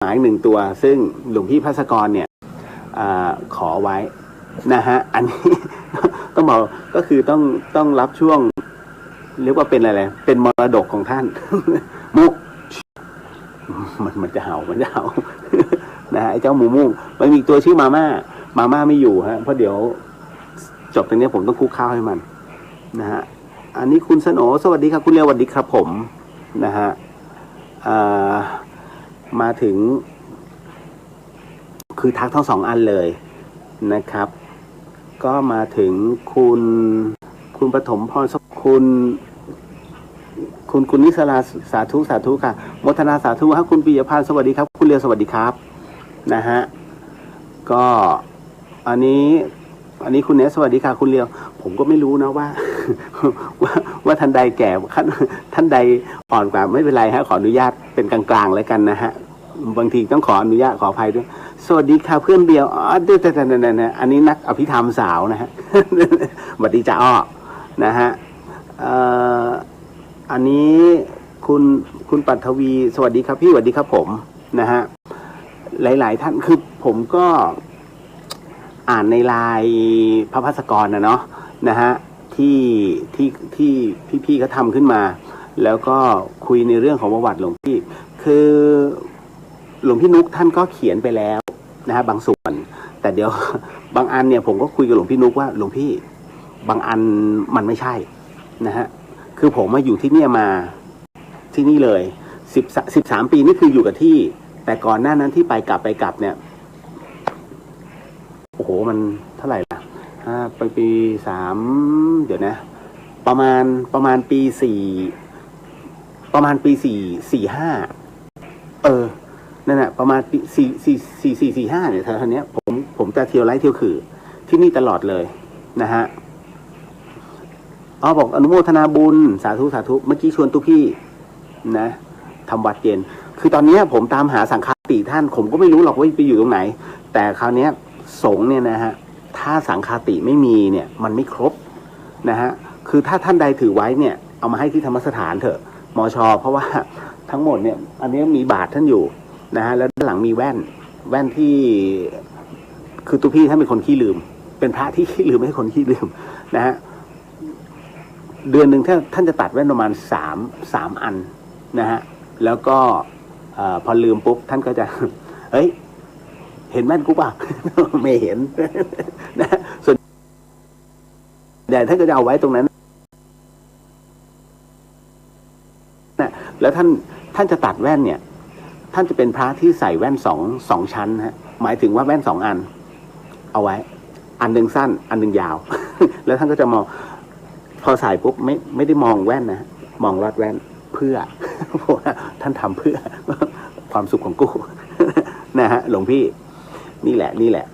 หมาอีกหนึ่งตัวซึ่งหลวงพี่ภัสกรเนี่ยขอไว้นะฮะอันนี้ ต้องบอกก็คือต้องรับช่วงเรียกว่าเป็นอะไรเป็นมรดกของท่าน มุกมันจะเห่านะฮะไอ้เจ้าหมูมุกมันมีตัวชื่อมาม่าไม่อยู่ฮะเพราะเดี๋ยวจบตรงนี้ผมต้องคุกข้าวให้มันนะฮะอันนี้คุณสโนสวัสดีครับคุณเรียวสวัสดีครับผมนะฮะมาถึงคือทักทั้ง2 อันเลยนะครับก็มาถึงคุณปฐมพรคุณนิสราสาธุค่ะโมทนาสาธุครับคุณปิยพันธ์สวัสดีครับคุณเรียวสวัสดีครับนะฮะก็อันนี้คุณเนสสวัสดีค่ะคุณเรียวผมก็ไม่รู้นะว่าท่านใดแก่ท่านใดอ่อนกว่าไม่เป็นไรฮะขออนุญาตเป็นกลางๆแล้วกันนะฮะบางทีต้องขออนุญาตขออภัยด้วยสวัสดีค่ะเพื่อนเบียวแต่อันนี้นักอภิธรรมสาวนะฮะสวัสดีจ้าอ้อนะฮะอันนี้คุณปัทวีสวัสดีครับพี่สวัสดีครับผมนะฮะหลายๆท่านคือผมก็อ่านในไลน์พระภัสกรนะเนาะนะฮะที่พี่ๆเขาทำขึ้นมาแล้วก็คุยในเรื่องของประวัติหลวงพี่คือหลวงพี่นุกท่านก็เขียนไปแล้วนะฮะบางส่วนแต่เดี๋ยวบางอันเนี่ยผมก็คุยกับหลวงพี่นุกว่าหลวงพี่บางอันมันไม่ใช่นะฮะคือผมมาอยู่ที่เนี่ยมาที่นี่เลย13 ปีนี่คืออยู่กับที่แต่ก่อนหน้านั้นที่ไปกลับเนี่ยโอ้โหมันเท่าไหร่ล่ะปี3เดี๋ยวนะประมาณปี45นั่นแหละประมาณปี45เนี่ยเท่านี้ผมจะเที่ยวไล่เที่ยวคือที่นี่ตลอดเลยนะฮะบอกอนุโมทนาบุญสาธุเมื่อกี้ชวนทุกพี่นะทำวัดเย็นคือตอนนี้ผมตามหาสังฆาติท่านผมก็ไม่รู้หรอกว่าไปอยู่ตรงไหนแต่คราวนี้สงฆ์เนี่ยนะฮะถ้าสังฆาติไม่มีเนี่ยมันไม่ครบนะฮะคือถ้าท่านใดถือไว้เนี่ยเอามาให้ที่ธรรมสถานเถอะมช.เพราะว่าทั้งหมดเนี่ยอันนี้มีบาทท่านอยู่นะฮะแล้วด้านหลังมีแว่นที่คือตุพี่ท่านเป็นคนขี้ลืมเป็นพระที่ขี้ลืมไม่ใช่คนขี้ลืมนะฮะเดือนหนึ่งท่านจะตัดแว่นประมาณ3 อันนะฮะแล้วก็พอลืมปุ๊บท่านก็จะเฮ้ยเห็นแว่นกูป่ะ ไม่เห็น นะส่วนใหญ่ท่านก็จะเอาไว้ตรงนั้นนะแล้วท่านจะตัดแว่นเนี่ยท่านจะเป็นพระที่ใส่แว่นสองชั้นฮะหมายถึงว่าแว่น2 อันเอาไว้อันหนึ่งสั้นอันหนึ่งยาว แล้วท่านก็จะมองพอใส่ปุ๊บไม่ได้มองแว่นนะมองรอดแว่นเพื่อ ท่านทำเพื่อ ความสุขของกู นะฮะหลวงพี่นี่แหละ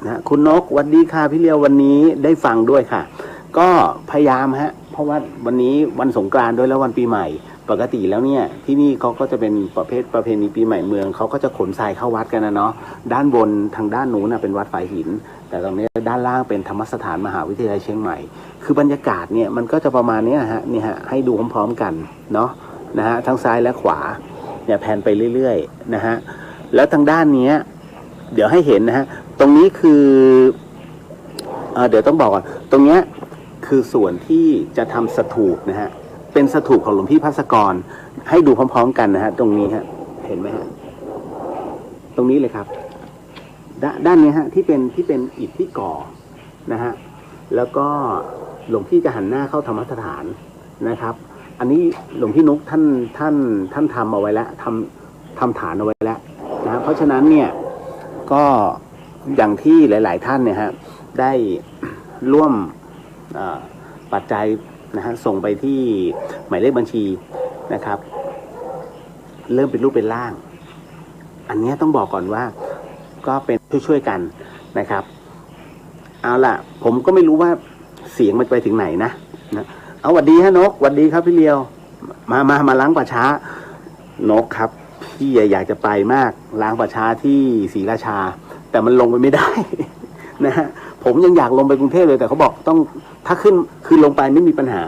นะคุณนกวันดีค่ะพี่เลียววันนี้ได้ฟังด้วยค่ะก็พยายามฮะเพราะว่าวันนี้วันสงกรานต์ด้วยแล้ววันปีใหม่ปกติแล้วเนี่ยที่นี่เขาก็จะเป็นประเพณีปีใหม่เมืองเขาก็จะขนทรายเข้าวัดกันนะเนาะด้านบนทางด้านนู้นเป็นวัดฝายหินแต่ตรงนี้ด้านล่างเป็นธรรมสถานมหาวิทยาลัยเชียงใหม่คือบรรยากาศเนี่ยมันก็จะประมาณนี้นะฮะนี่ฮะให้ดูพร้อมๆกันเนาะนะฮะทั้งซ้ายและขวาเนี่ยแผนไปเรื่อยๆนะฮะแล้วทางด้านนี้เดี๋ยวให้เห็นนะฮะตรงนี้คือเดี๋ยวต้องบอกก่อนตรงนี้คือส่วนที่จะทำสถูปนะฮะเป็นสถูปของหลวงพี่ภัสกรให้ดูพร้อมๆกันนะฮะตรงนี้ฮะเห็นไหมฮะตรงนี้เลยครับด้านนี้ฮะที่เป็นอิฐที่ก่อนะฮะแล้วก็หลวงพี่จะหันหน้าเข้าธรรมสถานนะครับอันนี้หลวงพี่นุกท่านทำเอาไว้แล้วทำฐานเอาไว้แล้วนะเพราะฉะนั้นเนี่ยก็อย่างที่หลายๆท่านเนี่ยฮะได้ร่วมปัจจัยนะฮะส่งไปที่หมายเลขบัญชีนะครับเริ่มเป็นรูปเป็นร่างอันนี้ต้องบอกก่อนว่าก็เป็นช่วยๆกันนะครับเอาล่ะผมก็ไม่รู้ว่าเสียงมันไปถึงไหนนะเอาหวัดดีฮะนกหวัดดีครับพี่เลียวมาล้างป่าช้านกครับพี่อยากจะไปมากล้างป่าช้าที่ศรีราชาแต่มันลงไปไม่ได้ นะฮะผมยังอยากลงไปกรุงเทพเลยแต่เขาบอกต้องถ้าขึ้นคือลงไปไม่มีปัญหา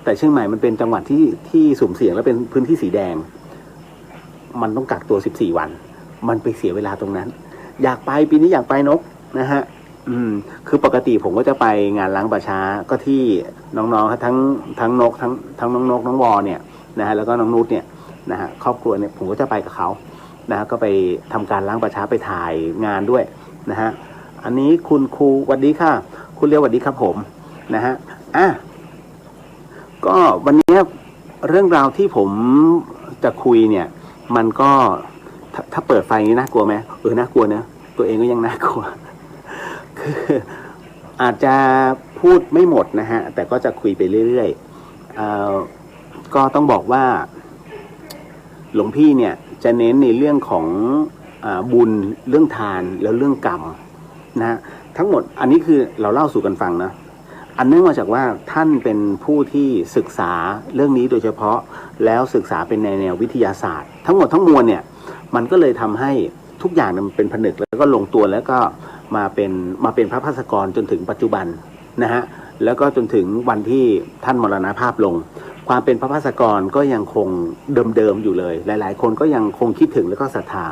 แต่เชียงใหม่มันเป็นจังหวัดที่สุ่มเสี่ยงและเป็นพื้นที่สีแดง มันต้องกักตัว14 วัน มันไปเสียเวลาตรงนั้น อยากไปปีนี้อยากไปนกนะฮะคือปกติผมก็จะไปงานล้างป่าช้าก็ที่น้องๆทั้งนกทั้งน้องนกน้องวอเนี่ยนะฮะแล้วก็น้องนุชเนี่ยนะฮะครอบครัวเนี่ยผมก็จะไปกับเขานะฮะก็ไปทำการล้างป่าช้าไปถ่ายงานด้วยนะฮะอันนี้คุณครูสวัสดีค่ะคุณเรียวสวัสดีครับผมนะฮะก็วันนี้เรื่องราวที่ผมจะคุยเนี่ยมันก็ถ้าเปิดไฟนี้น่ากลัวไหมน่ากลัวนะตัวเองก็ยังน่ากลัวคืออาจจะพูดไม่หมดนะฮะแต่ก็จะคุยไปเรื่อยๆก็ต้องบอกว่าหลวงพี่เนี่ยจะเน้นในเรื่องของบุญเรื่องทานแล้วเรื่องกรรมนะฮะทั้งหมดอันนี้คือเราเล่าสู่กันฟังนะอันเนื่องมาจากว่าท่านเป็นผู้ที่ศึกษาเรื่องนี้โดยเฉพาะแล้วศึกษาเป็นแนววิทยาศาสตร์ทั้งหมดทั้งมวลเนี่ยมันก็เลยทำให้ทุกอย่างมันเป็นผนึกแล้วก็ลงตัวแล้วก็มาเป็นพระภัสกรจนถึงปัจจุบันนะฮะแล้วก็จนถึงวันที่ท่านมรณภาพลงความเป็นพระภัสกรก็ยังคงเดิมๆอยู่เลยหลายๆคนก็ยังคงคิดถึงแล้วก็ศรัทธา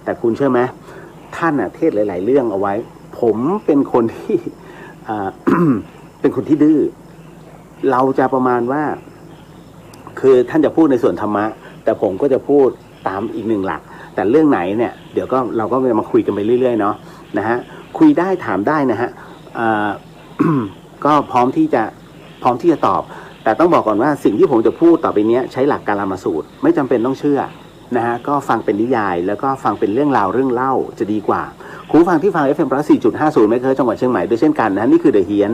แต่คุณเชื่อไหมท่านเทศหลายๆเรื่องเอาไว้ผมเป็นคนที่ เป็นคนที่ดื้อเราจะประมาณว่าคือท่านจะพูดในส่วนธรรมะแต่ผมก็จะพูดตามอีกหนึ่งหลักแต่เรื่องไหนเนี่ยเดี๋ยวก็เราก็มาคุยกันไปเรื่อยๆเนาะนะฮะคุยได้ถามได้นะฮะก็พร้อมที่จะตอบแต่ต้องบอกก่อนว่าสิ่งที่ผมจะพูดต่อไปนี้ใช้หลักการมาสูตรไม่จำเป็นต้องเชื่อนะฮะก็ฟังเป็นนิยายแล้วก็ฟังเป็นเรื่องราวเรื่องเล่าจะดีกว่าคุณฟังที่ฟัง FM 4.50ไม่เคยจังหวัดเชียงใหม่ด้วยเช่นกันนะนี่คือเดอะเฮียน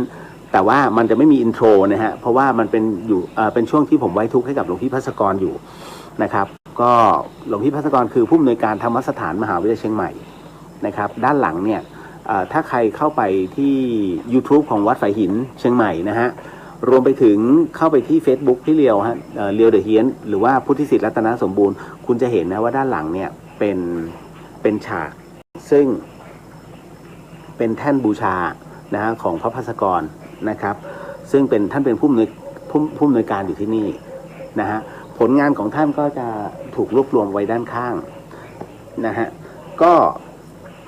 แต่ว่ามันจะไม่มีอินโทรนะฮะเพราะว่ามันเป็นช่วงที่ผมไว้ทุกข์ให้กับหลวงพี่ภัสกรอยู่นะครับก็หลวงพี่ภัสกรคือผู้อำนวยการธรรมสถานมหาวิทยาลัยเชียงใหม่นะครับด้านหลังเนี่ยถ้าใครเข้าไปที่ YouTube ของวัดฝายหินเชียงใหม่นะฮะรวมไปถึงเข้าไปที่ Facebook พี่เลียวฮะเลียวเดอะเฮียนหรือว่าพุทธิสิทธิ์รัตนสมบูรณ์คุณจะเห็นนะว่าด้านหลังเนี่ยเป็นฉากซึ่งเป็นแท่นบูชานะฮะของพระภัสกรนะครับซึ่งท่านเป็นผู้อำนวยการอยู่ที่นี่นะฮะผลงานของท่านก็จะถูกรวบรวมไว้ด้านข้างนะฮะก็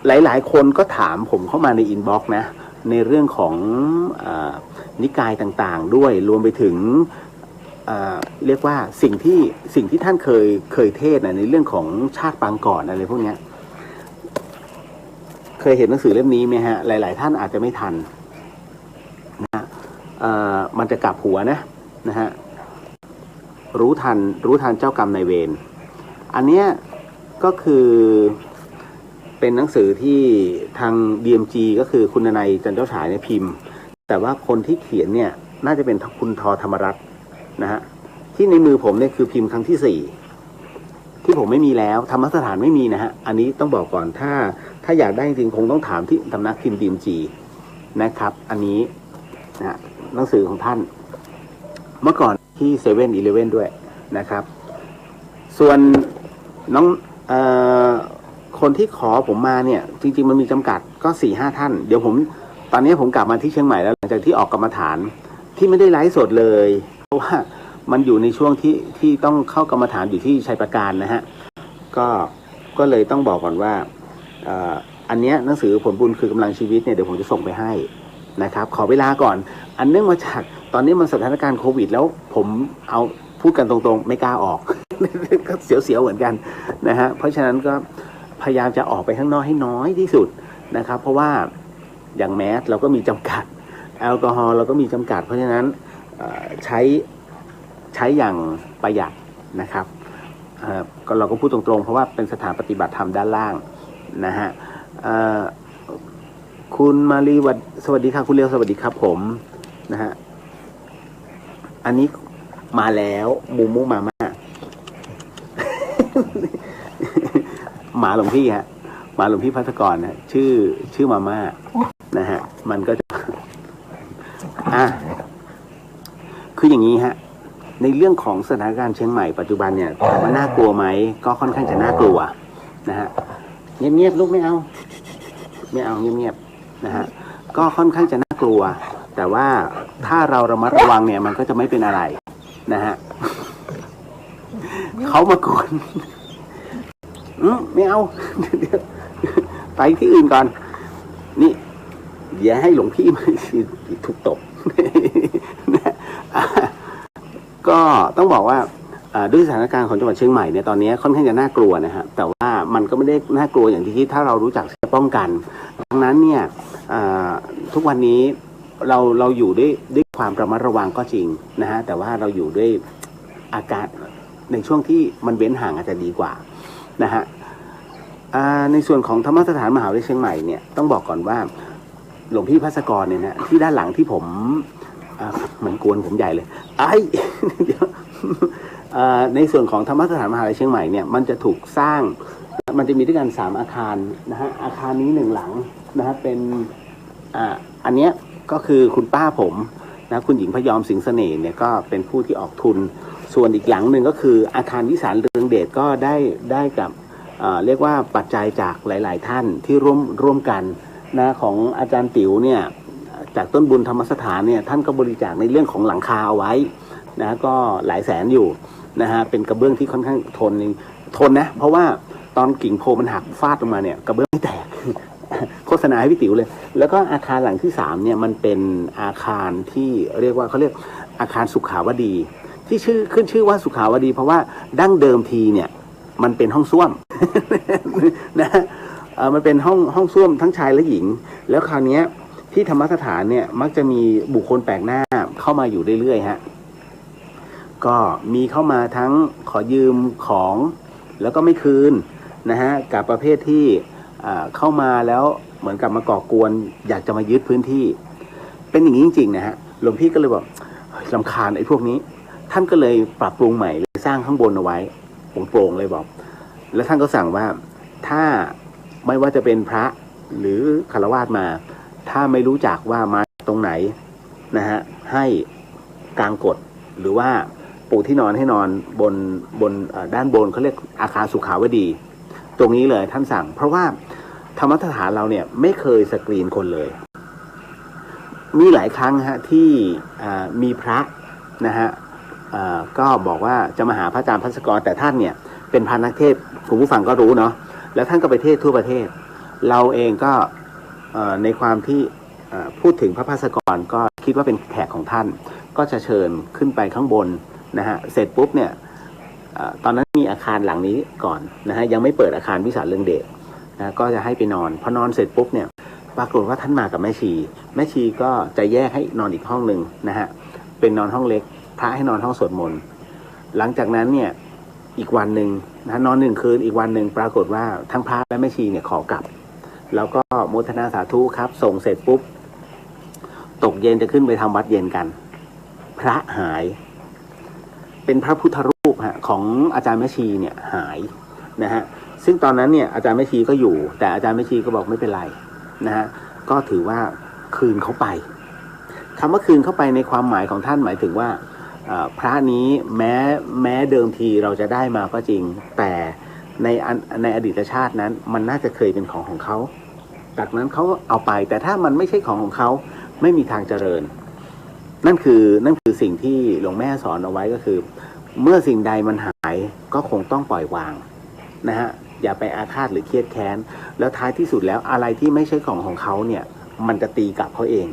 หลายๆคนก็ถามผมเข้ามาในอินบ็อกซ์นะในเรื่องของนิกายต่างๆด้วยรวมไปถึงเรียกว่าสิ่งที่ท่านเคยเทศในเรื่องของชาติปางก่อนอะไรพวกนี้เคยเห็นหนังสือเล่มนี้ไหมฮะหลายๆท่านอาจจะไม่ทันนะมันจะกลับหัวนะฮะรู้ทันเจ้ากรรมนายเวรอันเนี้ยก็คือเป็นหนังสือที่ทาง DMG ก็คือคุณนายจันเจ้าฉายเนี่ยพิมพ์แต่ว่าคนที่เขียนเนี่ยน่าจะเป็นคุณทอธรรมรัตน์นะฮะที่ในมือผมเนี่ยคือพิมพ์ครั้งที่4ที่ผมไม่มีแล้วธรรมสถานไม่มีนะฮะอันนี้ต้องบอกก่อนถ้าอยากได้จริงคงต้องถามที่สำนักพิมพ์ DMG นะครับอันนี้นะหนังสือของท่านเมื่อก่อนที่7-Elevenด้วยนะครับส่วนน้องคนที่ขอผมมาเนี่ยจริงๆมันมีจำกัดก็ 4-5 ท่านเดี๋ยวตอนนี้ผมกลับมาที่เชียงใหม่แล้วหลังจากที่ออกกรรมฐานที่ไม่ได้ไลฟ์สดเลยเพราะว่ามันอยู่ในช่วงที่ต้องเข้ากรรมฐานอยู่ที่ชัยประการนะฮะก็เลยต้องบอกก่อนว่าอันเนี้ยหนังสือผลบุญคือกำลังชีวิตเนี่ยเดี๋ยวผมจะส่งไปให้นะครับขอเวลาก่อนอันเนื่องมาจากตอนนี้มันสถานการณ์โควิดแล้วผมเอาพูดกันตรงๆไม่กล้าออก ก็เสียวๆเหมือนกันนะฮะเพราะฉะนั้นก็พยายามจะออกไปข้างนอกให้น้อยที่สุดนะครับเพราะว่าอย่างแมสเราก็มีจำกัดแอลกอฮอล์เราก็มีจำกัดเพราะฉะนั้นใช้อย่างประหยัดนะครับก็เราก็พูดตรงๆเพราะว่าเป็นสถานปฏิบัติธรรมด้านล่างนะฮะคุณมารีสวัสดีค่ะคุณเลียวสวัสดีครับผมนะฮะอันนี้มาแล้วมูมูมาม่า หมาหลวงพี่ฮะหมาหลวงพี่ภัสกรนะชื่อมาม่านะฮะมันก็จะคืออย่างนี้ฮะในเรื่องของสถานการณ์เชียงใหม่ปัจจุบันเนี่ยถามว่าน่ากลัวไหมก็ค่อนข้างจะน่ากลัวนะฮะเงียบๆลูกไม่เอาเงียบๆนะฮะก็ค่อนข้างจะน่ากลัวแต่ว่าถ้าเราระมัดระวังเนี่ยมันก็จะไม่เป็นอะไรนะฮะเขามากวน ไม่เอา เดี๋ยวไปที่อื่นก่อนนี่อย่าให้หลวงพี่มาถูกตบ ก็ต้องบอกว่าด้วยสถานการณ์ของจังหวัดเชียงใหม่เนี่ยตอนนี้ค่อนข้างจะน่ากลัวนะฮะแต่ว่ามันก็ไม่ได้น่ากลัวอย่างที่คิดถ้าเรารู้จักป้องกันดังนั้นเนี่ยทุกวันนี้เราอยู่ด้วยความระมัดระวังก็จริงนะฮะแต่ว่าเราอยู่ด้วยอากาศในช่วงที่มันเว้นห่างอาจจะดีกว่านะฮะในส่วนของธรรมสถานมหาวิทยาลัยเชียงใหม่เนี่ยต้องบอกก่อนว่าหลวงพี่ภัสกรเนี่ยนะที่ด้านหลังที่ผมเหมือนกวนผมใหญ่เลยเดี๋ยวในส่วนของธรรมสถานมหาวิทยาลัยเชียงใหม่เนี่ยมันจะถูกสร้างมันจะมีด้วยกัน3อาคารนะฮะอาคารนี้1หลังนะฮะเป็นอันเนี้ยก็คือคุณป้าผมนะคุณหญิงพยอมสิงห์เสน่ห์เนี่ยก็เป็นผู้ที่ออกทุนส่วนอีกหลังหนึ่งก็คืออาคารวิสารเรืองเดชก็ได้กับเรียกว่าปัจจัยจากหลายๆท่านที่ร่วมกันนะของอาจารย์ติ๋วเนี่ยจากต้นบุญธรรมสถานเนี่ยท่านก็บริจาคในเรื่องของหลังคาเอาไว้นะก็หลายแสนอยู่นะฮะเป็นกระเบื้องที่ค่อนข้างทนนะเพราะว่าตอนกิ่งโพมันหักฟาดลงมาเนี่ยกระเบื้องไม่แตก โฆษณาให้พี่ติ๋วเลยแล้วก็อาคารหลังที่3เนี่ยมันเป็นอาคารที่เรียกว่าเขาเรียกอาคารสุขาวดีที่ขึ้นชื่อว่าสุขาวดีเพราะว่าดั้งเดิมทีเนี่ยมันเป็นห้องส้วม นะมันเป็นห้องส้วมทั้งชายและหญิงแล้วคราวนี้ที่ธรรมสถานเนี่ยมักจะมีบุคคลแปลกหน้าเข้ามาอยู่เรื่อยๆฮะก็มีเข้ามาทั้งขอยืมของแล้วก็ไม่คืนนะฮะกับประเภทที่เข้ามาแล้วเหมือนกับมาก่อกวนอยากจะมายึดพื้นที่เป็นอย่างนี้จริงๆนะฮะหลวงพี่ก็เลยบอกรำคาญไอ้พวกนี้ท่านก็เลยปรับปรุงใหม่เลยสร้างข้างบนเอาไว้โปร่งๆเลยบอกแล้วท่านก็สั่งว่าถ้าไม่ว่าจะเป็นพระหรือฆราวาสมาถ้าไม่รู้จักว่ามาตรงไหนนะฮะให้กางกฎหรือว่าปูที่นอนให้นอนบนด้านบนเขาเรียกอาคารสุขาวดีตรงนี้เลยท่านสั่งเพราะว่าธรรมสถานเราเนี่ยไม่เคยสกรีนคนเลยมีหลายครั้งฮะที่มีพระนะฮะก็บอกว่าจะมาหาพระอาจารย์ภัสกรแต่ท่านเนี่ยเป็นพระนักเทศน์คุณผู้ฟังก็รู้เนาะแล้วท่านก็ไปเทศทั่วประเทศเราเองก็ในความที่พูดถึงพระภัสกรก็คิดว่าเป็นแขกของท่านก็จะเชิญขึ้นไปข้างบนนะฮะเสร็จปุ๊บเนี่ยตอนนั้นมีอาคารหลังนี้ก่อนนะฮะยังไม่เปิดอาคารวิสารเรืองเดชนะก็จะให้ไปนอนพอนอนเสร็จปุ๊บเนี่ยปรากฏว่าท่านมากับแม่ชีก็จะแยกให้นอนอีกห้องหนึ่งนะฮะเป็นนอนห้องเล็กพระให้นอนห้องสวดมนต์หลังจากนั้นเนี่ยอีกวันหนึ่งนะนอน1 คืนอีกวันหนึ่งปรากฏว่าทั้งพระและแม่ชีเนี่ยขอกลับแล้วก็โมทนาสาธุครับส่งเสร็จปุ๊บตกเย็นจะขึ้นไปทำวัดเย็นกันพระหายเป็นพระพุทธรูปฮะของอาจารย์แม่ชีเนี่ยหายนะฮะซึ่งตอนนั้นเนี่ยอาจารย์แม่ชีก็อยู่แต่อาจารย์แม่ชีก็บอกไม่เป็นไรนะฮะก็ถือว่าคืนเขาไปคำว่าคืนเข้าไปในความหมายของท่านหมายถึงว่าพระนี้แม้เดิมทีเราจะได้มาก็จริงแต่ในอดีตชาตินั้นมันน่าจะเคยเป็นของเขาจากนั้นเขาเอาไปแต่ถ้ามันไม่ใช่ของเขาไม่มีทางเจริญนั่นคือสิ่งที่หลวงแม่สอนเอาไว้ก็คือเมื่อสิ่งใดมันหายก็คงต้องปล่อยวางนะฮะอย่าไปอาฆาตหรือเครียดแค้นแล้วท้ายที่สุดแล้วอะไรที่ไม่ใช่ของเขาเนี่ยมันจะตีกลับเขาเอง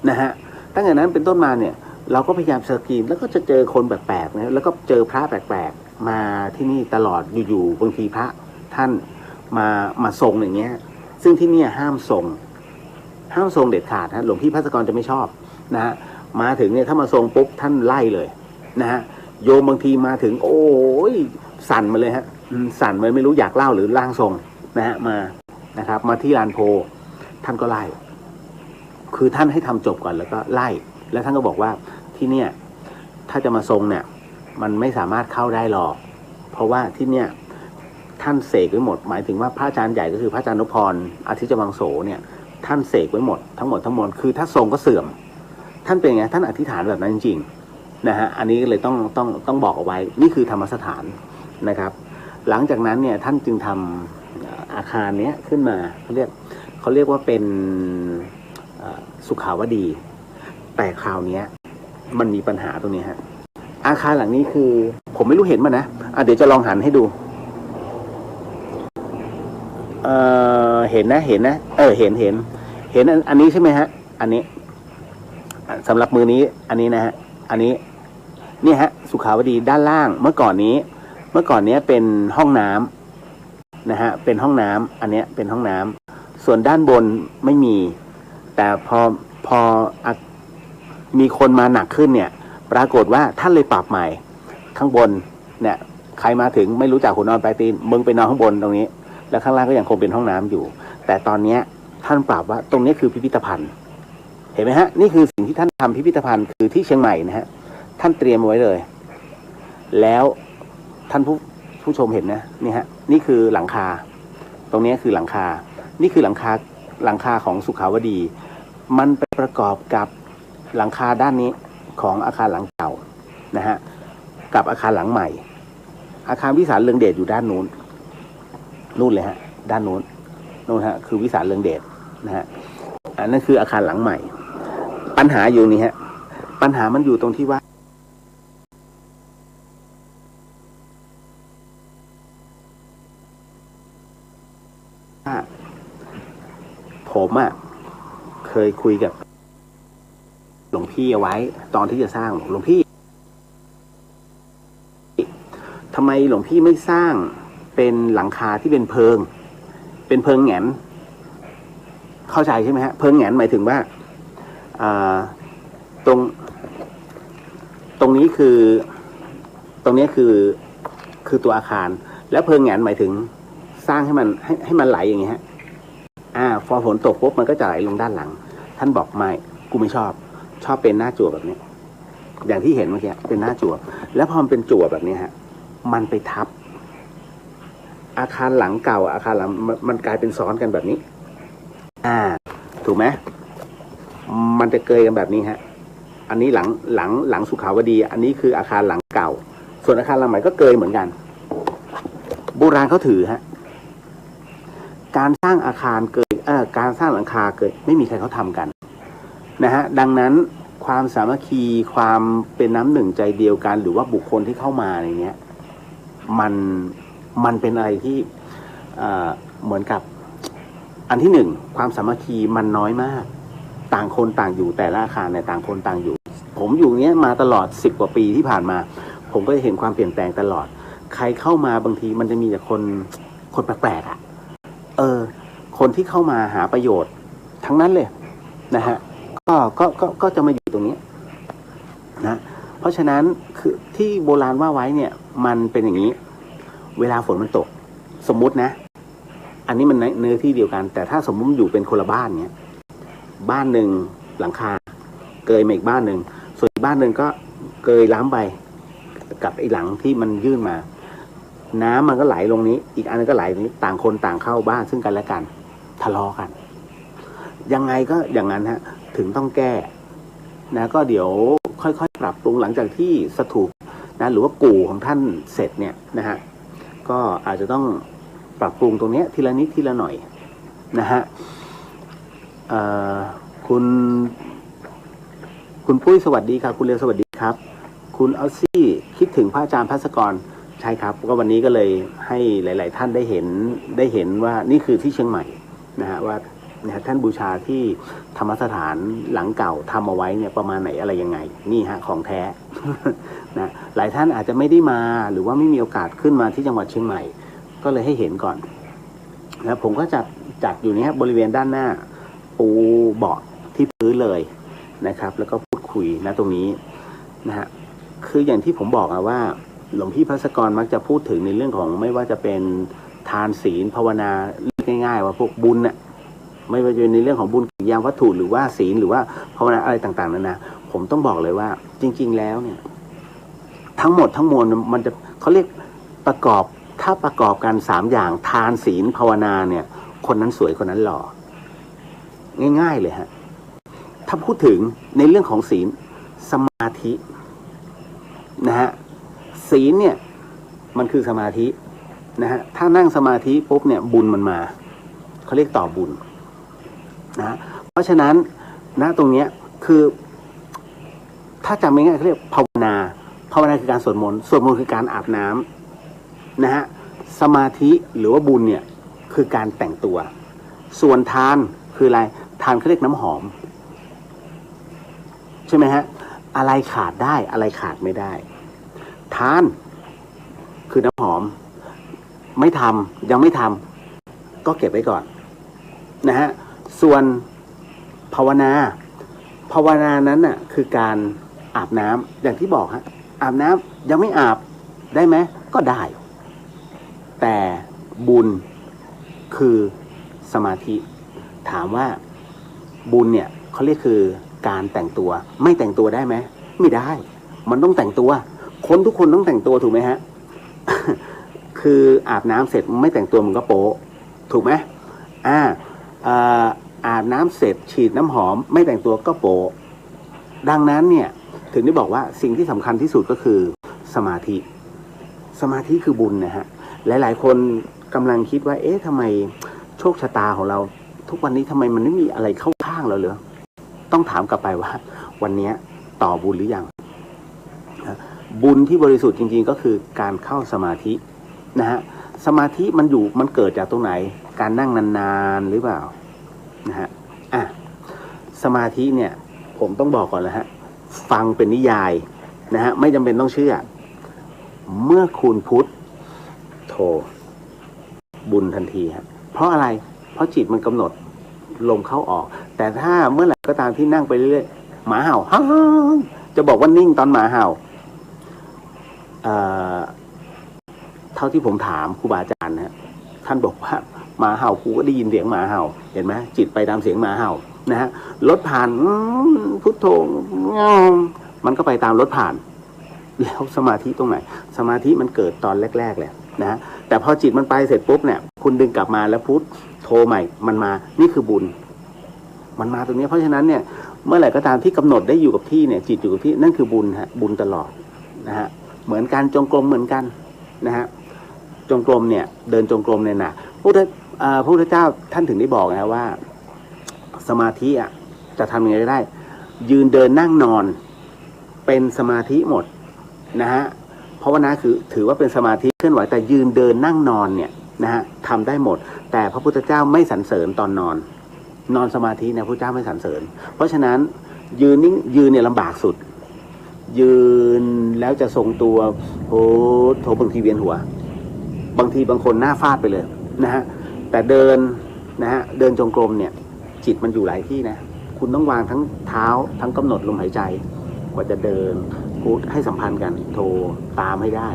นะฮะตั้งแต่นั้นเป็นต้นมาเนี่ยเราก็พยายามสกรีนแล้วก็จะเจอคนแปลกๆนะแล้วก็เจอพระแปลกๆมาที่นี่ตลอดอยู่ๆบางทีพระท่านมาทรงอย่างเงี้ยซึ่งที่นี่ห้ามทรงเด็ดขาดฮะหลวงพี่ภัสกรจะไม่ชอบนะฮะมาถึงเนี่ยถ้ามาทรงปุ๊บท่านไล่เลยนะฮะโยมบางทีมาถึงโอ้ยสั่นมาเลยฮะสั่นมาไม่รู้อยากเล่าหรือร่างทรงนะฮะมานะครับมาที่ลานโพท่านก็ไล่คือท่านให้ทำจบก่อนแล้วก็ไล่แล้วท่านก็บอกว่าที่เนี่ยถ้าจะมาทรงเนี่ยมันไม่สามารถเข้าได้หรอกเพราะว่าที่เนี่ยท่านเสกไว้หมดหมายถึงว่าพระอาจารย์ใหญ่ก็คือพระอาจารย์นพพรอาทิตย์จวังโสเนี่ยท่านเสกไว้หมดทั้งหมดคือถ้าทรงก็เสื่อมท่านเป็นไงท่านอธิษฐานแบบนั้นจริงๆนะฮะอันนี้เลยต้องบอกเอาไว้นี่คือธรรมสถานนะครับหลังจากนั้นเนี่ยท่านจึงทำอาคารเนี้ยขึ้นมาเขาเรียกว่าเป็นสุขาวดีแต่คราวนี้มันมีปัญหาตรงนี้ฮะอาคารหลังนี้คือผมไม่รู้เห็นมานะเดี๋ยวจะลองหันให้ดู เห็นนะเห็นนะเห็นอันนี้ใช่ไหมฮะอันนี้สำหรับมือนี้อันนี้นะฮะอันนี้นี่ฮะสุขาวดีด้านล่างเมื่อก่อนนี้เป็นห้องน้ำนะฮะเป็นห้องน้ำอันเนี้ยเป็นห้องน้ำส่วนด้านบนไม่มีแต่พอมีคนมาหนักขึ้นเนี่ยปรากฏว่าท่านเลยปรับใหม่ข้างบนเนี่ยใครมาถึงไม่รู้จักหัวนอนปลายตีนมึงไปนอนข้างบนตรงนี้แล้วข้างล่างก็ยังคงเป็นห้องน้ำอยู่แต่ตอนนี้ท่านปรับว่าตรงนี้คือพิพิธภัณฑ์เห็นไหมฮะนี่คือสิ่งที่ท่านทำพิพิธภัณฑ์คือที่เชียงใหม่นะฮะท่านเตรียมไว้เลยแล้วท่านผู้ชมเห็นนะนี่ฮะนี่คือหลังคาตรงนี้คือหลังคานี่คือหลังคาของสุขาวดีมันไปประกอบกับหลังคาด้านนี้ของอาคารหลังเก่านะฮะกับอาคารหลังใหม่อาคารวิสารเรืองเดชอยู่ด้านนู้นนู่นเลยฮะด้านนู้นฮะคือวิสารเรืองเดชนะฮะอันนั้นคืออาคารหลังใหม่ปัญหาอยู่นี่ฮะปัญหามันอยู่ตรงที่ว่าผมเคยคุยกับหลวงพี่เอาไว้ตอนที่จะสร้างหลวงพี่ทำไมหลวงพี่ไม่สร้างเป็นหลังคาที่เป็นเพิงแหงนเข้าใจใช่ไหมฮะเพิงแหงนหมายถึงว่าตรงนี้คือตัวอาคารแล้วเพิงแหงนหมายถึงสร้างให้มันไหลอย่างเงี้ยฮะพอฝนตกปุ๊บมันก็จะไหลลงด้านหลังท่านบอกไม่กูไม่ชอบเป็นหน้าจั่วแบบนี้อย่างที่เห็นเมื่อกี้เป็นหน้าจั่วแล้วพอมันเป็นจั่วแบบนี้ฮะมันไปทับอาคารหลังเก่าอาคารหลังมันกลายเป็นซ้อนกันแบบนี้ถูกไหมมันจะเกยกันแบบนี้ฮะอันนี้หลังสุขาวดีอันนี้คืออาคารหลังเก่าส่วนอาคารหลังใหม่ก็เกยเหมือนกันโบราณเขาถือฮะการสร้างอาคารเกยการสร้างหลังคาเกยไม่มีใครเขาทำกันนะฮะดังนั้นความสามัคคีความเป็นน้ำหนึ่งใจเดียวกันหรือว่าบุคคลที่เข้ามาในเนี้ยมันเป็นอะไรที่เหมือนกับอันที่หนึ่งความสามัคคีมันน้อยมากต่างคนต่างอยู่แต่ละอาคารเนี่ยต่างคนต่างอยู่ผมอยู่เนี้ยมาตลอด10 กว่าปีที่ผ่านมาผมก็จะเห็นความเปลี่ยนแปลงตลอดใครเข้ามาบางทีมันจะมีแต่คนแปลกๆคนที่เข้ามาหาประโยชน์ทั้งนั้นเลยนะฮะก็จะมาอยู่ตรงนี้นะเพราะฉะนั้นคือที่โบราณว่าไว้เนี่ยมันเป็นอย่างนี้เวลาฝนมันตกสมมุตินะอันนี้มันเนื้อที่เดียวกันแต่ถ้าสมมุติอยู่เป็นคนละบ้านเนี่ยบ้านหนึ่งหลังคาเกยมาอีกบ้านหนึ่งส่วนอีกบ้านหนึ่งก็เกยล้ำไปกับไอ้หลังที่มันยื่นมาน้ำมันก็ไหลลงนี้อีกอันนึงก็ไหลนี้ต่างคนต่างเข้าบ้านซึ่งกันและกันทะเลาะกันยังไงก็อย่างนั้นฮะถึงต้องแก้นะก็เดี๋ยวค่อยๆปรับปรุงหลังจากที่สถูปนะหรือว่ากู่ของท่านเสร็จเนี่ยนะฮะก็อาจจะต้องปรับปรุงตรงนี้ทีละนิดทีละหน่อยนะฮะคุณปุ้ยสวัสดีครับคุณเรียวสวัสดีครับคุณออซซี่คิดถึงพระอาจารย์ภัสกรใช่ครับก็วันนี้ก็เลยให้หลายๆท่านได้เห็นว่านี่คือที่เชียงใหม่นะฮะว่าท่านบูชาที่ธรรมสถานหลังเก่าทำเอาไว้เนี่ยประมาณไหนอะไรยังไงนี่ฮะของแท้ นะหลายท่านอาจจะไม่ได้มาหรือว่าไม่มีโอกาสขึ้นมาที่จังหวัดเชียงใหม่ก็เลยให้เห็นก่อนนะผมก็จัดอยู่นี้บริเวณด้านหน้าปูเบาะที่พื้นเลยนะครับแล้วก็พูดคุยนะตรงนี้นะฮะคืออย่างที่ผมบอกว่าหลวงพี่ภัสกรมักจะพูดถึงในเรื่องของไม่ว่าจะเป็นทานศีลภาวนาเรียกง่ายๆว่าพวกบุญน่ะไม่ว่าจะเป็นในเรื่องของบุญกิริยาวัตถุหรือว่าศีลหรือว่าภาวนาอะไรต่างๆนั่นนะผมต้องบอกเลยว่าจริงๆแล้วเนี่ยทั้งหมดทั้งมวลมันจะเขาเรียกประกอบถ้าประกอบกัน3อย่างทานศีลภาวนาเนี่ยคนนั้นสวยคนนั้นหล่อง่ายๆเลยฮะถ้าพูดถึงในเรื่องของศีลสมาธินะฮะศีลเนี่ยมันคือสมาธินะฮะถ้านั่งสมาธิปุ๊บเนี่ยบุญมันมาเขาเรียกต่อบุญนะเพราะฉะนั้นนะตรงเนี้ยคือถ้าจำไม่ง่ายเขาเรียกภาวนาคือการสวดมนต์คือการอาบน้ำนะฮะสมาธิหรือว่าบุญเนี่ย คือการแต่งตัว ส่วนทานคืออะไรทานเขาเรียกน้ำหอมใช่ไหมฮะอะไรขาดได้อะไรขาดไม่ได้ทานคือน้ำหอมไม่ทำยังไม่ทำก็เก็บไว้ก่อนนะฮะส่วนภาวนานั้นน่ะคือการอาบน้ำอย่างที่บอกฮะอาบน้ำยังไม่อาบได้ไหมก็ได้แต่บุญคือสมาธิถามว่าบุญเนี่ยเขาเรียกคือการแต่งตัวไม่แต่งตัวได้ไหมไม่ได้มันต้องแต่งตัวคนทุกคนต้องแต่งตัวถูกไหมฮะ คืออาบน้ำเสร็จไม่แต่งตัวมันก็โป๊ถูกไหมอาบน้ำเสร็จฉีดน้ำหอมไม่แต่งตัวก็โป๊ดังนั้นเนี่ยถึงได้บอกว่าสิ่งที่สำคัญที่สุดก็คือสมาธิคือบุญนะฮะหลายๆคนกำลังคิดว่าเอ๊ะทำไมโชคชะตาของเราทุกวันนี้ทำไมมันไม่มีอะไรเข้าข้างเราเลยต้องถามกลับไปว่าวันนี้ต่อบุญหรือยังบุญที่บริสุทธิ์จริงๆก็คือการเข้าสมาธินะฮะสมาธิมันเกิดจากตรงไหนการนั่งนานๆหรือเปล่านะฮะสมาธิเนี่ยผมต้องบอกก่อนนะฮะฟังเป็นนิยายนะฮะไม่จำเป็นต้องเชื่อเมื่อคุณพุทธโธบุญทันทีฮะเพราะอะไรเพราะจิตมันกำหนดลมเข้าออกแต่ถ้าเมื่อไหร่ก็ตามที่นั่งไปเรื่อยๆหมาเห่าจะบอกว่านิ่งตอนหมาเห่าเท่าที่ผมถามครูบาอาจารย์นะท่านบอกว่าหมาเห่ากูก็ได้ยินเสียงหมาเห่าเห็นไหมจิตไปตามเสียงหมาเห่านะฮะรถผ่านพุทโธมันก็ไปตามรถผ่านแล้วสมาธิตรงไหนสมาธิมันเกิดตอนแรกๆแหละนะแต่พอจิตมันไปเสร็จปุ๊บเนี่ยคุณดึงกลับมาแล้วพุทโธใหม่มันมานี่คือบุญมันมาตรงนี้เพราะฉะนั้นเนี่ยเมื่อไหร่ก็ตามที่กำหนดได้อยู่กับที่เนี่ยจิตอยู่กับที่นั่นคือบุญฮะบุญตลอดนะฮะเหมือนการจงกรมเหมือนกันนะฮะจงกรมเนี่ยเดินจงกรมเนี่ยนะพระพุทธเจ้าท่านถึงได้บอกนะว่าสมาธิอ่ะจะทำยังไงก็ได้ยืนเดินนั่งนอนเป็นสมาธิหมดนะฮะภาวนาคือถือว่าเป็นสมาธิเคลื่อนไหวแต่ยืนเดินนั่งนอนเนี่ยนะฮะทำได้หมดแต่พระพุทธเจ้าไม่สรรเสริญตอนนอนสมาธิเนี่ยพระเจ้าไม่สรรเสริญเพราะฉะนั้นยืนเนี่ยลำบากสุดยืนแล้วจะทรงตัวโอ้โถบางทีเวียนหัวบางทีบางคนหน้าฟาดไปเลยนะฮะแต่เดินนะฮะเดินจงกรมเนี่ยจิตมันอยู่หลายที่นะคุณต้องวางทั้งเท้าทั้งกำหนดลมหายใจกว่าจะเดินพูดให้สัมพันธ์กันโทรตามให้ได้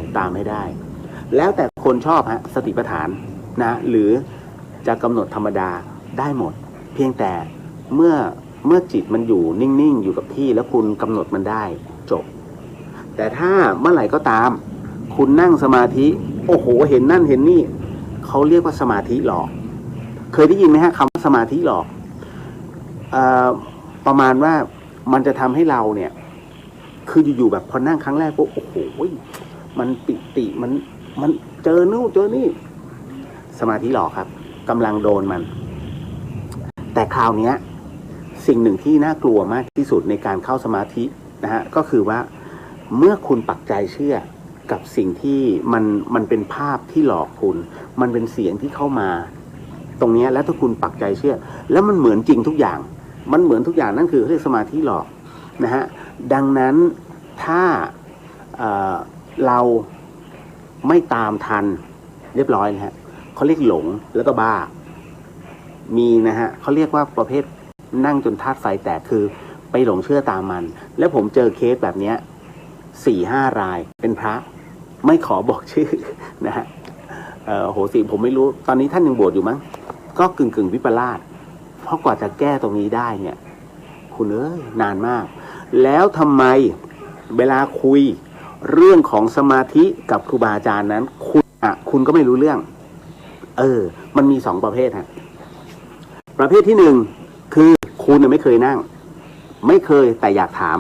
แล้วแต่คนชอบฮะสติปัฏฐานนะหรือจะกำหนดธรรมดาได้หมดเพียงแต่เมื่อจิตมันอยู่นิ่งๆอยู่กับที่แล้วคุณกำหนดมันได้จบแต่ถ้าเมื่อไหร่ก็ตามคุณนั่งสมาธิโอ้โหเห็นนั่นเห็นนี่เขาเรียกว่าสมาธิหลอกเคยได้ยินไหมฮะคำว่าสมาธิหลอกประมาณว่ามันจะทำให้เราเนี่ยคืออยู่ๆแบบพอนั่งครั้งแรกปุ๊บโอ้โหมันปิติมันเจอนู่นเจอนี่สมาธิหลอกครับกำลังโดนมันแต่คราวนี้สิ่งหนึ่งที่น่ากลัวมากที่สุดในการเข้าสมาธินะฮะก็คือว่าเมื่อคุณปักใจเชื่อกับสิ่งที่มันเป็นภาพที่หลอกคุณมันเป็นเสียงที่เข้ามาตรงนี้แล้วถ้าคุณปักใจเชื่อแล้วมันเหมือนจริงทุกอย่างมันเหมือนทุกอย่างนั่นคือเรียกสมาธิหลอกนะฮะดังนั้นถ้าเราไม่ตามทันเรียบร้อยนะฮะเขาเรียกหลงแล้วก็บ้ามีนะฮะเขาเรียกว่าประเภทนั่งจนธาตุไฟแตกคือไปหลงเชื่อตามมันแล้วผมเจอเคสแบบนี้4-5 รายเป็นพระไม่ขอบอกชื่อนะฮะโหสิผมไม่รู้ตอนนี้ท่านยังบวชอยู่มั้งก็กึ่งวิปลาสเพราะกว่าจะแก้ตรงนี้ได้เนี่ยคุณนานมากแล้วทำไมเวลาคุยเรื่องของสมาธิกับครูบาอาจารย์นั้นคุณก็ไม่รู้เรื่องมันมี2ประเภทฮะประเภทที่1คือคุณเนี่ยไม่เคยนั่งไม่เคยแต่อยากถาม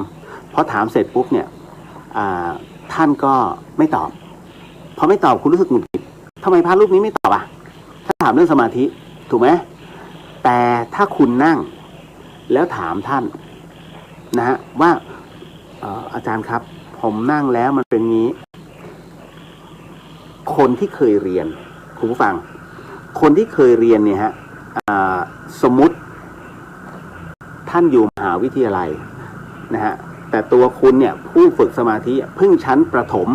พอถามเสร็จปุ๊บเนี่ยท่านก็ไม่ตอบพอไม่ตอบคุณรู้สึกหงุดหงิดทำไมพระรูปนี้ไม่ตอบถ้าถามเรื่องสมาธิถูกไหมแต่ถ้าคุณนั่งแล้วถามท่านนะฮะว่าอาจารย์ครับผมนั่งแล้วมันเป็นงี้คนที่เคยเรียนคุณผู้ฟัง คนที่เคยเรียนเนี่ยฮะสมมุติท่านอยู่มหาวิทยาลัยนะฮะแต่ตัวคุณเนี่ยผู้ฝึกสมาธิเพิ่งชั้นประถม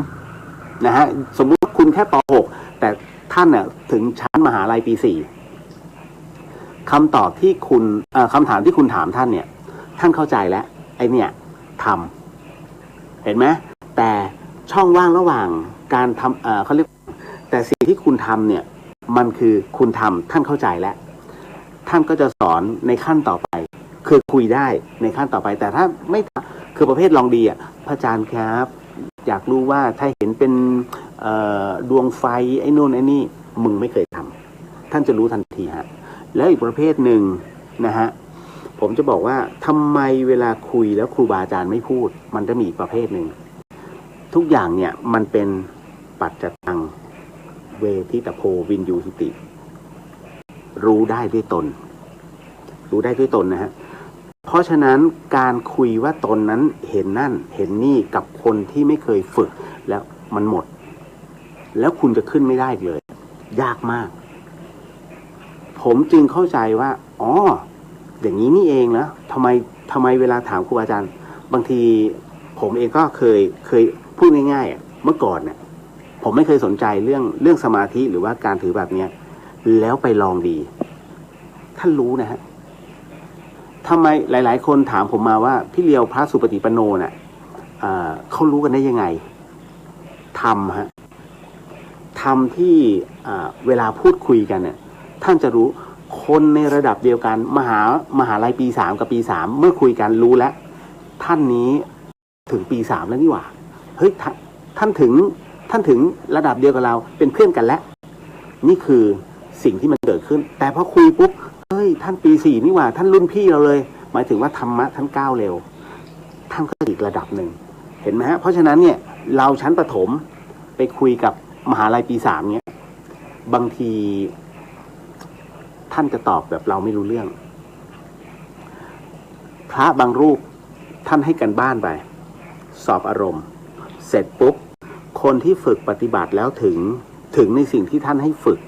นะฮะสมมุติคุณแค่ป .6 แต่ท่านเนี่ยถึงชั้นมหาลัยปี 4คำตอบที่คุณคำถามที่คุณถามท่านเนี่ยท่านเข้าใจแล้วไอเนี่ยทำเห็นไหมแต่ช่องว่างระหว่างการทำเขาเรียกแต่สิ่งที่คุณทำเนี่ยมันคือคุณทำท่านเข้าใจแล้วท่านก็จะสอนในขั้นต่อไปคือคุยได้ในขั้นต่อไปแต่ถ้าไม่คือประเภทลองดีอ่ะพระอาจารย์ครับอยากรู้ว่าถ้าเห็นเป็นดวงไฟไอ้นู่นไอ้นี่มึงไม่เคยทำท่านจะรู้ทันทีฮะแล้วอีกประเภทหนึ่งนะฮะผมจะบอกว่าทำไมเวลาคุยแล้วครูบาอาจารย์ไม่พูดมันจะมีอีกประเภทหนึ่งทุกอย่างเนี่ยมันเป็นปัจจตังเวทิตโพวินยูหิติรู้ได้ด้วยตนรู้ได้ด้วยตนนะฮะเพราะฉะนั้นการคุยว่าตนนั้นเห็นนั่นเห็นนี่กับคนที่ไม่เคยฝึกแล้วมันหมดแล้วคุณจะขึ้นไม่ได้เลยยากมากผมจึงเข้าใจว่าอ๋ออย่างนี้นี่เองนะทำไมเวลาถามครูอาจารย์บางทีผมเองก็เคยพูดง่ายๆเมื่อก่อนเนี่ยผมไม่เคยสนใจเรื่องสมาธิหรือว่าการถือแบบเนี้ยแล้วไปลองดีท่านรู้นะฮะทำไมหลายๆคนถามผมมาว่าพี่เลียวพระสุปฏิปันโนน่ะเขารู้กันได้ยังไงทำที่เวลาพูดคุยกันเนี่ยท่านจะรู้คนในระดับเดียวกันมหาลัยปี 3กับปี 3เมื่อคุยกันรู้แล้วท่านนี้ถึงปี 3แล้วนี่หว่าเฮ้ยท่านถึงระดับเดียวกับเราเป็นเพื่อนกันแล้วนี่คือสิ่งที่มันเกิดขึ้นแต่พอคุยปุ๊บเฮ้ยท่านปี 4นี่หว่าท่านรุ่นพี่เราเลยหมายถึงว่าธรรมะท่านก้าวเร็วท่านก็อีกระดับหนึ่งเห็นไหมฮะเพราะฉะนั้นเนี่ยเราชั้นประถมไปคุยกับมหาลัยปี 3เนี่ยบางทีท่านจะตอบแบบเราไม่รู้เรื่องพระบางรูปท่านให้กันบ้านไปสอบอารมณ์เสร็จปุ๊บคนที่ฝึกปฏิบัติแล้วถึงในสิ่งที่ท่านให้ฝึก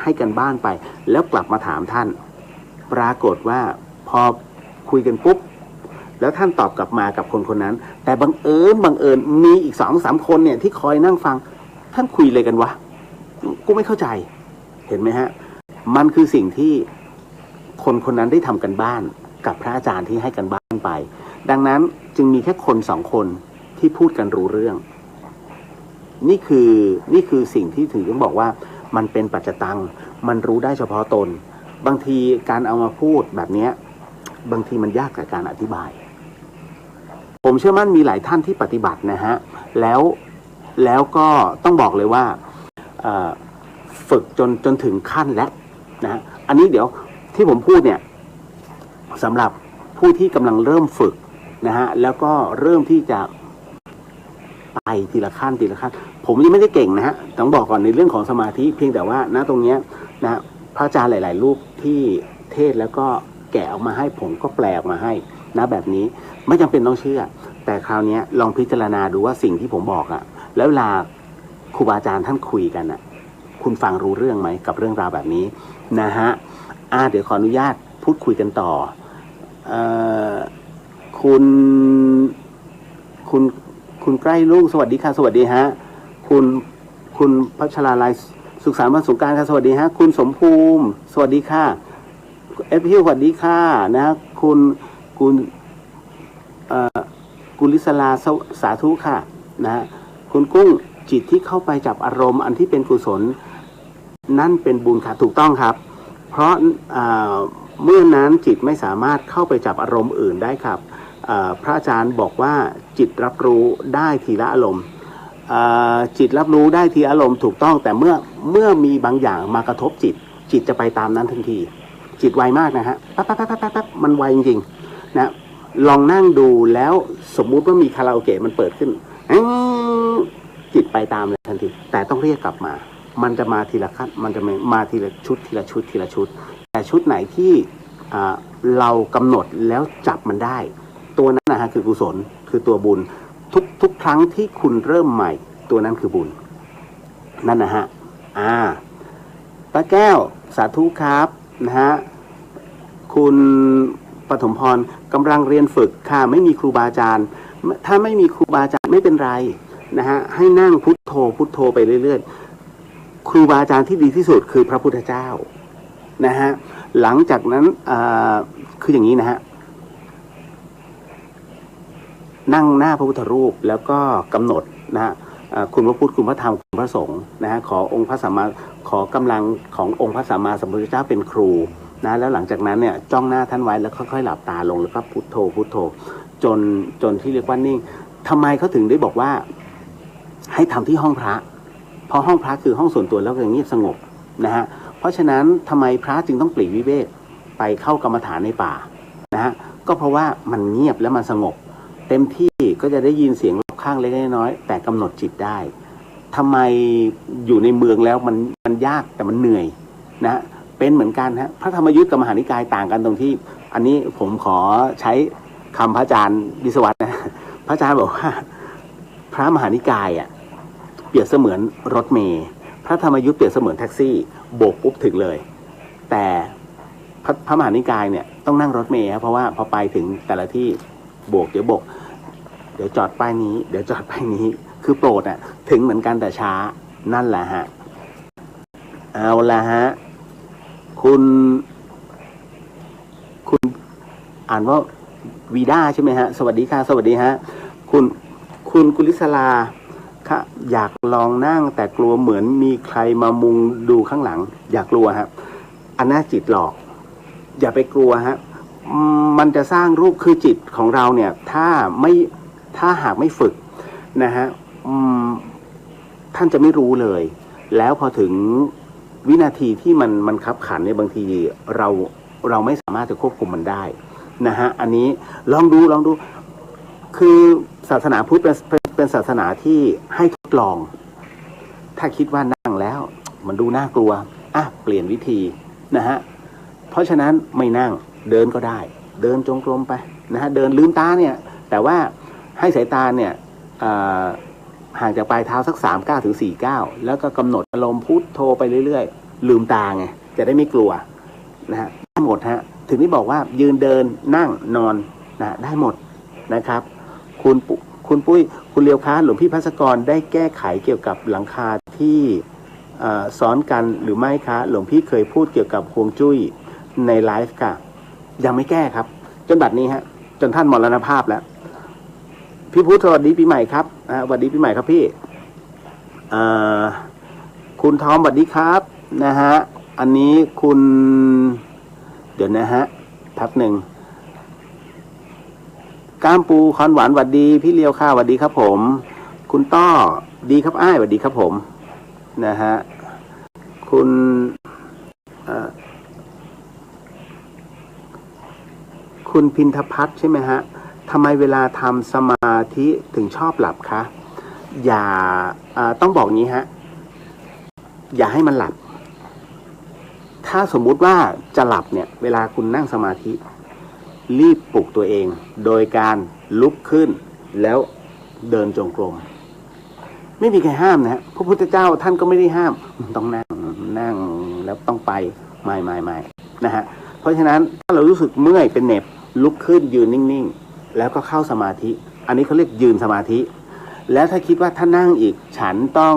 ให้กันบ้านไปแล้วกลับมาถามท่านปรากฏว่าพอคุยกันปุ๊บแล้วท่านตอบกลับมากับคนนั้นแต่บังเอิญมีอีก 2-3 คนเนี่ยที่คอยนั่งฟังท่านคุยอะไรกันวะกูไม่เข้าใจเห็นไหมฮะมันคือสิ่งที่คนนั้นได้ทำกันบ้านกับพระอาจารย์ที่ให้กันบ้านไปดังนั้นจึงมีแค่คน2 คนที่พูดกันรู้เรื่องนี่คือสิ่งที่ถึงต้องบอกว่ามันเป็นปัจจตังมันรู้ได้เฉพาะตนบางทีการเอามาพูดแบบนี้บางทีมันยากกับการอธิบายผมเชื่อมั่นมีหลายท่านที่ปฏิบัตินะฮะแล้วก็ต้องบอกเลยว่าฝึกจนถึงขั้นแล้วนะอันนี้เดี๋ยวที่ผมพูดเนี่ยสำหรับผู้ที่กำลังเริ่มฝึกนะฮะแล้วก็เริ่มที่จะไปทีละขั้นผมยังไม่ได้เก่งนะฮะต้องบอกก่อนในเรื่องของสมาธิเพียงแต่ว่านะตรงเนี้ยนะพระอาจารย์หลายๆรูปที่เทศแล้วก็แกะออกมาให้ผมก็แปลออกมาให้นะแบบนี้ไม่จำเป็นต้องเชื่อแต่คราวนี้ลองพิจารณาดูว่าสิ่งที่ผมบอกอะแล้วเวลาครูบาอาจารย์ท่านคุยกันอะคุณฟังรู้เรื่องไหมกับเรื่องราวแบบนี้นะฮะเดี๋ยวขออนุญาตพูดคุยกันต่อคุณใกล้ลุงสวัสดีค่ะสวัสดีฮะคุณพัชราลัยสุขสันต์วันสงกรานต์ค่ะสวัสดีฮะคุณสมภูมิสวัสดีค่ะเอฟพิวสวัสดีค่ะนะกุลิศลาสาธุค่ะนะคุณกุ้งจิตที่เข้าไปจับอารมณ์อันที่เป็นกุศลนั่นเป็นบุญค่ะถูกต้องครับเพราะเมื่อนั้นจิตไม่สามารถเข้าไปจับอารมณ์อื่นได้ครับพระอาจารย์บอกว่าจิตรับรู้ได้ทีละอารมณ์จิตรับรู้ได้ทีอารมณ์ถูกต้องแต่เมื่อมีบางอย่างมากระทบจิตจะไปตามนั้นทันทีจิตไวมากนะฮะปั๊บมันไวจริงๆนะลองนั่งดูแล้วสมมุติว่ามีคาราโอเกะมันเปิดขึ้นจิตไปตามเลยทันทีแต่ต้องเรียกกลับมามันจะมาทีละขั้นมันจะมาทีละชุดแต่ชุดไหนที่เรากำหนดแล้วจับมันได้ตัวนั้นนะฮะคือกุศลคือตัวบุญทุกครั้งที่คุณเริ่มใหม่ตัวนั้นคือบุญนั่นนะฮะป้าแก้ว สาธุครับนะฮะคุณปฐมพรกำลังเรียนฝึกค่ะไม่มีครูบาอาจารย์ถ้าไม่มีครูบาอาจารย์ไม่เป็นไรนะฮะให้นั่งพุทโธพุทโธไปเรื่อยๆครูบาอาจารย์ที่ดีที่สุดคือพระพุทธเจ้านะฮะหลังจากนั้นคืออย่างนี้นะฮะนั่งหน้าพระพุทธรูปแล้วก็กำหนดนะฮะคุณพระพุทธคุณพระธรรมคุณพระสงฆ์นะฮะขอองค์พระสัมมาขอกำลังขององค์พระสัมมาสัมพุทธเจ้าเป็นครูนะแล้วหลังจากนั้นเนี่ยจ้องหน้าท่านไว้แล้วค่อยๆหลับตาลงแล้วก็พุทโธพุทโธจนที่เรียกว่านิ่งทำไมเขาถึงได้บอกว่าให้ทำที่ห้องพระเพราะห้องพระคือห้องส่วนตัวแล้วก็เงียบสงบนะฮะเพราะฉะนั้นทำไมพระจึงต้องปลีกวิเวกไปเข้ากรรมฐานในป่านะฮะก็เพราะว่ามันเงียบและมันสงบเต็มที่ก็จะได้ยินเสียงรอบข้างเล็กน้อยแต่กำหนดจิตได้ทำไมอยู่ในเมืองแล้วมันยากแต่มันเหนื่อยนะเป็นเหมือนกันฮะพระธรรมยุทธ์กับมหานิกายต่างกันตรงที่อันนี้ผมขอใช้คำพระอาจารย์วิศวัตนะพระอาจารย์บอกว่าพระมหานิกายเปรียบเสมือนรถเมล์พระธรรมยุทธ์เปรียบเสมือนแท็กซี่โบกปุ๊บถึงเลยแต่พระมหานิกายเนี่ยต้องนั่งรถเมล์เพราะว่าพอไปถึงแต่ละที่โบกเดี๋ยวโบกเดี๋ยวจอดป้ายนี้เดี๋ยวจอดป้ายนี้คือโปรดถึงเหมือนกันแต่ช้านั่นแหละฮะเอาละฮะคุณอ่านว่าวีด้าใช่ไหมฮะสวัสดีค่ะสวัสดีฮะคุณกุลิศลาค่ะอยากลองนั่งแต่กลัวเหมือนมีใครมามุงดูข้างหลังอยากกลัวฮะอันน่าจิตหลอกอย่าไปกลัวฮะมันจะสร้างรูปคือจิตของเราเนี่ยถ้าหากไม่ฝึกนะฮะท่านจะไม่รู้เลยแล้วพอถึงวินาทีที่มันคับขันในบางทีเราไม่สามารถจะควบคุมมันได้นะฮะอันนี้ลองดูคือศาสนาพุทธเป็นศาสนาที่ให้ทดลองถ้าคิดว่านั่งแล้วมันดูน่ากลัวเปลี่ยนวิธีนะฮะเพราะฉะนั้นไม่นั่งเดินก็ได้เดินจงกรมไปนะฮะเดินลืมตาเนี่ยแต่ว่าให้สายตาเนี่ยห่างจากปลายเท้าสัก3 ก้าวถึง4 ก้าวแล้วก็กำหนดอารมณ์พุทโธไปเรื่อยๆลืมตาไงจะได้ไม่กลัวนะฮะได้หมดฮะถึงที่บอกว่ายืนเดินนั่งนอนนะได้หมดนะครับคุณปุ้ยคุณเลียวค้าหลวงพี่ภัสกรได้แก้ไขเกี่ยวกับหลังคาที่ซ้อนกันหรือไม่คะหลวงพี่เคยพูดเกี่ยวกับฮวงจุ้ยในไลฟ์ค่ะยังไม่แก้ครับจนบัดนี้ฮะจนท่านมรณภาพแล้วพี่พุทธสวัสดีปีใหม่ครับสวัสดีปีใหม่ครับพี่คุณทอมสวัสดีครับนะฮะอันนี้คุณเดี๋ยวนะฮะทับหนึ่งก้ามปูคอนหวานสวัสดีพี่เลียวค่ะสวัสดีครับผมคุณต้อดีครับอ้ายสวัสดีครับผมนะฮะคุณพินทพัฒน์ใช่ไหมฮะทำไมเวลาทำสมาธิถึงชอบหลับคะอย่าต้องบอกงี้ฮะอย่าให้มันหลับถ้าสมมุติว่าจะหลับเนี่ยเวลาคุณนั่งสมาธิรีบปลุกตัวเองโดยการลุกขึ้นแล้วเดินจงกรมไม่มีใครห้ามนะฮะพระพุทธเจ้าท่านก็ไม่ได้ห้ามต้องนั่งแล้วต้องไปไม่นะฮะเพราะฉะนั้นถ้าเรารู้สึกเมื่อยเป็นเหน็บลุกขึ้นยืนนิ่งๆแล้วก็เข้าสมาธิอันนี้เขาเรียกยืนสมาธิแล้วถ้าคิดว่าถ้านั่งอีกฉันต้อง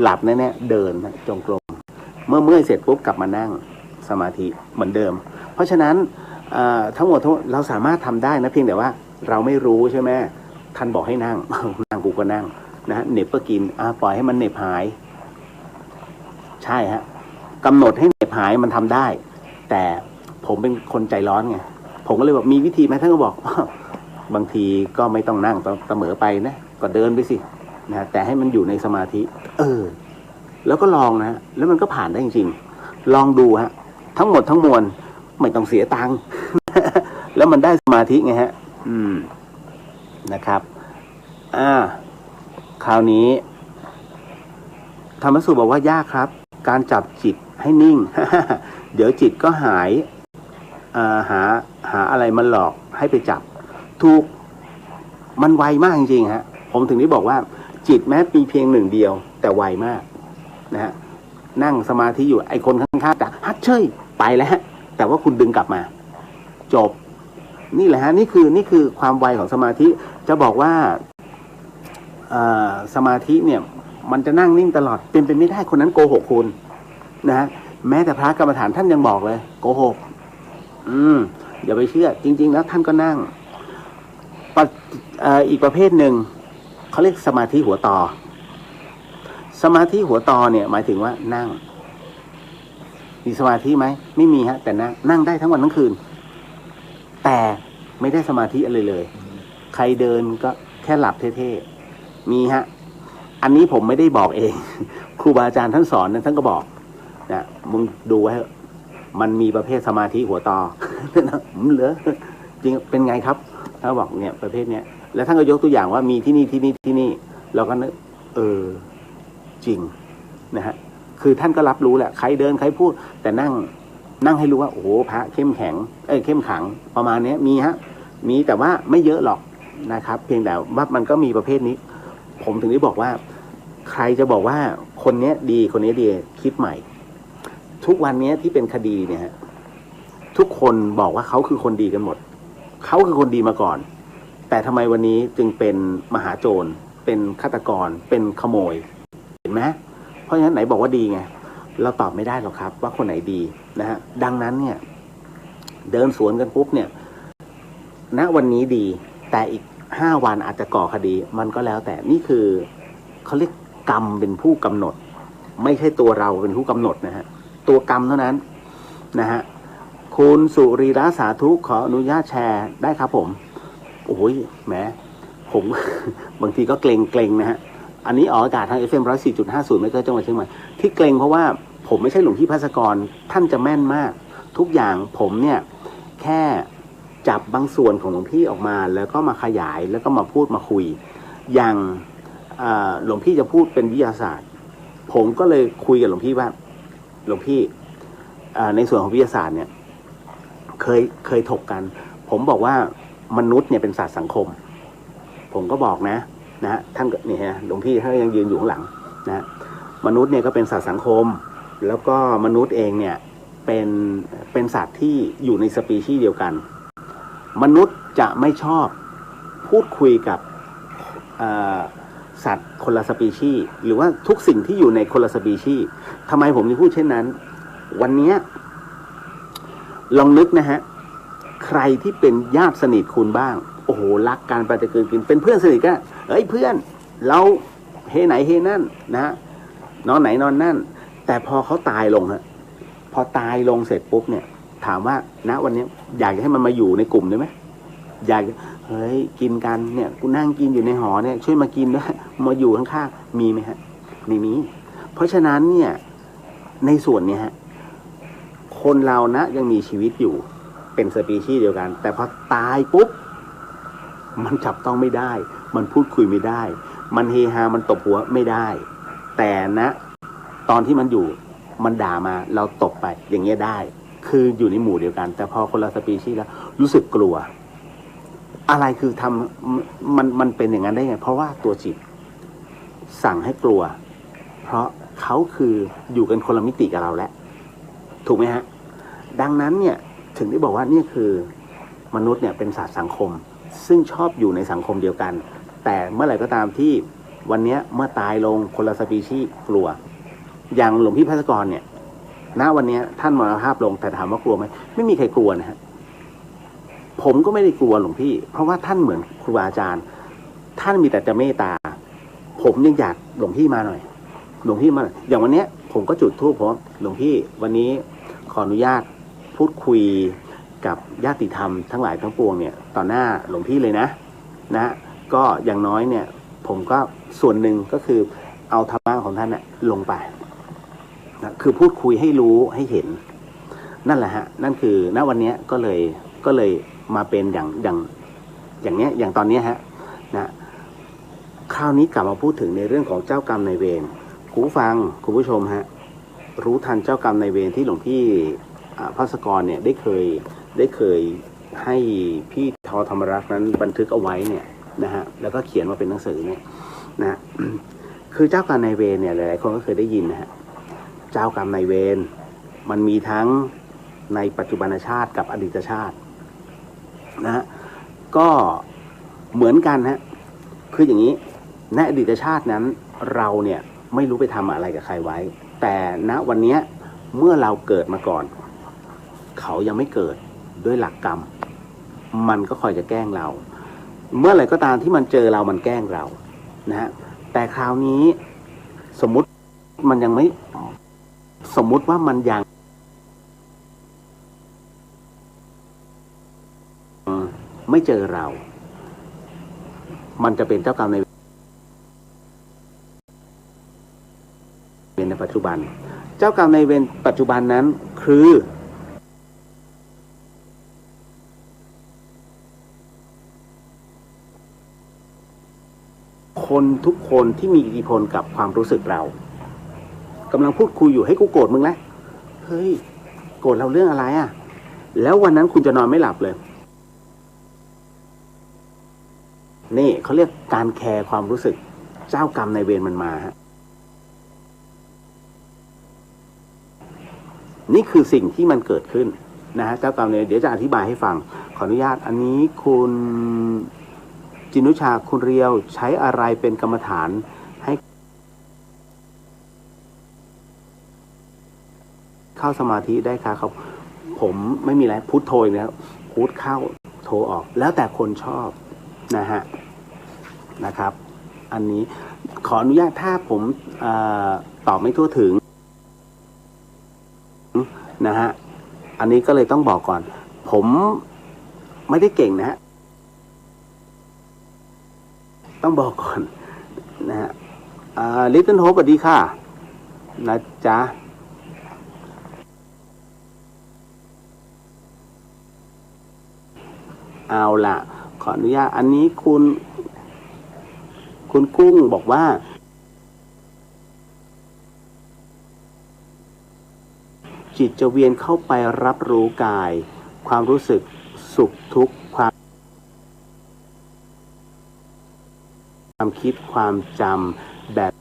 หลับแน่ๆเดินจงกรมเมื่อยเสร็จปุ๊บกลับมานั่งสมาธิเหมือนเดิมเพราะฉะนั้นทั้งหมดเราสามารถทำได้นะเพียงแต่ว่าเราไม่รู้ใช่ไหมท่านบอกให้นั่ง นั่งกูก็นั่งนะฮะเหน็บก็กินปล่อยให้มันเหน็บหายใช่ฮะกำหนดให้เหน็บหายมันทำได้แต่ผมเป็นคนใจร้อนไงผมก็เลยบอกมีวิธีไหมท่านก็บอก บางทีก็ไม่ต้องนั่งเสมอไปนะก็เดินไปสินะแต่ให้มันอยู่ในสมาธิแล้วก็ลองนะแล้วมันก็ผ่านได้จริงๆลองดูฮะทั้งหมดทั้งมวลไม่ต้องเสียตังค์ แล้วมันได้สมาธิไงฮะนะครับคราวนี้ธรรมสูตรบอกว่ายากครับการจับจิตให้นิ่ง เดี๋ยวจิตก็หายหาอะไรมาหลอกให้ไปจับถูกมันไวมากจริงๆฮะผมถึงได้บอกว่าจิตแม้มีเพียงหนึ่งเดียวแต่ไวมากนะฮะ นั่งสมาธิอยู่ไอ้คนข้างๆจะฮัดเชยไปแล้วฮะแต่ว่าคุณดึงกลับมาจบนี่แหละฮะนี่คือความไวของสมาธิจะบอกว่าสมาธิเนี่ยมันจะนั่งนิ่งตลอดเป็นไปไม่ได้คนนั้นโกหกคุณนะฮะแม้แต่พระกรรมฐานท่านยังบอกเลยโกหกอย่าไปเชื่อจริงๆแล้วท่านก็นั่งอีกประเภทหนึ่งเขาเรียกสมาธิหัวต่อสมาธิหัวต่อเนี่ยหมายถึงว่านั่งมีสมาธิไหมไม่มีฮะแต่นั่งได้ทั้งวันทั้งคืนแต่ไม่ได้สมาธิอะไรเลยใครเดินก็แค่หลับเท่ๆมีฮะอันนี้ผมไม่ได้บอกเองครูบาอาจารย์ท่านสอนนะท่านก็บอกนะมึงดูไว้มันมีประเภทสมาธิหัวต่อเหรอจริงเป็นไงครับท่านบอกเนี่ยประเภทเนี้ยแล้วท่านก็ยกตัวอย่างว่ามีที่นี่เราก็นึกจริงนะฮะคือท่านก็รับรู้แหละใครเดินใครพูดแต่นั่งให้รู้ว่าโอ้โหพระเข้มแข็งเข้มขังประมาณนี้มีฮะมีแต่ว่าไม่เยอะหรอกนะครับเพียงแต่ว่ามันก็มีประเภทนี้ผมถึงได้บอกว่าใครจะบอกว่าคนนี้ดีคนนี้ดีคิดใหม่ทุกวันนี้ที่เป็นคดีเนี่ยฮะทุกคนบอกว่าเขาคือคนดีกันหมดเขาคือคนดีมาก่อนแต่ทำไมวันนี้จึงเป็นมหาโจรเป็นฆาตกรเป็นขโมยเห็นไหมเพราะฉะนั้นไหนบอกว่าดีไงเราตอบไม่ได้หรอกครับว่าคนไหนดีนะฮะดังนั้นเนี่ยเดินสวนกันปุ๊บเนี่ยณวันนี้ดีแต่อีก5 วันอาจจะก่อคดีมันก็แล้วแต่นี่คือเขาเรียกกรรมเป็นผู้กำหนดไม่ใช่ตัวเราเป็นผู้กำหนดนะฮะตัวกรรมเท่านั้นนะฮะคุณสุรีรัตน์สาธุขออนุญาตแชร์ได้ครับผมโอ้ยแหมผม บางทีก็เกรงนะฮะอันนี้ออกอากาศทาง FM 104.50ไม่เกินจังหวัดเชียงใหม่ที่เกรงเพราะว่าผมไม่ใช่หลวงพี่ภัสกรท่านจะแม่นมากทุกอย่างผมเนี่ยแค่จับบางส่วนของหลวงพี่ออกมาแล้วก็มาขยายแล้วก็มาพูดมาคุยอย่างหลวงพี่จะพูดเป็นวิทยาศาสตร์ผมก็เลยคุยกับหลวงพี่ว่าหลวงพี่ในส่วนของวิทยาศาสตร์เนี่ยเคยถกกันผมบอกว่ามนุษย์เนี่ยเป็นสัตว์สังคมผมก็บอกนะฮะท่านนี่ฮะหลวงพี่ท่านยังยืนอยู่ข้างหลังนะมนุษย์เนี่ยก็เป็นสัตว์สังคมแล้วก็มนุษย์เองเนี่ยเป็นสัตว์ที่อยู่ในสปีชีส์เดียวกันมนุษย์จะไม่ชอบพูดคุยกับสัตว์คนละสปีชีส์หรือว่าทุกสิ่งที่อยู่ในคนละสปีชีส์ทำไมผมถึงพูดเช่นนั้นวันนี้ลองนึกนะฮะใครที่เป็นญาติสนิทคุณบ้างโอ้โหรักกันไปจะเกินกินเป็นเพื่อนสนิทกันเพื่อนเราเฮไหนเฮนั่นนะนอนไหนนอนนั่นแต่พอเขาตายลงฮะพอตายลงเสร็จปุ๊บเนี่ยถามว่าณวันนี้อยากให้มันมาอยู่ในกลุ่มได้ไหมอยากกินกันเนี่ยกูนั่งกินอยู่ในหอเนี่ยช่วยมากินด้วยมาอยู่ข้างๆมีไหมฮะไม่มีเพราะฉะนั้นเนี่ยในส่วนนี้ฮะคนเรานะยังมีชีวิตอยู่เป็นสปีชีส์เดียวกันแต่พอตายปุ๊บมันจับต้องไม่ได้มันพูดคุยไม่ได้มันเฮฮามันตบหัวไม่ได้แต่นะตอนที่มันอยู่มันด่ามาเราตบไปอย่างเงี้ยได้คืออยู่ในหมู่เดียวกันแต่พอคนละสปีชีส์แล้วรู้สึกกลัวอะไรคือทำมันเป็นอย่างนั้นได้ไงเพราะว่าตัวจิตสั่งให้กลัวเพราะเขาคืออยู่กันคนละมิติกับเราแล้วถูกไหมฮะดังนั้นเนี่ยถึงได้บอกว่านี่คือมนุษย์เนี่ยเป็นสัตว์สังคมซึ่งชอบอยู่ในสังคมเดียวกันแต่เมื่อไหร่ก็ตามที่วันนี้เมื่อตายลงคนละสปีชีส์กลัวอย่างหลวงพี่ภัสกรเนี่ยณวันนี้ท่านมรณภาพลงแต่ถามว่ากลัวไหมไม่มีใครกลัวนะฮะผมก็ไม่ได้กลัวหลวงพี่เพราะว่าท่านเหมือนครูบาอาจารย์ท่านมีแต่จะเมตตาผมยังอยากหลวงพี่มาหน่อยหลวงพี่มาอย่างวันนี้ผมก็จุดธูปผมหลวงพี่วันนี้ขออนุญาตพูดคุยกับญาติธรรมทั้งหลายทั้งปวงเนี่ยต่อหน้าหลวงพี่เลยนะก็อย่างน้อยเนี่ยผมก็ส่วนหนึ่งก็คือเอาธรรมะของท่านเนี่ยลงไปนะคือพูดคุยให้รู้ให้เห็นนั่นแหละฮะนั่นคือณวันนี้ก็เลยมาเป็นอย่างเนี้ยอย่างตอนนี้ฮะนะคราวนี้กลับมาพูดถึงในเรื่องของเจ้ากรรมนายเวรคุณผู้ฟังคุณผู้ชมฮะรู้ทันเจ้ากรรมนายเวรที่หลวงพี่ภัสกรเนี่ยได้เคยให้พี่ทอธรรมรักษ์นั้นบันทึกเอาไว้เนี่ยนะฮะแล้วก็เขียนมาเป็นหนังสือเนี่ยนะคือเจ้ากรรมนายเวรเนี่ยหลายๆคนก็เคยได้ยินนะฮะ เจ้ากรรมนายเวรมันมีทั้งในปัจจุบันชาติกับอดีตชาตินะฮะก็เหมือนกันฮะคืออย่างนี้ในอดีตชาตินั้นเราเนี่ยไม่รู้ไปทำอะไรกับใครไว้แต่ณวันนี้เมื่อเราเกิดมาก่อนเขายังไม่เกิดด้วยหลักกรรมมันก็คอยจะแกล้งเราเมื่อไหร่ก็ตามที่มันเจอเรามันแกล้งเรานะฮะแต่คราวนี้สมมุติมันยังไม่สมมุติว่ามันยังไม่เจอเรามันจะเป็นเจ้ากรรมนายเวรในปัจจุบันเจ้ากรรมนายเวรปัจจุบันนั้นคือคนทุกคนที่มีอิทธิพลกับความรู้สึกเรากำลังพูดคุยอยู่ให้กูโกรธมึงแล้วเฮ้ยโกรธเราเรื่องอะไรอ่ะแล้ววันนั้นคุณจะนอนไม่หลับเลยนี่เขาเรียกการแคร์ความรู้สึกเจ้ากรรมนายเวรมันมาฮะนี่คือสิ่งที่มันเกิดขึ้นนะฮะเจ้ากรรมนายเวรเดี๋ยวจะอธิบายให้ฟังขออนุญาตอันนี้คุณจินุชาคุณเรียวใช้อะไรเป็นกรรมฐานให้เข้าสมาธิได้ครับผมไม่มีอะไรพุทโธอีกแล้วพุทเข้าโทออกแล้วแต่คนชอบนะฮะนะครับอันนี้ขออนุญาตถ้าผมตอบไม่ทั่วถึงนะฮะอันนี้ก็เลยต้องบอกก่อนผมไม่ได้เก่งนะฮะต้องบอกก่อนนะฮะลิตเติ้ลโฮปสวัสดีค่ะนะจ๊ะเอาล่ะขออนุญาตอันนี้คุณกุ้งบอกว่าจิตจะเวียนเข้าไปรับรู้กายความรู้สึกสุขทุกข์ความคิดความจำแบบ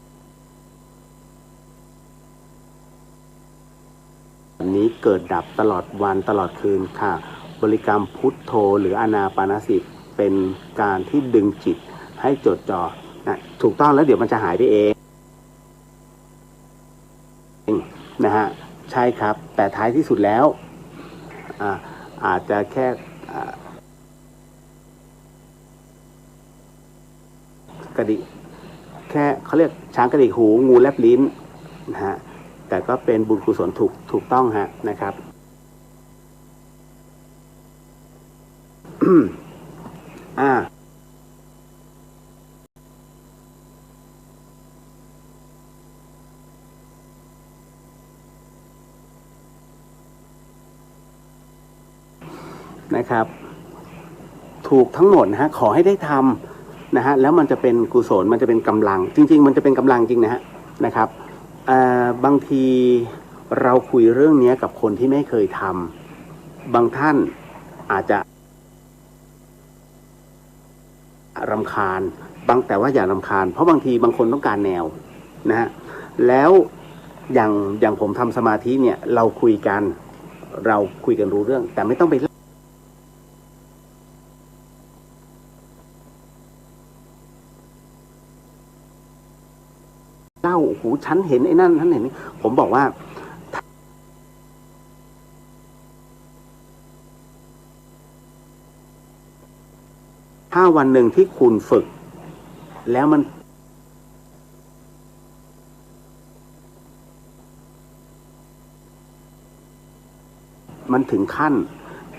นี้เกิดดับตลอดวันตลอดคืนค่ะบริกรรมพุทโธหรืออานาปานสติเป็นการที่ดึงจิตให้จดจ่อนะถูกต้องแล้วเดี๋ยวมันจะหายไปเองนะฮะใช่ครับแต่ท้ายที่สุดแล้วอาจจะแค่กระดิกแค่เขาเรียกช้างกระดิกหูงูแลบลิ้นนะฮะแต่ก็เป็นบุญกุศลถูกต้องฮะนะครับนะครับถูกทั้งหมดนะฮะขอให้ได้ทำนะฮะแล้วมันจะเป็นกุศลมันจะเป็นกำลังจริงๆมันจะเป็นกำลังจริงนะฮะนะครับบางทีเราคุยเรื่องนี้กับคนที่ไม่เคยทำบางท่านอาจจะรำคาญแต่ว่าอย่ารำคาญเพราะบางทีบางคนต้องการแนวนะฮะแล้วอย่างผมทำสมาธิเนี่ยเราคุยกันรู้เรื่องแต่ไม่ต้องไปเล่าโอ้โหฉันเห็นไอ้นั่นฉันเห็นผมบอกว่าถ้าวันหนึ่งที่คุณฝึกแล้วมันถึงขั้น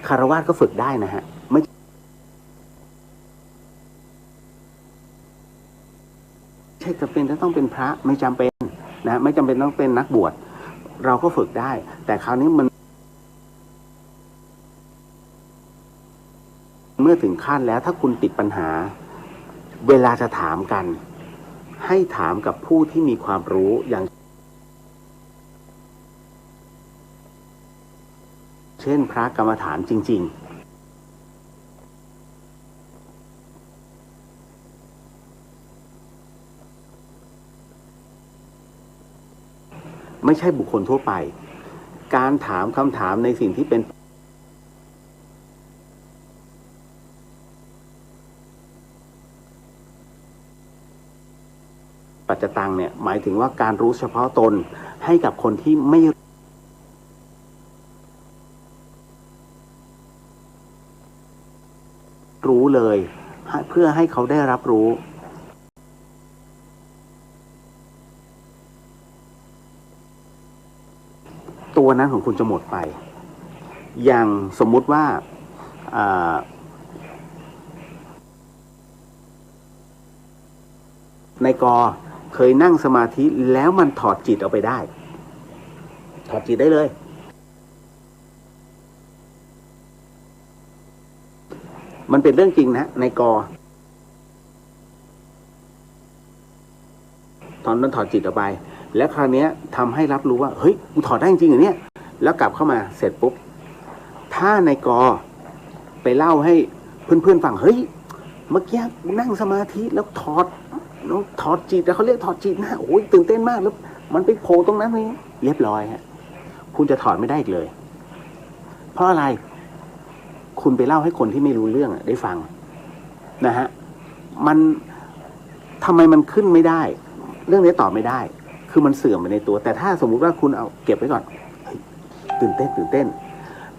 คฤหัสถ์ก็ฝึกได้นะฮะไม่ใช่จะเป็นจะต้องเป็นพระไม่จำเป็นนะไม่จำเป็นต้องเป็นนักบวชเราก็ฝึกได้แต่คราวนี้มันเมื่อถึงขั้นแล้วถ้าคุณติดปัญหาเวลาจะถามกันให้ถามกับผู้ที่มีความรู้อย่างเช่นพระกรรมฐานจริงๆไม่ ไม่ใช่บุคคลทั่วไปการถามคำถามในสิ่งที่เป็นปัจจตังเนี่ยหมายถึงว่าการรู้เฉพาะตนให้กับคนที่ไม่รู้เลยเพื่อให้เขาได้รับรู้ตัวนั้นของคุณจะหมดไปอย่างสมมุติว่าในกอเคยนั่งสมาธิแล้วมันถอดจิตออกไปได้ถอดจิตได้เลยมันเป็นเรื่องจริงนะในกอตอนนั้นถอดจิตออกไปแล้วคราวนี้ทำให้รับรู้ว่าเฮ้ยกูถอดได้จริงเหรอเนี่ยแล้วกลับเข้ามาเสร็จปุ๊บถ้าในกอไปเล่าให้เพื่อนๆฟังเฮ้ยเมื่อกี้นั่งสมาธิแล้วถอดจิตแล้วเขาเรียกถอดจิตนะโอ้ยตื่นเต้นมากแล้วมันไปโผล่ตรงนั้นนี่เรียบร้อยฮะคุณจะถอดไม่ได้อีกเลยเพราะอะไรคุณไปเล่าให้คนที่ไม่รู้เรื่องได้ฟังนะฮะมันทำไมมันขึ้นไม่ได้เรื่องนี้ตอบไม่ได้คือมันเสื่อมไปในตัวแต่ถ้าสมมุติว่าคุณเอาเก็บไว้ก่อนตื่นเต้น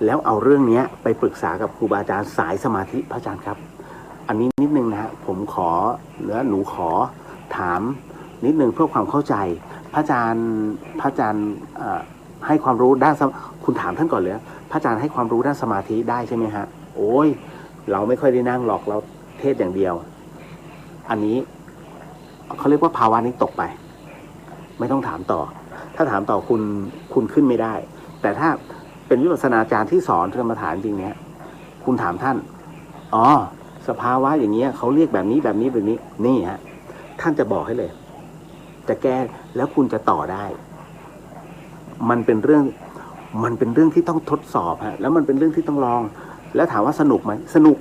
แล้วเอาเรื่องนี้ไปปรึกษากับครูบาอาจารย์สายสมาธิพระอาจารย์ครับอันนี้นิดนึงนะฮะผมขอหนูขอถามนิดนึงเพื่อความเข้าใจพระอาจารย์ให้ความรู้ด้านคุณถามท่านก่อนเลยพระอาจารย์ให้ความรู้ด้านสมาธิได้ใช่ไหมฮะโอ้ยเราไม่ค่อยได้นั่งหรอกเราเทศอย่างเดียวอันนี้เขาเรียกว่าภาวะนี้ตกไปไม่ต้องถามต่อถ้าถามต่อคุณขึ้นไม่ได้แต่ถ้าเป็นวิปัสสนาจารย์ที่สอนกรรมฐานจริงเนี้ยคุณถามท่านอ๋อสภาวะอย่างเงี้ยเขาเรียกแบบนี้นี่ฮะท่านจะบอกให้เลยจะแก้แล้วคุณจะต่อได้มันเป็นเรื่องที่ต้องทดสอบฮะแล้วมันเป็นเรื่องที่ต้องลองแล้วถามว่าสนุกไหมสนุก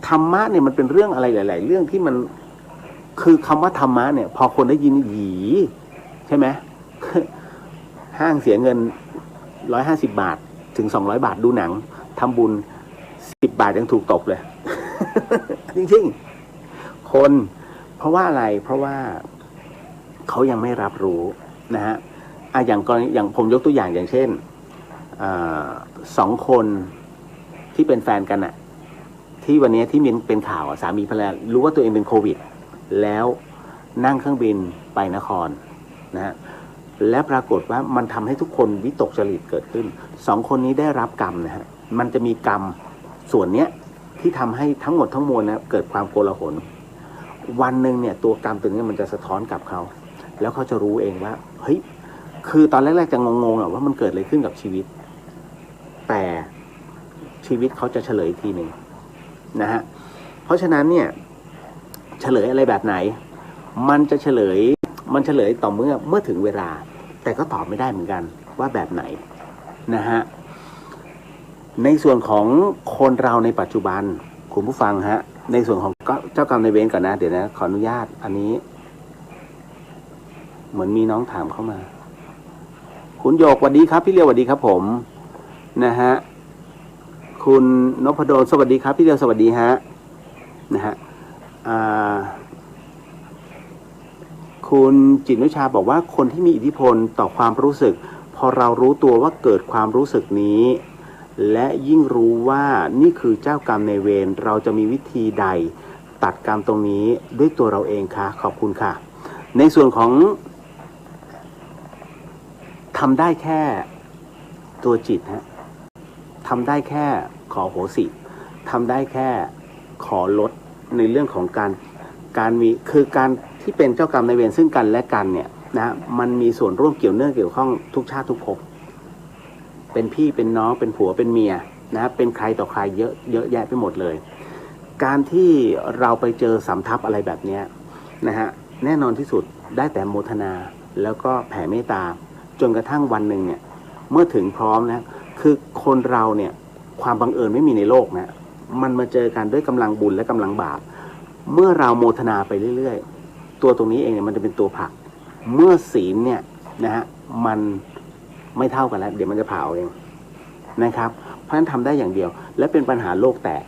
ธรรมะเนี่ยมันเป็นเรื่องอะไรหลายๆเรื่องที่มันคือคำว่าธรรมะเนี่ยพอคนได้ยินหยีใช่ไหม ห้างเสียเงิน150 บาทถึง200 บาทดูหนังทำบุญ10 บาทยังถูกตบเลย จริงๆคนเพราะว่าอะไรเพราะว่าเขายังไม่รับรู้นะฮะอย่างผมยกตัวอย่างเช่น2 คนที่เป็นแฟนกันอะที่วันนี้ที่มีเป็นข่าวสามีภรรยารู้ว่าตัวเองเป็นโควิดแล้วนั่งเครื่องบินไปนครนะฮะและปรากฏว่ามันทำให้ทุกคนวิตกจริตเกิดขึ้น2 คนนี้ได้รับกรรมนะฮะมันจะมีกรรมส่วนเนี้ยที่ทำให้ทั้งหมดทั้งมวลนะเกิดความโกลาหลวันหนึ่งเนี่ยตัวกรรมตัวนี้มันจะสะท้อนกลับเขาแล้วเขาจะรู้เองว่าเฮ้ยคือตอนแรกๆจะงงๆว่ามันเกิดอะไรขึ้นกับชีวิตแต่ชีวิตเขาจะเฉลยทีหนึ่งนะฮะเพราะฉะนั้นเนี่ยเฉลยอะไรแบบไหนมันเฉลยต่อเมื่อถึงเวลาแต่ก็ตอบไม่ได้เหมือนกันว่าแบบไหนนะฮะในส่วนของคนเราในปัจจุบันคุณผู้ฟังฮะในส่วนของเจ้ากรรมนายเวรก่อนนะเดี๋ยวนะขออนุญาตอันนี้เหมือนมีน้องถามเข้ามาคุณโยกสวัสดีครับพี่เลียวสวัสดีครับผมนะฮะคุณนพดลสวัสดีครับพี่เลียวสวัสดีฮะนะฮะคุณจิตนุชาบอกว่าคนที่มีอิทธิพลต่อความรู้สึกพอเรารู้ตัวว่าเกิดความรู้สึกนี้และยิ่งรู้ว่านี่คือเจ้ากรรมนายเวรเราจะมีวิธีใดตัดกรรมตรงนี้ด้วยตัวเราเองคะขอบคุณค่ะในส่วนของทำได้แค่ตัวจิตฮะทำได้แค่ขอโหสิทำได้แค่ขอลดในเรื่องของการมีคือการที่เป็นเจ้ากรรมนายเวรซึ่งกันและกันเนี่ยนะมันมีส่วนร่วมเกี่ยวเนื่องเกี่ยวข้องทุกชาติทุกภพเป็นพี่เป็นน้องเป็นผัวเป็นเมียนะเป็นใครต่อใครเยอะแยะไปหมดเลยการที่เราไปเจอสำทับอะไรแบบนี้นะฮะแน่นอนที่สุดได้แต่โมทนาแล้วก็แผ่เมตตาจนกระทั่งวันหนึ่งเนี่ยเมื่อถึงพร้อมนะคือคนเราเนี่ยความบังเอิญไม่มีในโลกนะมันมาเจอกันด้วยกำลังบุญและกำลังบาปเมื่อเราโมทนาไปเรื่อยๆตัวตรงนี้เองเนี่ยมันจะเป็นตัวผลักเมื่อศีลเนี่ยนะฮะ มันไม่เท่ากันแล้วเดี๋ยวมันจะเผาเองนะครับเพราะฉะนั้นทำได้อย่างเดียวและเป็นปัญหาโลกแตก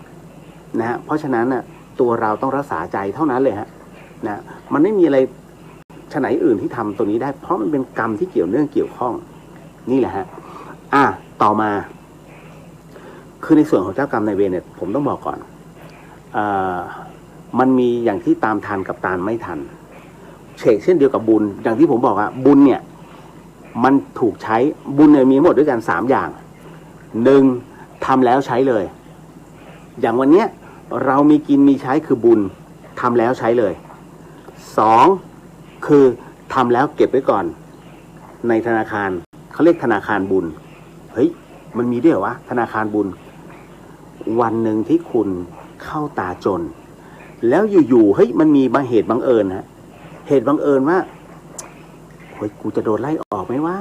นะฮะเพราะฉะนั้นน่ะตัวเราต้องรักษาใจเท่านั้นเลยฮะนะมันไม่มีอะไรฉะไหนอื่นที่ทำตัวนี้ได้เพราะมันเป็นกรรมที่เกี่ยวเนื่องเกี่ยวข้องนี่แหละฮะต่อมาคือในส่วนของเจ้ากรรมนายเวรเนี่ยผมต้องบอกก่อนมันมีอย่างที่ตามทันกับตามไม่ทันเช่นเดียวกับบุญอย่างที่ผมบอกอะบุญเนี่ยมันถูกใช้บุญเนี่ยมีหมดด้วยกัน3อย่าง1ทำแล้วใช้เลยอย่างวันเนี้ยเรามีกินมีใช้คือบุญทำแล้วใช้เลย2คือทำแล้วเก็บไว้ก่อนในธนาคารเขาเรียกธนาคารบุญเฮ้ยมันมีด้วยเหรอวะธนาคารบุญวันหนึ่งที่คุณเข้าตาจนแล้วอยู่ๆเฮ้ยมันมีเหตุบังเอิญฮะเหตุบังเอิญว่าเฮ้ยกูจะโดนไล่ออกไหมว่า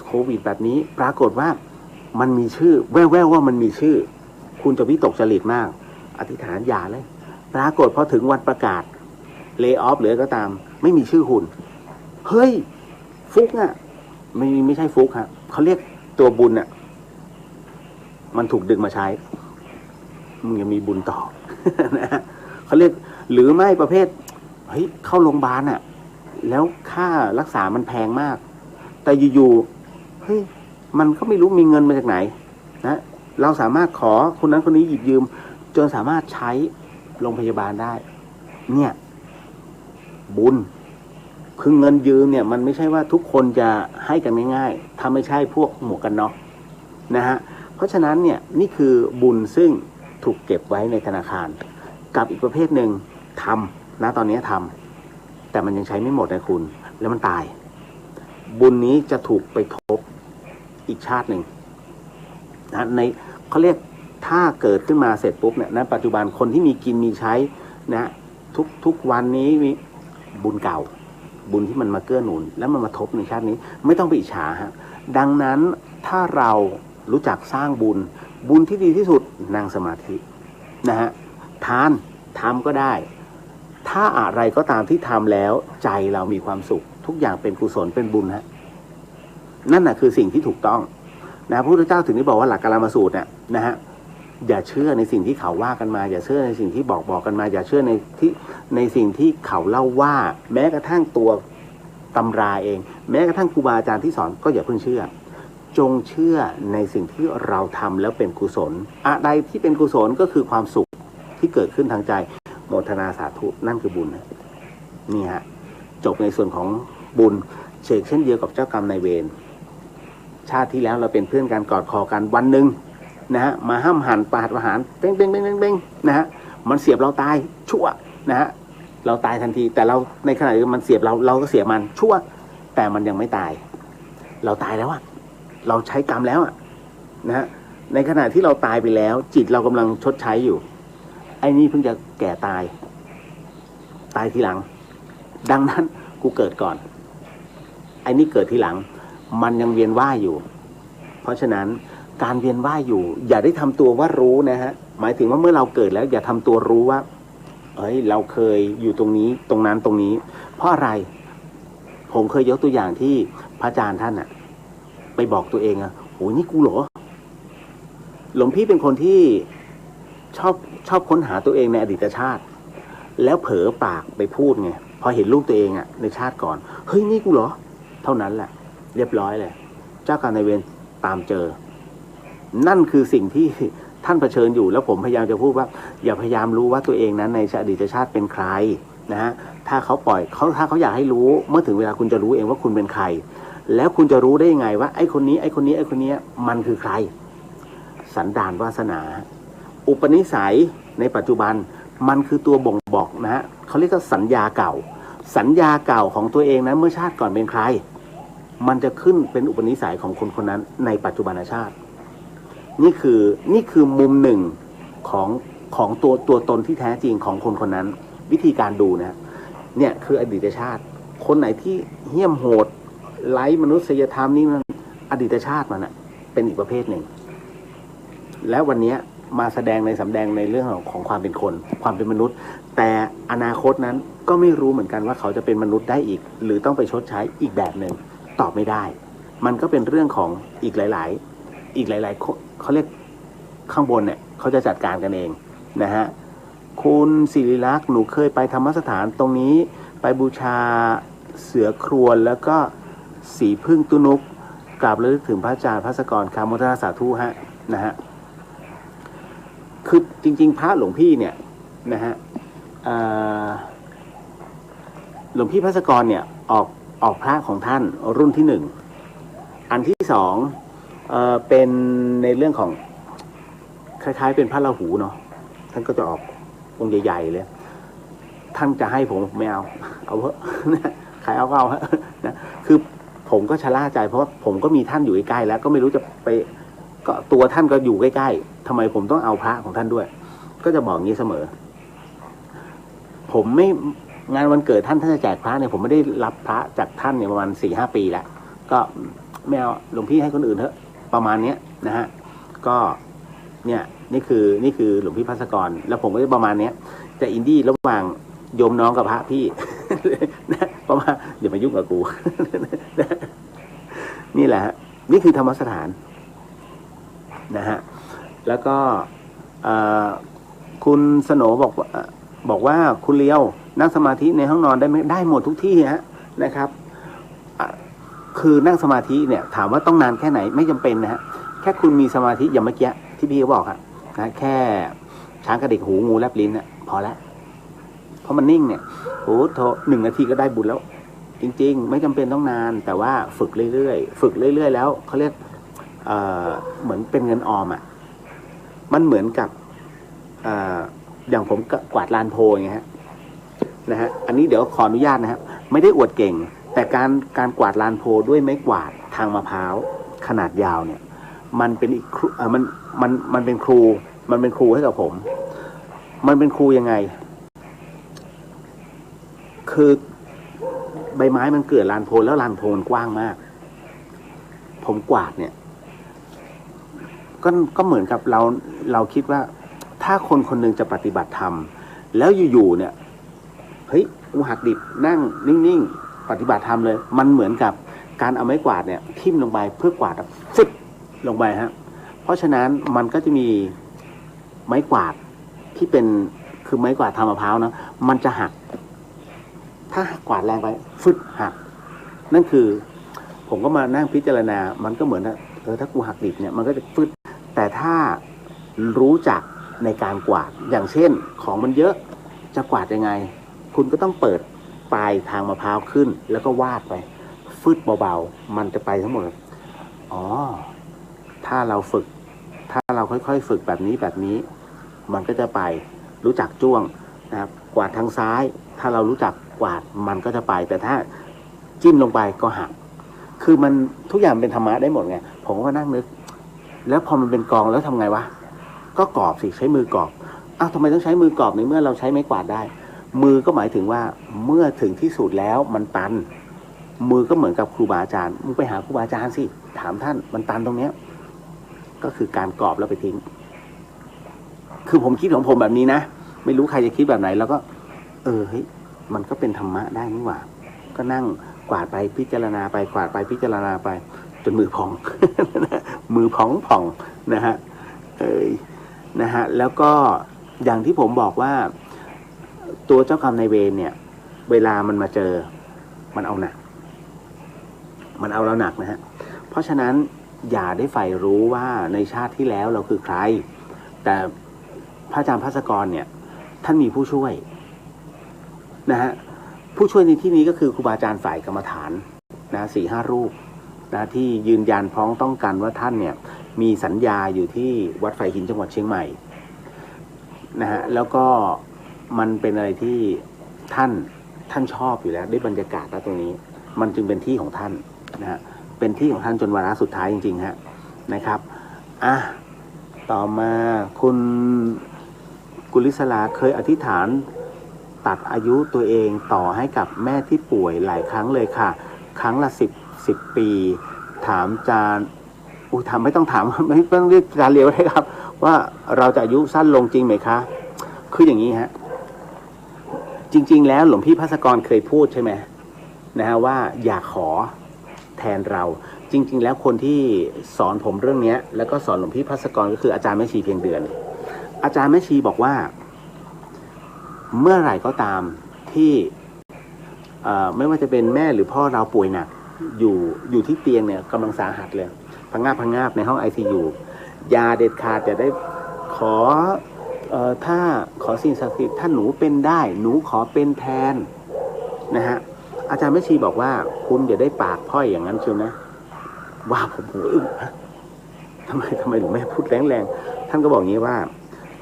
โควิดแบบนี้ปรากฏว่ามันมีชื่อแว่วๆว่ามันมีชื่อคุณจะวิตกจริตมากอธิษฐานอย่าเลยปรากฏพอถึงวันประกาศเลย์ออฟหรือก็ตามไม่มีชื่อคุณเฮ้ยฟุกอ่ะไม่ใช่ฟุกครับเขาเรียกตัวบุญอ่ะมันถูกดึงมาใช้มึงยังมีบุญต่อ นะเขาเรียกหรือไม่ประเภทเฮ้ยเข้าโรงพยาบาลอ่ะแล้วค่ารักษามันแพงมากแต่อยู่ๆเฮ้ยมันก็ไม่รู้มีเงินมาจากไหนนะเราสามารถขอคนนั้นคนนี้หยิบยืมจนสามารถใช้โรงพยาบาลได้เนี่ยบุญคือเงินยืมเนี่ยมันไม่ใช่ว่าทุกคนจะให้กันง่ายๆถ้าไม่ใช่พวกหมวกกันน็อกนะฮะเพราะฉะนั้นเนี่ยนี่คือบุญซึ่งถูกเก็บไว้ในธนาคารกับอีกประเภทหนึ่งทำนะตอนนี้ทำแต่มันยังใช้ไม่หมดนะคุณแล้วมันตายบุญนี้จะถูกไปทบอีกชาติหนึ่งนะในเขาเรียกถ้าเกิดขึ้นมาเสร็จปุ๊บเนี่ยณปัจจุบันคนที่มีกินมีใช้นะทุกวันนี้มีบุญเก่าบุญที่มันมาเกื้อหนุนแล้วมันมาทบในชาตินี้ไม่ต้องไปอิจฉาฮะดังนั้นถ้าเรารู้จักสร้างบุญที่ดีที่สุดนั่งสมาธินะฮะทำก็ได้ถ้าอะไรก็ตามที่ทำแล้วใจเรามีความสุขทุกอย่างเป็นกุศลเป็นบุญฮะนั่นน่ะคือสิ่งที่ถูกต้องนะพระพุทธเจ้าถึงได้บอกว่าหลักกาลามสูตรเนี่ยนะฮะอย่าเชื่อในสิ่งที่เขาว่ากันมาอย่าเชื่อในสิ่งที่บอกกันมาอย่าเชื่อในสิ่งที่เขาเล่าว่าแม้กระทั่งตัวตำราเองแม้กระทั่งครูบาอาจารย์ที่สอนก็อย่าเพิ่งเชื่อจงเชื่อในสิ่งที่เราทำแล้วเป็นกุศลอะไรที่เป็นกุศลก็คือความสุขที่เกิดขึ้นทางใจโมทนาสาธุนั่นคือบุญนี่ฮะจบในส่วนของบุญเช่นเดียวกับเจ้ากรรมนายเวรชาติที่แล้วเราเป็นเพื่อนกันกอดคอกันวันหนึ่งนะฮะมาห้ามหันปาดประหารเป้งนะฮะมันเสียบเราตายชั่วนะฮะเราตายทันทีแต่เราในขณะที่มันเสียบเราก็เสียมันชั่วแต่มันยังไม่ตายเราตายแล้วอะเราใช้กรรมแล้วอะนะฮะในขณะที่เราตายไปแล้วจิตเรากำลังชดใช้อยู่ไอ้นี่เพิ่งจะแก่ตายทีหลังดังนั้นกูเกิดก่อนไอ้นี่เกิดทีหลังมันยังเวียนว่ายอยู่เพราะฉะนั้นการเวียนว่ายอยู่อย่าได้ทำตัวว่ารู้นะฮะหมายถึงว่าเมื่อเราเกิดแล้วอย่าทำตัวรู้ว่าเฮ้ยเราเคยอยู่ตรงนี้ตรงนั้นตรงนี้เพราะอะไรผมเคยยกตัวอย่างที่พระอาจารย์ท่านอะไปบอกตัวเองอะโหนี่กูเหรอหลวงพี่เป็นคนที่ชอบค้นหาตัวเองในอดีตชาติแล้วเผลอปากไปพูดไงพอเห็นรูปตัวเองอะในชาติก่อนเฮ้ยนี่กูเหรอเท่านั้นแหละเรียบร้อยเลยเจ้ากรรมนายเวรตามเจอนั่นคือสิ่งที่ท่านเผชิญอยู่แล้วผมพยายามจะพูดว่าอย่าพยายามรู้ว่าตัวเองนั้นในอดีตชาติเป็นใครนะฮะถ้าเขาปล่อยถ้าเขาอยากให้รู้เมื่อถึงเวลาคุณจะรู้เองว่าคุณเป็นใครแล้วคุณจะรู้ได้ยังไงว่าไอ้คนนี้มันคือใครสันดานวาสนาอุปนิสัยในปัจจุบันมันคือตัวบ่งบอกนะฮะเขาเรียกว่าสัญญาเก่าของตัวเองนั้นเมื่อชาติก่อนเป็นใครมันจะขึ้นเป็นอุปนิสัยของคนคนนั้นในปัจจุบันชาตินี่คือมุมหนึ่งของตัวตนที่แท้จริงของคนคนนั้นวิธีการดูนะเนี่ยคืออดีตชาติคนไหนที่เหี้ยมโหดไร้มนุษยธรรมนี่มันอดีตชาติมันเป็นอีกประเภทหนึ่งแล้ววันนี้มาแสดงในเรื่องของความเป็นคนความเป็นมนุษย์แต่อนาคตนั้นก็ไม่รู้เหมือนกันว่าเขาจะเป็นมนุษย์ได้อีกหรือต้องไปชดใช้อีกแบบหนึ่ง ตอบไม่ได้มันก็เป็นเรื่องของอีกหลายเขาเรียกข้างบนเนี่ยเขาจะจัดการกันเองนะฮะคุณศิริลักษณ์หนูเคยไปธรรมสถานตรงนี้ไปบูชาเสือครวญแล้วก็สีพึ่งตุนุกกราบระลึกถึงพระอาจารย์ภัสกรคำมุทนาสาธุฮะนะฮะคือจริงๆพระหลวงพี่เนี่ยนะฮะหลวงพี่ภัสกรเนี่ยออกพระของท่านรุ่นที่หนึ่งอันที่สองเป็นในเรื่องของคล้ายๆเป็นพระราหูเนาะท่านก็จะออกองค์ใหญ่ๆเลยท่านจะให้ผมไม่เอาเถอะใครเอาก็เอาฮะนะคือผมก็ชะล่าใจเพราะว่าผมก็มีท่านอยู่ใกล้ๆแล้วก็ไม่รู้จะไปก็ตัวท่านก็อยู่ใกล้ๆทำไมผมต้องเอาพระของท่านด้วยก็จะบอกงี้เสมอผมไม่งานวันเกิดท่านจะแจกพระเนี่ยผมไม่ได้รับพระจากท่านเนี่ยประมาณ 4-5 ปีแล้วก็ไม่เอาหลวงพี่ให้คนอื่นเถอะประมาณนี้นะฮะก็เนี่ยนี่คือหลวงพี่ภัสกรแล้วผมก็จะประมาณนี้จะอินดี้ระหว่างโยมน้องกับพระพี่นะเพราะว่าอย่ามายุ่งกับกูนี่แหละนี่คือธรรมสถานนะฮะแล้วก็คุณสโหนบอกว่าคุณเลียวนั่งสมาธิในห้องนอนได้ไหมได้หมดทุกที่ฮะนะครับคือนั่งสมาธิเนี่ยถามว่าต้องนานแค่ไหนไม่จำเป็นนะฮะแค่คุณมีสมาธิอย่างเมื่อกี้ที่พี่เขาบอกนะแค่ช้างกระดิกหูงูแลบลิ้นเนี่ยพอแล้วเพราะมันนิ่งเนี่ยโอ้โห1 นาทีก็ได้บุญแล้วจริงๆไม่จำเป็นต้องนานแต่ว่าฝึกเรื่อยๆแล้วเขาเรียกเหมือนเป็นเงินออมอ่ะมันเหมือนกับอย่างผมกวาดลานโพอย่างเงี้ยนะฮะอันนี้เดี๋ยวขออนุญาตนะครับไม่ได้อวดเก่งแต่การกวาดลานโพด้วยไม้กวาดทางมะพร้าวขนาดยาวเนี่ยมันเป็นอีกมันเป็นครูให้กับผมมันเป็นครูยังไงคือใบไม้มันเกิดลานโพแล้วลานโพมันกว้างมากผมกวาดเนี่ยก็เหมือนกับเราคิดว่าถ้าคนหนึ่งจะปฏิบัติธรรมแล้วอยู่ๆเนี่ยเฮ้ยกูหักดิบนั่งนิ่งๆปฏิบัติธรรมเลยมันเหมือนกับการเอาไม้กวาดเนี่ยทิ่มลงไปเพื่อกวาดฟึดลงไปฮะเพราะฉะนั้นมันก็จะมีไม้กวาดที่เป็นคือไม้กวาดทางมะพร้าวนะมันจะหักถ้ากวาดแรงไปฟึดหักนั่นคือผมก็มานั่งพิจารณามันก็เหมือนถ้ากูหักดิบเนี่ยมันก็จะฟึดแต่ถ้ารู้จักในการกวาดอย่างเช่นของมันเยอะจะกวาดยังไงคุณก็ต้องเปิดปลายทางมะพร้าวขึ้นแล้วก็วาดไปฟึดเบาๆมันจะไปทั้งหมดอ๋อถ้าเราค่อยๆฝึกแบบนี้มันก็จะไปรู้จักจ้วงนะครับกวาดทางซ้ายถ้าเรารู้จักกวาดมันก็จะไปแต่ถ้าจิ้มลงไปก็หักคือมันทุกอย่างเป็นธรรมะได้หมดไงผมก็นั่งนึกแล้วพอมันเป็นกองแล้วทำไงวะก็กรอบสิใช้มือกรอบอ้าวทำไมต้องใช้มือกรอบในเมื่อเราใช้ไม้กวาดได้มือก็หมายถึงว่าเมื่อถึงที่สุดแล้วมันตันมือก็เหมือนกับครูบาอาจารย์มึงไปหาครูบาอาจารย์สิถามท่านมันตันตรงเนี้ยก็คือการกรอบแล้วไปทิ้งคือผมคิดของผมแบบนี้นะไม่รู้ใครจะคิดแบบไหนแล้วก็เฮ้ยมันก็เป็นธรรมะได้นี่หว่าก็นั่งกวาดไปพิจารณาไปกวาดไปพิจารณาไปจนมือพอง มือพองนะฮะนะฮะแล้วก็อย่างที่ผมบอกว่าตัวเจ้ากรรมนายเวรเนี่ยเวลามันมาเจอมันเอาหนักมันเอาเราหนักนะฮะเพราะฉะนั้นอย่าได้ใฝ่รู้ว่าในชาติที่แล้วเราคือใครแต่พระอาจารย์ภัสกรเนี่ยท่านมีผู้ช่วยนะฮะผู้ช่วยในที่นี้ก็คือครูบาอาจารย์ฝ่ายกรรมฐานนะ 4-5 รูปนะที่ยืนยันพ้องต้องกันว่าท่านเนี่ยมีสัญญาอยู่ที่วัดไฟหินจังหวัดเชียงใหม่นะฮะแล้วก็มันเป็นอะไรที่ท่านชอบอยู่แล้วด้วยบรรยากาศณตรงนี้มันจึงเป็นที่ของท่านนะฮะเป็นที่ของท่านจนวาระสุดท้ายจริงๆฮะนะครับต่อมาคุณกุลิศลาเคยอธิษฐานตัดอายุตัวเองต่อให้กับแม่ที่ป่วยหลายครั้งเลยค่ะครั้งละ10 ปีถามจารย์ถามไม่ต้องถามไม่ต้องเรียกจารย์เลียวได้ครับว่าเราจะอายุสั้นลงจริงไหมคะคืออย่างนี้ฮะจริงๆแล้วหลวงพี่ภัสกรเคยพูดใช่ไหมนะฮะว่าอย่าขอ แทนเราจริงๆแล้วคนที่สอนผมเรื่องนี้แล้วก็สอนหลวงพี่ภัสกรก็คืออาจารย์แม่ชีเพียงเดือนอาจารย์แม่ชีบอกว่าเมื่อไหร่ก็ตามที่ไม่ว่าจะเป็นแม่หรือพ่อเราป่วยหนักอยู่ที่เตียงเนี่ยกำลังสาหัสเลยพังงาบในห้อง ICU ยาเด็ดขาดจะได้ขอถ้าขอสิ่งศักดิ์สิทธิ์ถ้าหนูเป็นได้หนูขอเป็นแทนนะฮะอาจารย์แม่ชีบอกว่าคุณอย่าได้ปากพ่อยอย่างนั้นเชียวนะว่าผมหูอึ้งทำไมหลวงแม่พูดแรงๆท่านก็บอกงี้ว่า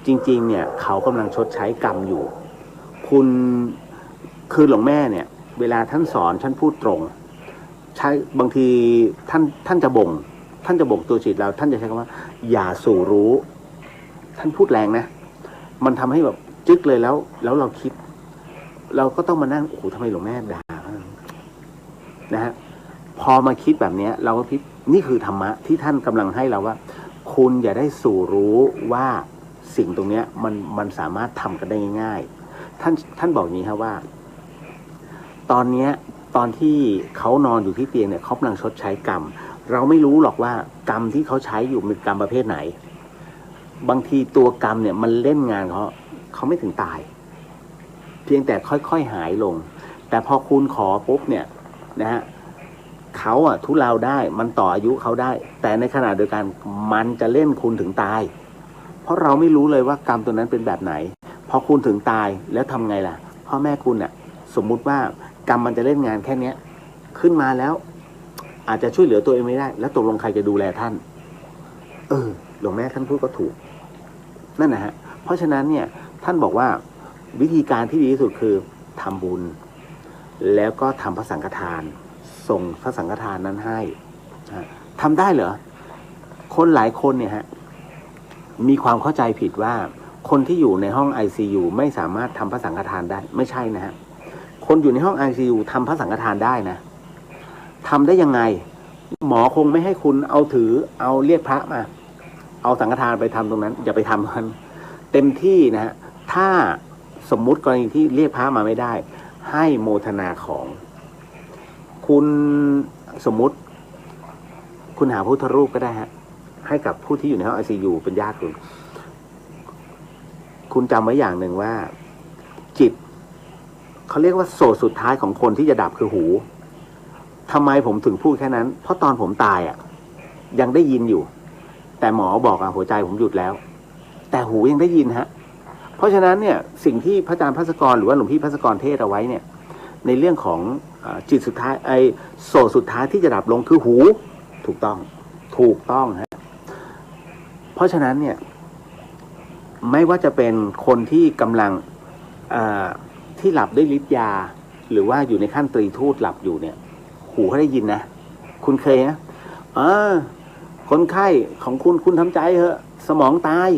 จริงๆเนี่ยเขากำลังชดใช้กรรมอยู่คุณคือหลวงแม่เนี่ยเวลาท่านสอนท่านพูดตรงใช้บางทีท่านจะบ่งตัวจิตเราท่านจะใช้คำว่าอย่าสู่รู้ท่านพูดแรงนะมันทำให้แบบจึ๊กเลยแล้วเราคิดเราก็ต้องมานั่งโอ้โหทำไมหลวงแม่ด่านะฮะพอมาคิดแบบนี้เราก็คิดนี่คือธรรมะที่ท่านกำลังให้เราว่าคุณอย่าได้สู่รู้ว่าสิ่งตรงเนี้ยมันสามารถทำกันได้ง่ายๆท่านบอกอย่างนี้ครับว่าตอนที่เขานอนอยู่ที่เตียงเนี่ยเขากำลังชดใช้กรรมเราไม่รู้หรอกว่ากรรมที่เขาใช้อยู่เป็นกรรมประเภทไหนบางทีตัวกรรมเนี่ยมันเล่นงานเขาไม่ถึงตายเพียงแต่ค่อยๆหายลงแต่พอคุณขอปุ๊บเนี่ยนะฮะเขาทุเลาได้มันต่ออายุเขาได้แต่ในขณะเดียวกันมันจะเล่นคุณถึงตายเพราะเราไม่รู้เลยว่ากรรมตัวนั้นเป็นแบบไหนพอคุณถึงตายแล้วทำไงล่ะพ่อแม่คุณสมมุติว่ากรรมมันจะเล่นงานแค่เนี้ยขึ้นมาแล้วอาจจะช่วยเหลือตัวเองไม่ได้แล้วตกลงใครจะดูแลท่านหลวงแม่ท่านพูดก็ถูกนั่นนะฮะเพราะฉะนั้นเนี่ยท่านบอกว่าวิธีการที่ดีที่สุดคือทำบุญแล้วก็ทำพระสังฆทานส่งพระสังฆทานนั้นให้ทำได้เหรอคนหลายคนเนี่ยฮะมีความเข้าใจผิดว่าคนที่อยู่ในห้อง ICU ไม่สามารถทำพระสังฆทานได้ไม่ใช่นะฮะคนอยู่ในห้อง ICU ทำพระสังฆทานได้นะทำได้ยังไงหมอคงไม่ให้คุณเอาเรียกพระมาเอาสังฆทานไปทำตรงนั้นอย่าไปทำมันเต็มที่นะฮะถ้าสมมุติกรณีที่เรียกพระมาไม่ได้ให้โมทนาของคุณสมมุติคุณหาพุทธรูปก็ได้ฮะให้กับผู้ที่อยู่ในห้อง ICU เป็นญาติคุณจำไว้อย่างหนึ่งว่าจิตเขาเรียกว่าโสตสุดท้ายของคนที่จะดับคือหูทำไมผมถึงพูดแค่นั้นเพราะตอนผมตายยังได้ยินอยู่แต่หมอบอกหัวใจผมหยุดแล้วแต่หูยังได้ยินฮะเพราะฉะนั้นเนี่ยสิ่งที่พระอาจารย์ภัสกรหรือว่าหลวงพี่ภัสกรเทศเอาไว้เนี่ยในเรื่องของจิตสุดท้ายโสตสุดท้ายที่จะดับลงคือหูถูกต้องฮะเพราะฉะนั้นเนี่ยไม่ว่าจะเป็นคนที่กำลังที่หลับด้วยฤทธิ์ยาหรือว่าอยู่ในขั้นตรีทูตหลับอยู่เนี่ยหูเขาได้ยินนะคุณเคยนะคนไข้ของคุณทำใจเถอะสมองตาย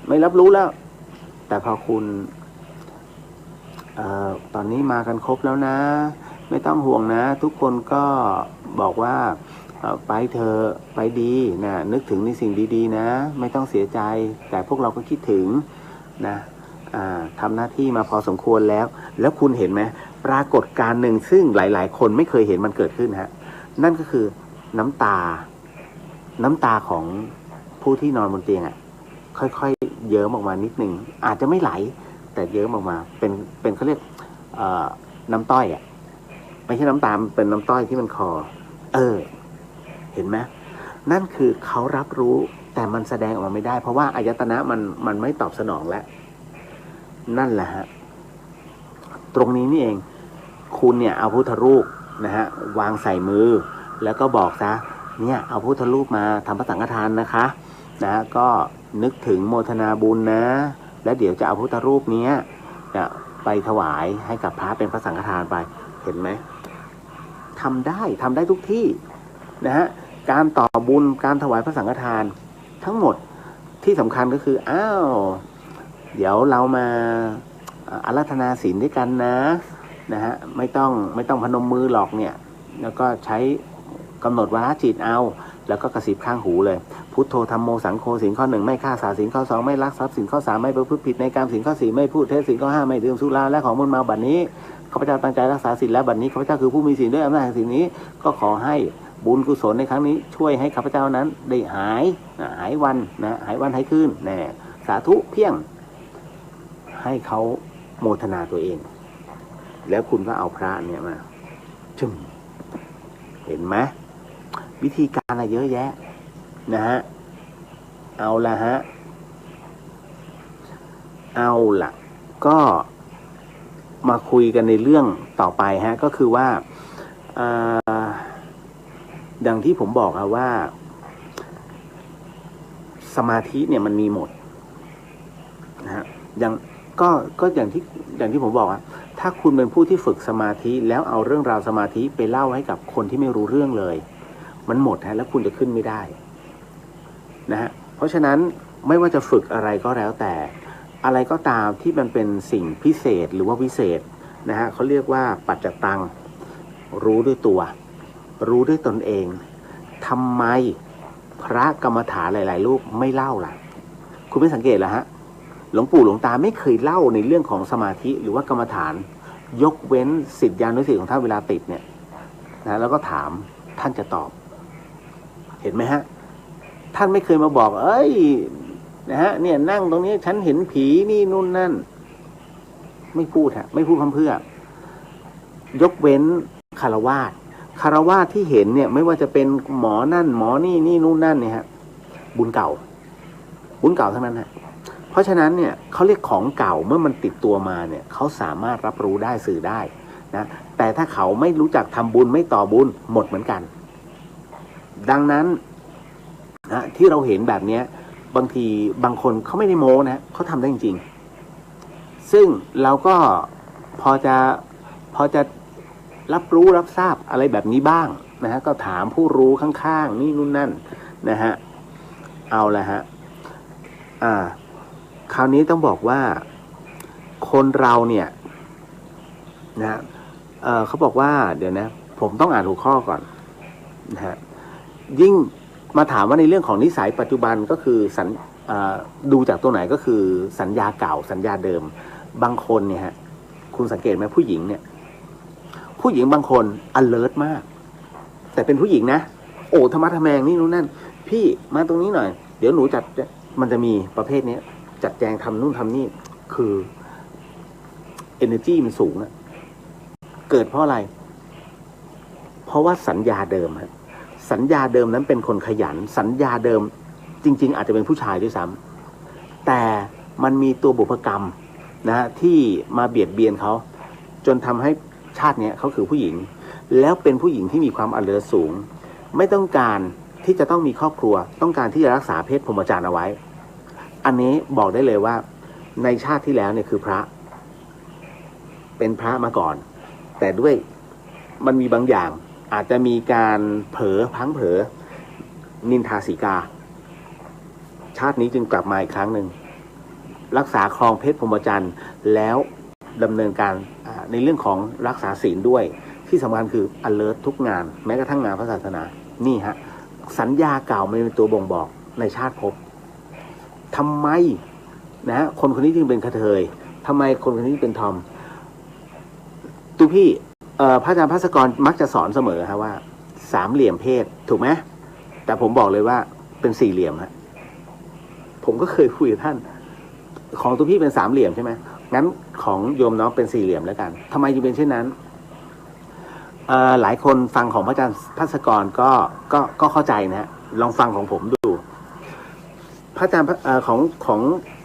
ไม่รับรู้แล้วแต่พอคุณตอนนี้มากันครบแล้วนะไม่ต้องห่วงนะทุกคนก็บอกว่าไปเธอไปดีนะนึกถึงในสิ่งดีๆนะไม่ต้องเสียใจแต่พวกเราก็คิดถึงนะทำหน้าที่มาพอสมควรแล้วคุณเห็นไหมปรากฏการณ์หนึ่งซึ่งหลายๆคนไม่เคยเห็นมันเกิดขึ้นฮะนั่นก็คือน้ำตาของผู้ที่นอนบนเตียงค่อยๆเยิ้มออกมานิดนึงอาจจะไม่ไหลแต่เยิ้มออกมาเป็นเขาเรียกน้ำต้อยไม่ใช่น้ำตาเป็นน้ำต้อยที่มันคอเห็นไหมนั่นคือเขารับรู้แต่มันแสดงออกมาไม่ได้เพราะว่าอายตนะมันไม่ตอบสนองแล้วนั่นแหละฮะตรงนี้นี่เองคุณเนี่ยเอาพุทธรูปนะฮะวางใส่มือแล้วก็บอกซะเนี่ยเอาพุทธรูปมาทำพระสังฆทานนะคะนะก็นึกถึงโมทนาบุญนะแล้วเดี๋ยวจะเอาพุทธรูปนี้จะไปถวายให้กับพระเป็นพระสังฆทานไปเห็นไหมทำได้ทุกที่นะฮะการต่อบุญการถวายพระสังฆทานทั้งหมดที่สำคัญก็คือเดี๋ยวเรามาอาราธนาศีลด้วยกันนะฮะไม่ต้องพนมมือหรอกเนี่ยแล้วก็ใช้กำหนดวาระจิตเอาแล้วก็กระซิบข้างหูเลยพุทโธธัมโมสังโฆศีลข้อ 1ไม่ฆ่าสัตว์ศีลข้อ 2ไม่ลักทรัพย์ศีลข้อ 3ไม่ประพฤติผิดในกามศีลข้อ 4ไม่พูดเท็จศีลข้อ 5ไม่ดื่มสุราและของมึนเมาบัดนี้ข้าพเจ้าตั้งใจรักษาศีลแล้วบัดนี้ข้าพเจ้าคือผู้มีศีลด้วยอำนาจแห่งศีลนี้ก็ขอให้ บุญกุศลในครั้งนี้ช่วยให้ข้าพเจ้านั้นได้หายวันนะหายวันหายคืนแน่สาธุเพียงให้เขาโมทนาตัวเองแล้วคุณก็เอาพระเนี่ยมาจึงเห็นไหมวิธีการอะไรเยอะแยะนะฮะเอาละฮะเอาละก็มาคุยกันในเรื่องต่อไปฮะก็คือว่าดังที่ผมบอกครับว่าสมาธิเนี่ยมันมีหมดนะฮะก็อย่างที่ผมบอกอะถ้าคุณเป็นผู้ที่ฝึกสมาธิแล้วเอาเรื่องราวสมาธิไปเล่าให้กับคนที่ไม่รู้เรื่องเลยมันหมดฮะแล้วคุณจะขึ้นไม่ได้นะฮะเพราะฉะนั้นไม่ว่าจะฝึกอะไรก็แล้วแต่อะไรก็ตามที่มันเป็นสิ่งพิเศษหรือว่าวิเศษนะฮะเขาเรียกว่าปัจจตังรู้ด้วยตัวรู้ด้วยตนเองทำไมพระกรรมฐานหลายๆรูปไม่เล่าล่ะคุณไม่สังเกตเหรอฮะหลวงปู่หลวงตาไม่เคยเล่าในเรื่องของสมาธิหรือว่ากรรมฐานยกเว้นศิษยานุศิษย์ของท่านเวลาติดเนี่ยนะแล้วก็ถามท่านจะตอบเห็นไหมฮะท่านไม่เคยมาบอกเอ้ยนะฮะเนี่ยนั่งตรงนี้ฉันเห็นผีนี่นู่นนั่นไม่พูดฮะไม่พูดเพื่อยกเว้นคารวาสที่เห็นเนี่ยไม่ว่าจะเป็นหมอนั่นหมอนี่นู่นนั่นเนี่ยฮะบุญเก่าทั้งนั้นฮะเพราะฉะนั้นเนี่ยเขาเรียกของเก่าเมื่อมันติดตัวมาเนี่ยเขาสามารถรับรู้ได้สื่อได้นะแต่ถ้าเขาไม่รู้จักทำบุญไม่ต่อบุญหมดเหมือนกันดังนั้นนะที่เราเห็นแบบนี้บางทีบางคนเขาไม่ได้โม้นะเขาทำได้จริงๆซึ่งเราก็พอจะรับรู้รับทราบอะไรแบบนี้บ้างนะฮะก็ถามผู้รู้ข้างๆนี่นู่นนั่นนะฮะเอาละฮะคราวนี้ต้องบอกว่าคนเราเนี่ยนะเขาบอกว่าเดี๋ยวนะผมต้องอ่านหัวข้อก่อนนะฮะยิ่งมาถามว่าในเรื่องของนิสัยปัจจุบันก็คือดูจากตัวไหนก็คือสัญญาเก่าสัญญาเดิมบางคนเนี่ยฮะคุณสังเกตไหมผู้หญิงบางคน alert มากแต่เป็นผู้หญิงนะโอ้ธรรมะทะแมงนี่นู่นนั่นพี่มาตรงนี้หน่อยเดี๋ยวหนูจัดมันจะมีประเภทนี้จัดแจงทำนู่นทำนี่คือ energy มันสูงอะเกิดเพราะอะไรเพราะว่าสัญญาเดิมฮะสัญญาเดิมนั้นเป็นคนขยันสัญญาเดิมจริงๆอาจจะเป็นผู้ชายด้วยซ้ำแต่มันมีตัวบุพกรรมนะฮะที่มาเบียดเบียนเขาจนทำให้ชาตินี้เขาคือผู้หญิงแล้วเป็นผู้หญิงที่มีความอเลิร์สูงไม่ต้องการที่จะต้องมีครอบครัวต้องการที่จะรักษาเพศพรหมจรรย์เอาไว้อันนี้บอกได้เลยว่าในชาติที่แล้วเนี่ยคือพระเป็นพระมาก่อนแต่ด้วยมันมีบางอย่างอาจจะมีการเผลอพังเผลอนินทาสีกาชาตินี้จึงกลับมาอีกครั้งหนึ่งรักษาครองเพศพรหมจรรย์แล้วดำเนินการในเรื่องของรักษาศีลด้วยที่สำคัญคือ alert ทุกงานแม้กระทั่งงานพระศาสนานี่ฮะสัญญาเก่ามันเป็นตัวบ่งบอกในชาติภพทำไมนะคนคนนี้จึงเป็นกระเทยทำไมคนคนนี้เป็นทอมตูพี่พระอาจารย์ภัสกรมักจะสอนเสมอฮะว่าสามเหลี่ยมเพศถูกไหมแต่ผมบอกเลยว่าเป็นสี่เหลี่ยมฮะผมก็เคยคุยกับท่านของตูพี่เป็นสามเหลี่ยมใช่ไหมงั้นของโยมน้องเป็นสี่เหลี่ยมแล้วกันทำไมจึงเป็นเช่นนั้นหลายคนฟังของพระอาจารย์ภัสกรก็เข้าใจนะฮะลองฟังของผมดูพระอาจารย์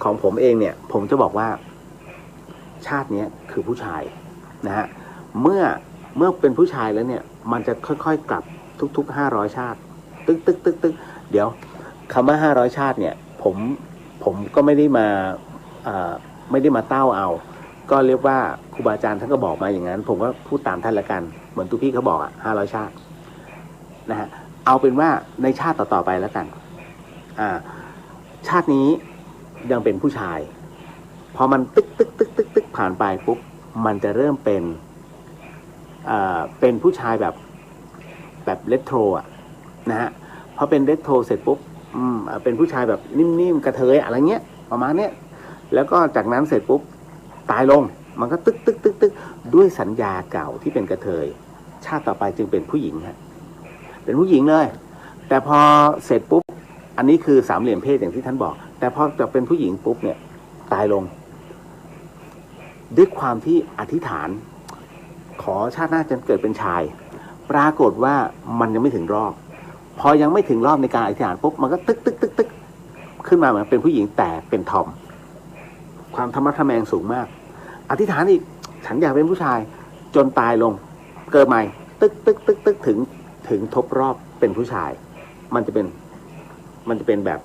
ของผมเองเนี่ยผมจะบอกว่าชาตินี้คือผู้ชายนะฮะเมื่อเป็นผู้ชายแล้วเนี่ยมันจะค่อยๆกลับทุก500ชาติตึกเดี๋ยวคำว่า500ชาติเนี่ยผมก็ไม่ได้มาเต้าเอาก็เรียกว่าครูบาอาจารย์ท่านก็บอกมาอย่างนั้นผมก็พูดตามท่านละกันเหมือนทุกพี่เขาบอก500ชาตินะฮะเอาเป็นว่าในชาติต่อๆไปแล้วกันชาตินี้ยังเป็นผู้ชายพอมันตึกผ่านไปปุ๊บมันจะเริ่มเป็นผู้ชายแบบเรโทรนะฮะพอเป็นเรโทรเสร็จปุ๊บเป็นผู้ชายแบบนิ่มๆกระเทยอะไรเงี้ยประมาณเนี้ยแล้วก็จากนั้นเสร็จปุ๊บตายลงมันก็ตึกด้วยสัญญาเก่าที่เป็นกระเทยชาติต่อไปจึงเป็นผู้หญิงฮะ เป็นผู้หญิงเลยแต่พอเสร็จปุ๊บอันนี้คือสามเหลี่ยมเพศอย่างที่ท่านบอกแต่พอจะเป็นผู้หญิงปุ๊บเนี่ยตายลงด้วยความที่อธิษฐานขอชาติหน้าจะเกิดเป็นชายปรากฏว่ามันยังไม่ถึงรอบพอยังไม่ถึงรอบในการอธิษฐานปุ๊บมันก็ตึกขึ้นมาเหมือนเป็นผู้หญิงแต่เป็นทอมความธรรมะทะแมงสูงมากอธิษฐานอีกฉันอยากเป็นผู้ชายจนตายลงเกิดใหม่ตึกถึงทบรอบเป็นผู้ชายมันจะเป็นแบบ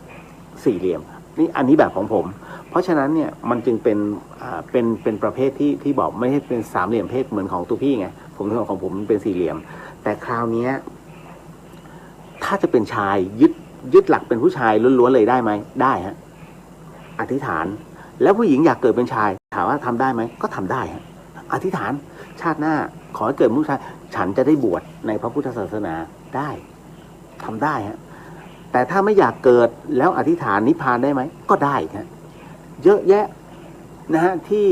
สี่เหลี่ยมนี่อันนี้แบบของผมเพราะฉะนั้นเนี่ยมันจึงเป็นประเภทที่บอกไม่ใช่เป็นสามเหลี่ยมเพศเหมือนของตัวพี่ไงผมของผมเป็นสี่เหลี่ยมแต่คราวนี้ถ้าจะเป็นชายยึดหลักเป็นผู้ชายล้วนๆเลยได้ไหมได้ฮะอธิษฐานแล้วผู้หญิงอยากเกิดเป็นชายถามว่าทำได้ไหมก็ทำได้ฮะอธิษฐานชาติหน้าขอให้เกิดผู้ชายฉันจะได้บวชในพระพุทธศาสนาได้ทำได้ฮะแต่ถ้าไม่อยากเกิดแล้วอธิษฐานนิพพานได้ไหมก็ได้ฮะเยอะแยะนะฮะที่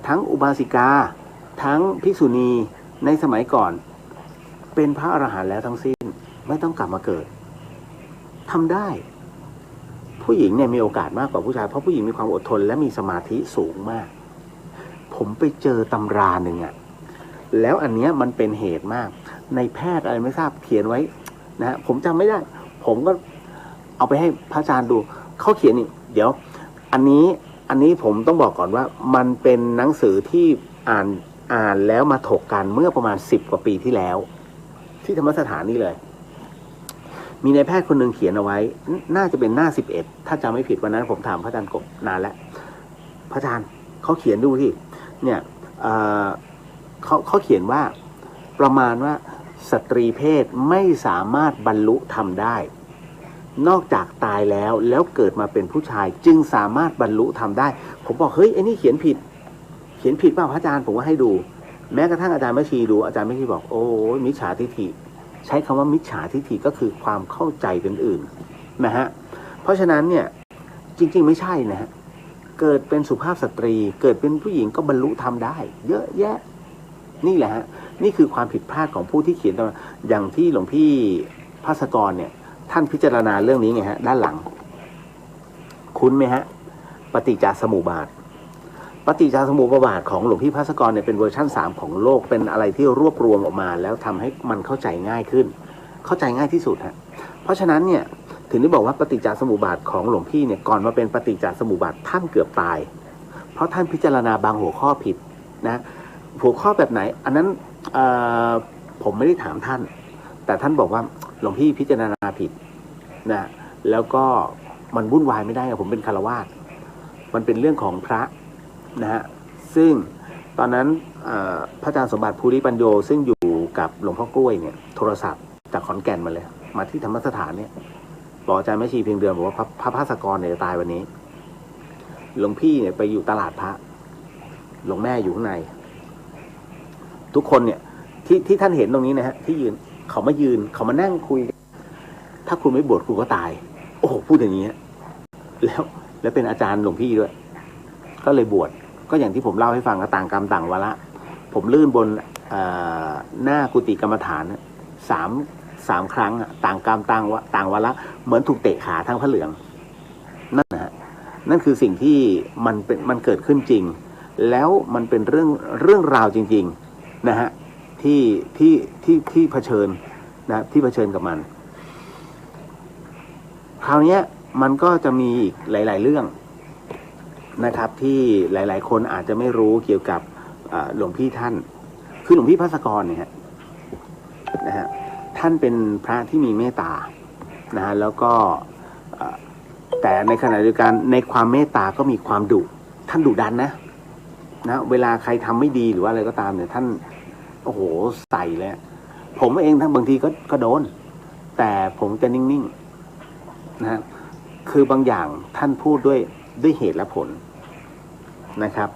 ทั้งอุบาสิกาทั้งภิกษุณีในสมัยก่อนเป็นพระอรหันต์แล้วทั้งสิ้นไม่ต้องกลับมาเกิดทำได้ผู้หญิงเนี่ยมีโอกาสมากกว่าผู้ชายเพราะผู้หญิงมีความอดทนและมีสมาธิสูงมากผมไปเจอตำราหนึ่งอะแล้วอันเนี้ยมันเป็นเหตุมากในแพทย์อะไรไม่ทราบเขียนไว้นะฮะผมจำไม่ได้ผมก็เอาไปให้พระอาจารย์ดูเขาเขียนนี่เดี๋ยวอันนี้ผมต้องบอกก่อนว่ามันเป็นหนังสือที่อ่านแล้วมาถกกันเมื่อประมาณ10 กว่าปีที่แล้วที่ธรรมสถานนี่เลยมีนายแพทย์คนหนึ่งเขียนเอาไว้น่าจะเป็นหน้า11ถ้าจำไม่ผิดวันนั้นผมถามพระอาจารย์กบนานแล้วพระอาจารย์เขาเขียนดูที่เนี่ยเขาเขียนว่าประมาณว่าสตรีเพศไม่สามารถบรรลุธรรมได้นอกจากตายแล้วเกิดมาเป็นผู้ชายจึงสามารถบรรลุธรรมได้ผมบอกเฮ้ยไอ้นี่เขียนผิดเปล่าพระอาจารย์ผมว่าให้ดูแม้กระทั่งอาจารย์แม่ชีดูอาจารย์แม่ชีบอกโอ้มิจฉาทิฏฐิใช้คำว่ามิจฉาทิฏฐิก็คือความเข้าใจเป็นอื่นนะฮะเพราะฉะนั้นเนี่ยจริงๆไม่ใช่นะฮะเกิดเป็นสุภาพสตรีเกิดเป็นผู้หญิงก็บรรลุธรรมได้เยอะแยะนี่แหละฮะนี่คือความผิดพลาดของผู้ที่เขียนอย่างที่หลวงพี่ภาสกรเนี่ยท่านพิจารณาเรื่องนี้ไงฮะด้านหลังคุ้นไหมฮะปฏิจจสมุปบาทของหลวงพี่ภาสกรเนี่ยเป็นเวอร์ชั่น3ของโลกเป็นอะไรที่รวบรวมออกมาแล้วทำให้มันเข้าใจง่ายขึ้นเข้าใจง่ายที่สุดฮะเพราะฉะนั้นเนี่ยถึงได้บอกว่าปฏิจจสมุปบาทของหลวงพี่เนี่ยก่อนมาเป็นปฏิจจสมุปบาทท่านเกือบตายเพราะท่านพิจารณาบางหัวข้อผิดนะหัวข้อแบบไหนอันนั้นผมไม่ได้ถามท่านแต่ท่านบอกว่าหลวงพี่พิจารณาผิดนะแล้วก็มันวุ่นวายไม่ได้ผมเป็นฆราวาสมันเป็นเรื่องของพระนะฮะซึ่งตอนนั้นพระอาจารย์สมบัติภูริปัญโยซึ่งอยู่กับหลวงพ่อกล้วยเนี่ยโทรศัพท์จากขอนแก่นมาเลยมาที่ธรรมสถานเนี่ยบอกอาจารย์แม่ชีเพียงเดือนบอกว่าพระภาสกรเนี่ยจะตายวันนี้หลวงพี่เนี่ยไปอยู่ตลาดพระหลวงแม่อยู่ข้างในทุกคนเนี่ยที่ท่านเห็นตรงนี้นะฮะที่ยืนเขามานั่งคุยถ้าคุณไม่บวชคุณก็ตายโอ้โหพูดอย่างนี้แล้วเป็นอาจารย์หลวงพี่ด้วยก็เลยบวชก็อย่างที่ผมเล่าให้ฟังก็ต่างกรรมต่างวาระผมลื่นบนหน้ากุฏิกรรมฐานสามครั้งต่างกรรมต่างวาระเหมือนถูกเตะขาทั้งพระเหลืองนั่นนะฮะนั่นคือสิ่งที่มันเกิดขึ้นจริงแล้วมันเป็นเรื่องราวจริงๆนะฮะที่เผชิญนะที่เผชิญกับมันคราวนี้มันก็จะมีอีกหลายๆเรื่องนะครับที่หลายๆคนอาจจะไม่รู้เกี่ยวกับหลวงพี่ท่านคือหลวงพี่ภาสกรเนี่ยนะฮะท่านเป็นพระที่มีเมตตานะฮะแล้วก็แต่ในขณะเดียวกันในความเมตตาก็มีความดุท่านดุดันนะเวลาใครทำไม่ดีหรือว่าอะไรก็ตามเนี่ยท่านโอ้โหใส่เลยผมเองทั้งบางทีก็โดนแต่ผมจะนิ่งๆนะฮะคือบางอย่างท่านพูดด้วยเหตุและผลนะครับ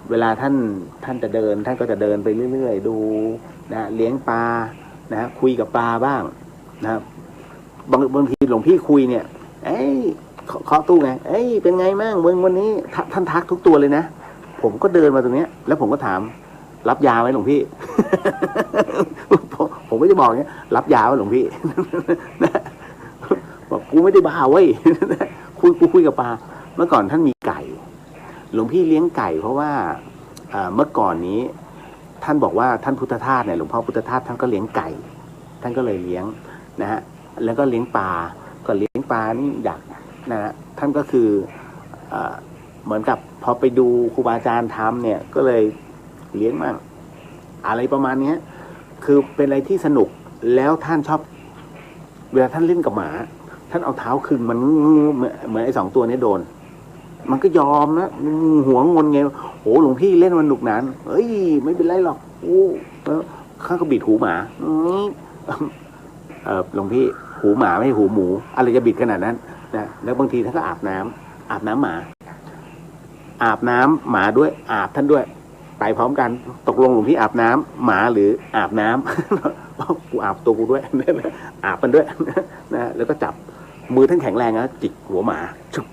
เวลาท่านจะเดินท่านก็จะเดินไปเรื่อยๆดูนะเลี้ยงปลานะคุยกับปลาบ้างนะครับบางทีหลวงพี่คุยเนี่ยเคาะตู้ไงเป็นไงมั่งวันนี้ท่านทักทุกตัวเลยนะผมก็เดินมาตรงนี้แล้วผมก็ถามรับยาไหมหลวงพี่ ผมก็จะบอกเนี้ยรับยาว่าหลวงพี่ บอกกูไม่ได้บ้าเว้ย คุยกับปลาเมื่อก่อนท่านมีไก่หลวงพี่เลี้ยงไก่เพราะว่าเมื่อก่อนนี้ท่านบอกว่าท่านพุทธทาสเนี่ยหลวงพ่อพุทธทาสท่านก็เลี้ยงไก่ท่านก็เลยเลี้ยงนะฮะแล้วก็เลี้ยงปลาก็เลี้ยงปลานี่อยากนะฮะท่านก็คือเหมือนกับพอไปดูครูบาอาจารย์ทำเนี่ยก็เลยเลี้ยงมั่งอะไรประมาณนี้คือเป็นอะไรที่สนุกแล้วท่านชอบเวลาท่านเล่นกับหมาท่านเอาเท้าคึงมันเหมือนไอ้2 ตัวนี้โดนมันก็ยอมนะหัวงนไงโอ้หลวงพี่เล่นมันหนุกหนานเอ้ยไม่เป็นไรหรอกโอ้ข้าก็บิดหูหมาหลวงพี่หูหมาไม่หูหมูอะไรจะบิดขนาดนั้นนะแล้วบางทีท่านก็อาบน้ำหมาอาบน้ำหมาด้วยอาบท่านด้วยไปพร้อมกันตกลงหลวงพี่อาบน้ำหมาหรืออาบน้ำ กูอาบตัวกูด้วย อาบมันด้วยนะแล้วก็จับมือท่านแข็งแรงนะจิกหัวหมาชุบ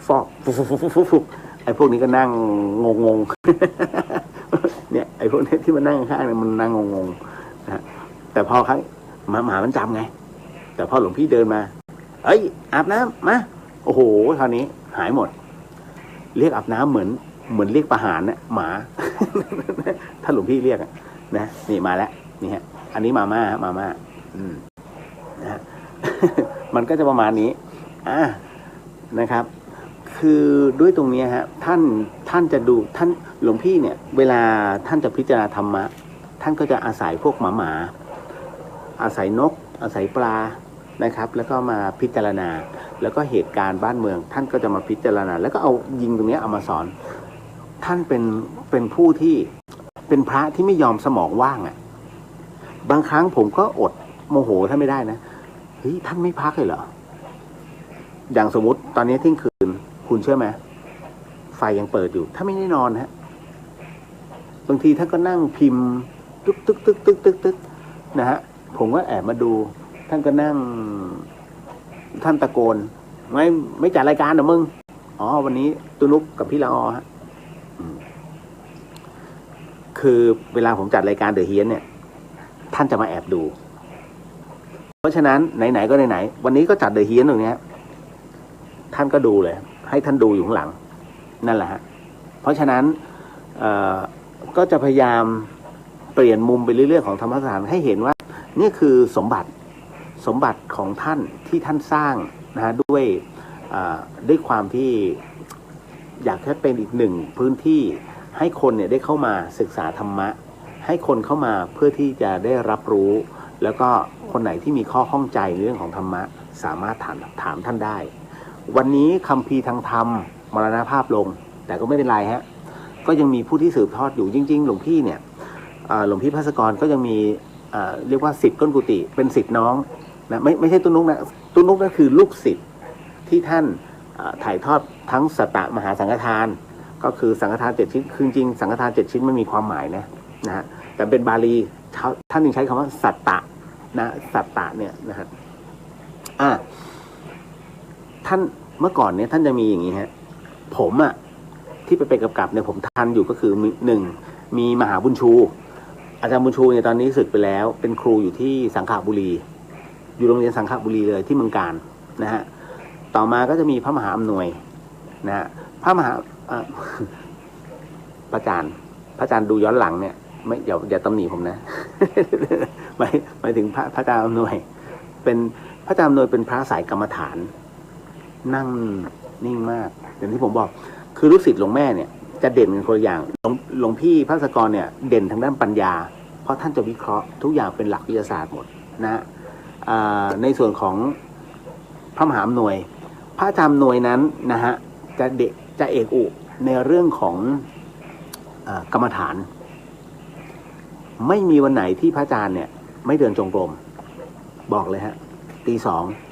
ฟอกฟุบไอ้พวกนี้ก็นั่งงงเนี่ยไอ้พวกนี้ที่มันนั่งข้างเนี่ยมันนั่งงงนะแต่พอครั้งหมามันจำไงแต่พอหลวงพี่เดินมาเอ้ยอาบน้ำมาโอ้โหคราวนี้หายหมดเรียกอาบน้ำเหมือนเรียกประหารนะหมา ถ้าหลวงพี่เรียกนะนี่มาแล้วนี่ฮะอันนี้มาม่านะฮะ มันก็จะประมาณนี้นะครับคือด้วยตรงนี้ฮะท่านจะดูท่านหลวงพี่เนี่ยเวลาท่านจะพิจารณาธรรมะท่านก็จะอาศัยพวกหมาอาศัยนกอาศัยปลานะครับแล้วก็มาพิจารณาแล้วก็เหตุการณ์บ้านเมืองท่านก็จะมาพิจารณาแล้วก็เอายิงตรงนี้เอามาสอนท่านเป็นผู้ที่เป็นพระที่ไม่ยอมสมองว่างบางครั้งผมก็อดโมโหท่านไม่ได้นะเฮ้ยท่านไม่พักเลยเหรออย่างสมมติตอนนี้เที่ยงคืนคุณเชื่อไหมไฟยังเปิดอยู่ถ้าไม่ได้นอนฮะบางทีท่านก็นั่งพิมพ์ตึกนะฮะผมก็แอบมาดูท่านก็นั่งท่านตะโกนไม่จัดรายการเหรอมึงอ๋อวันนี้ตุนุกกับพี่ละอฮะคือเวลาผมจัดรายการเดอะเฮียนเนี่ยท่านจะมาแอบดูเพราะฉะนั้นไหนๆก็ไหนๆวันนี้ก็จัดเดอะเฮียนตรงนี้ท่านก็ดูเลยให้ท่านดูอยู่ข้างหลังนั่นแหละฮะเพราะฉะนั้นก็จะพยายามเปลี่ยนมุมไปเรื่อยๆของธรรมสถานให้เห็นว่านี่คือสมบัติของท่านที่ท่านสร้างนะฮะด้วยความที่อยากให้เป็นอีกหนึ่งพื้นที่ให้คนเนี่ยได้เข้ามาศึกษาธรรมะให้คนเข้ามาเพื่อที่จะได้รับรู้แล้วก็คนไหนที่มีข้อข้องใจในเรื่องของธรรมะสามารถถามท่านได้วันนี้คัมภีร์ทางธรรมมรณภาพลงแต่ก็ไม่เป็นไรฮะก็ยังมีผู้ที่สืบทอดอยู่จริงๆหลวงพี่เนี่ยหลวงพี่ภัสกรก็ยังมีเรียกว่าศิษย์ก้นกุฏิเป็นศิษย์น้องนะไม่ใช่ตุนุกนะตุนุกก็คือลูกศิษย์ที่ท่านถ่ายทอดทั้งสัตตมหาสังฆทานก็คือสังฆทาน7 ชิ้นคือจริงสังฆทาน7 ชิ้นไม่มีความหมายนะฮะแต่เป็นบาลีท่านยังใช้คำว่าสัตตะนะสัตตะเนี่ยนะฮะท่านเมื่อก่อนเนี่ยท่านจะมีอย่างนี้ฮะผมที่ไปกับเนี่ยผมทันอยู่ก็คือ1มีมหาบุญชูอาจารย์บุญชูเนี่ยตอนนี้สึกไปแล้วเป็นครูอยู่ที่สังขบุรีอยู่โรงเรียนสังขบุรีเลยที่เมืองการนะฮะต่อมาก็จะมีพระมหาอำนวยนะฮะพระมหาพระอาจารย์ดูย้อนหลังเนี่ยไม่อย่าตำหนิผมนะ หมายถึงพระอาจารย์อำนวยเป็นพระอาจารย์อำนวยเป็นพระสายกรรมฐานนั่งนิ่งมากอย่างที่ผมบอกคือลูกศิษย์หลวงแม่เนี่ยจะเด่นกันคนละอย่างหลวงพี่ภัสกรเนี่ยเด่นทางด้านปัญญาเพราะท่านจะวิเคราะห์ทุกอย่างเป็นหลักวิทยาศาสตร์หมดนะในส่วนของพระมหาอำนวยพระอาจารย์อำนวยนั้นนะฮะจะเอกอุในเรื่องของกรรมฐานไม่มีวันไหนที่พระอาจารย์เนี่ยไม่เดินจงกรมบอกเลยฮะตี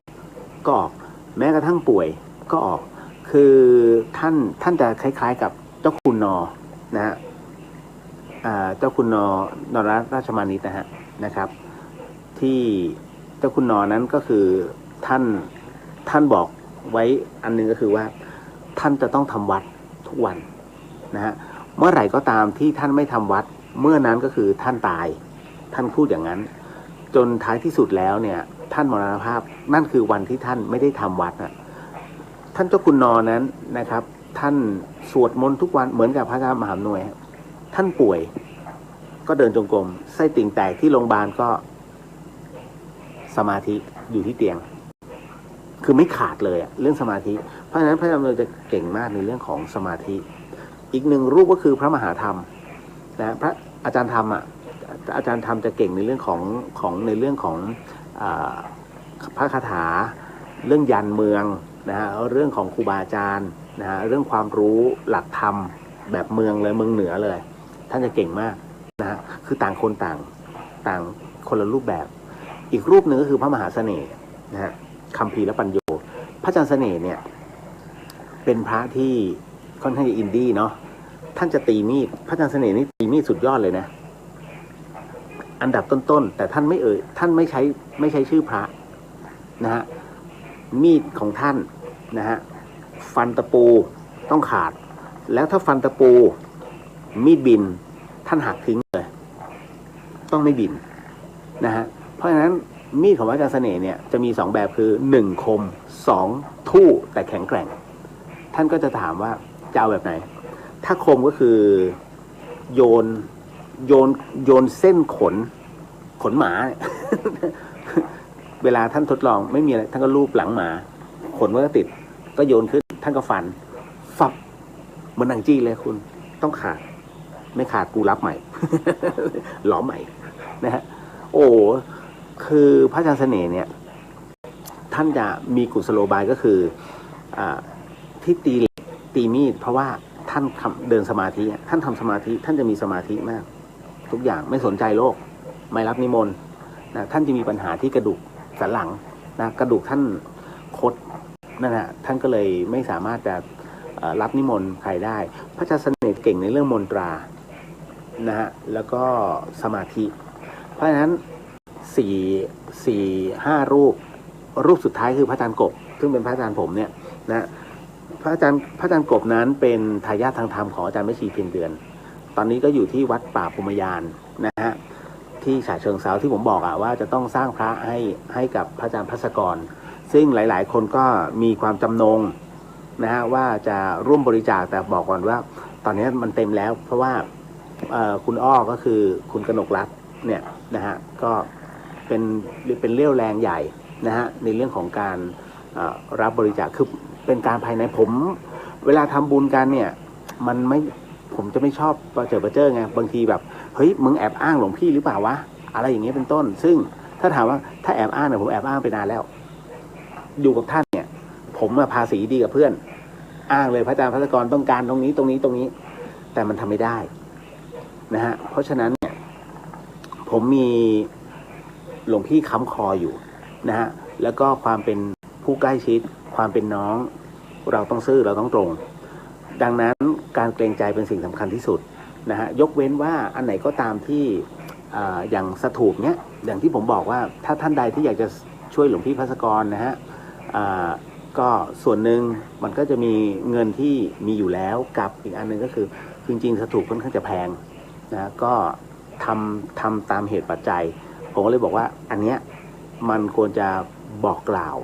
2ก็ออกแม้กระทั่งป่วยก็ออกคือท่านจะคล้ายๆกับเจ้าคุณนอนะฮะเจ้าคุณนราชมานิตนะครับที่เจ้าคุณนอนั้นก็คือท่านบอกไว้อันนึงก็คือว่าท่านจะต้องทำวัดทุกวันนะฮะเมื่อไหร่ก็ตามที่ท่านไม่ทำวัดเมื่อนั้นก็คือท่านตายท่านพูดอย่างนั้น จนท้ายที่สุดแล้วเนี่ยท่านมรณภาพนั่นคือวันที่ท่านไม่ได้ทำวัดนะท่านเจ้าคุณนอนั้นนะครับท่านสวดมนต์ทุกวันเหมือนกับพระอาจารย์มหาหน่วยท่านป่วยก็เดินจงกรมไส้ติ่งแตกที่โรงพยาบาลก็สมาธิอยู่ที่เตียงคือไม่ขาดเลยเรื่องสมาธิเพราะฉะนั้นพระอาจารย์เลยจะเก่งมากในเรื่องของสมาธิอีกหนึ่งรูปก็คือพระมหาธรรมนะพระอาจารย์ธรรมอาจารย์ธรรมจะเก่งในเรื่องของในเรื่องของพระคาถาเรื่องยันเมืองนะฮะเรื่องของครูบาอาจารย์นะฮะเรื่องความรู้หลักธรรมแบบเมืองเลยเมืองเหนือเลยท่านจะเก่งมากนะฮะคือต่างคนต่างคนละรูปแบบอีกรูปหนึ่งก็คือพระมหาเสน่ห์นะฮะคัมภีร์และปัญโยพระอาจารย์เสน่ห์เนี่ยเป็นพระที่ค่อนข้างจะอินดี้เนาะท่านจะตีมีดพระอาจารย์เสน่ห์นี่ตีมีดสุดยอดเลยนะอันดับต้นๆแต่ท่านท่านไม่ใช้ชื่อพระนะฮะมีดของท่านนะฮะฟันตะปูต้องขาดแล้วถ้าฟันตะปูมีดบินท่านหักทิ้งเลยต้องไม่บินนะฮะเพราะฉะนั้นมีดของพระอาจารย์เสน่ห์เนี่ยจะมี2แบบคือ1คม2ทู่แต่แข็งแกร่งท่านก็จะถามว่าจะเอาแบบไหนถ้าคมก็คือโยนเส้นขนหมา เวลาท่านทดลองไม่มีอะไรท่านก็ลูบหลังหมาขนมันก็ติดก็โยนขึ้นท่านก็ฟันฟับเหมือนหนังจี้เลยคุณต้องขาดไม่ขาดกูรับใหม่ หลอมใหม่นะฮะโอ้คือพระอาจารย์เสน่ห์เนี่ยท่านจะมีกุศโลบายก็คือที่ตีมีดเพราะว่าท่านเดินสมาธิท่านทำสมาธิท่านจะมีสมาธิมากทุกอย่างไม่สนใจโลกไม่รับนิมนต์นะท่านจะมีปัญหาที่กระดูกสันหลังนะกระดูกท่านคดนั่นแหละท่านก็เลยไม่สามารถจะรับนิมนต์ใครได้พระอาจารย์เสน่ห์เก่งในเรื่องมนตรานะฮะแล้วก็สมาธิเพราะฉะนั้น5 รูปสุดท้ายคือพระอาจารย์กบซึ่งเป็นพระอาจารย์ผมเนี่ยนะพระอาจารย์กบนั้นเป็นทายาททางธรรมของอาจารย์แม่ชีเพียงเดือนตอนนี้ก็อยู่ที่วัดป่าพรหมยานนะฮะที่ฉะเชิงเทราที่ผมบอกว่าจะต้องสร้างพระให้กับพระอาจารย์ภัสกรซึ่งหลายๆคนก็มีความจำนงนะฮะว่าจะร่วมบริจาคแต่บอกก่อนว่าตอนนี้มันเต็มแล้วเพราะว่าคุณอ้อก็คือคุณกนกรัตน์เนี่ยนะฮะก็เป็นเรี่ยวแรงใหญ่นะฮะในเรื่องของการรับบริจาคคือเป็นการภายในผมเวลาทำบุญกันเนี่ยมันไม่ผมจะไม่ชอบประเจิดไงบางทีแบบเฮ้ยมึงแอบอ้างหลวงพี่หรือเปล่าวะอะไรอย่างเงี้ยเป็นต้นซึ่งถ้าถามว่าถ้าแอบอ้างเนี่ยผมแอบอ้างไปนานแล้วอยู่กับท่านเนี่ยผมภาษีดีกับเพื่อนอ้างเลยพระอาจารย์ภัสกรต้องการตรงนี้แต่มันทำไม่ได้นะฮะเพราะฉะนั้นเนี่ยผมมีหลวงพี่ค้ำคออยู่นะฮะแล้วก็ความเป็นผู้ใกล้ชิดความเป็นน้องเราต้องซื่อเราต้องตรงดังนั้นการเกรงใจเป็นสิ่งสำคัญที่สุดนะฮะยกเว้นว่าอันไหนก็ตามที่อย่างสถูปเนี้ยอย่างที่ผมบอกว่าถ้าท่านใดที่อยากจะช่วยหลวงพี่ภัสกรนะฮะก็ส่วนหนึ่งมันก็จะมีเงินที่มีอยู่แล้วกับอีกอันหนึ่งก็คือจริงๆสถูปค่อนข้างจะแพงนะก็ทำตามเหตุปัจจัยผมก็เลยบอกว่าอันเนี้ยมันควรจะบอกกล่าว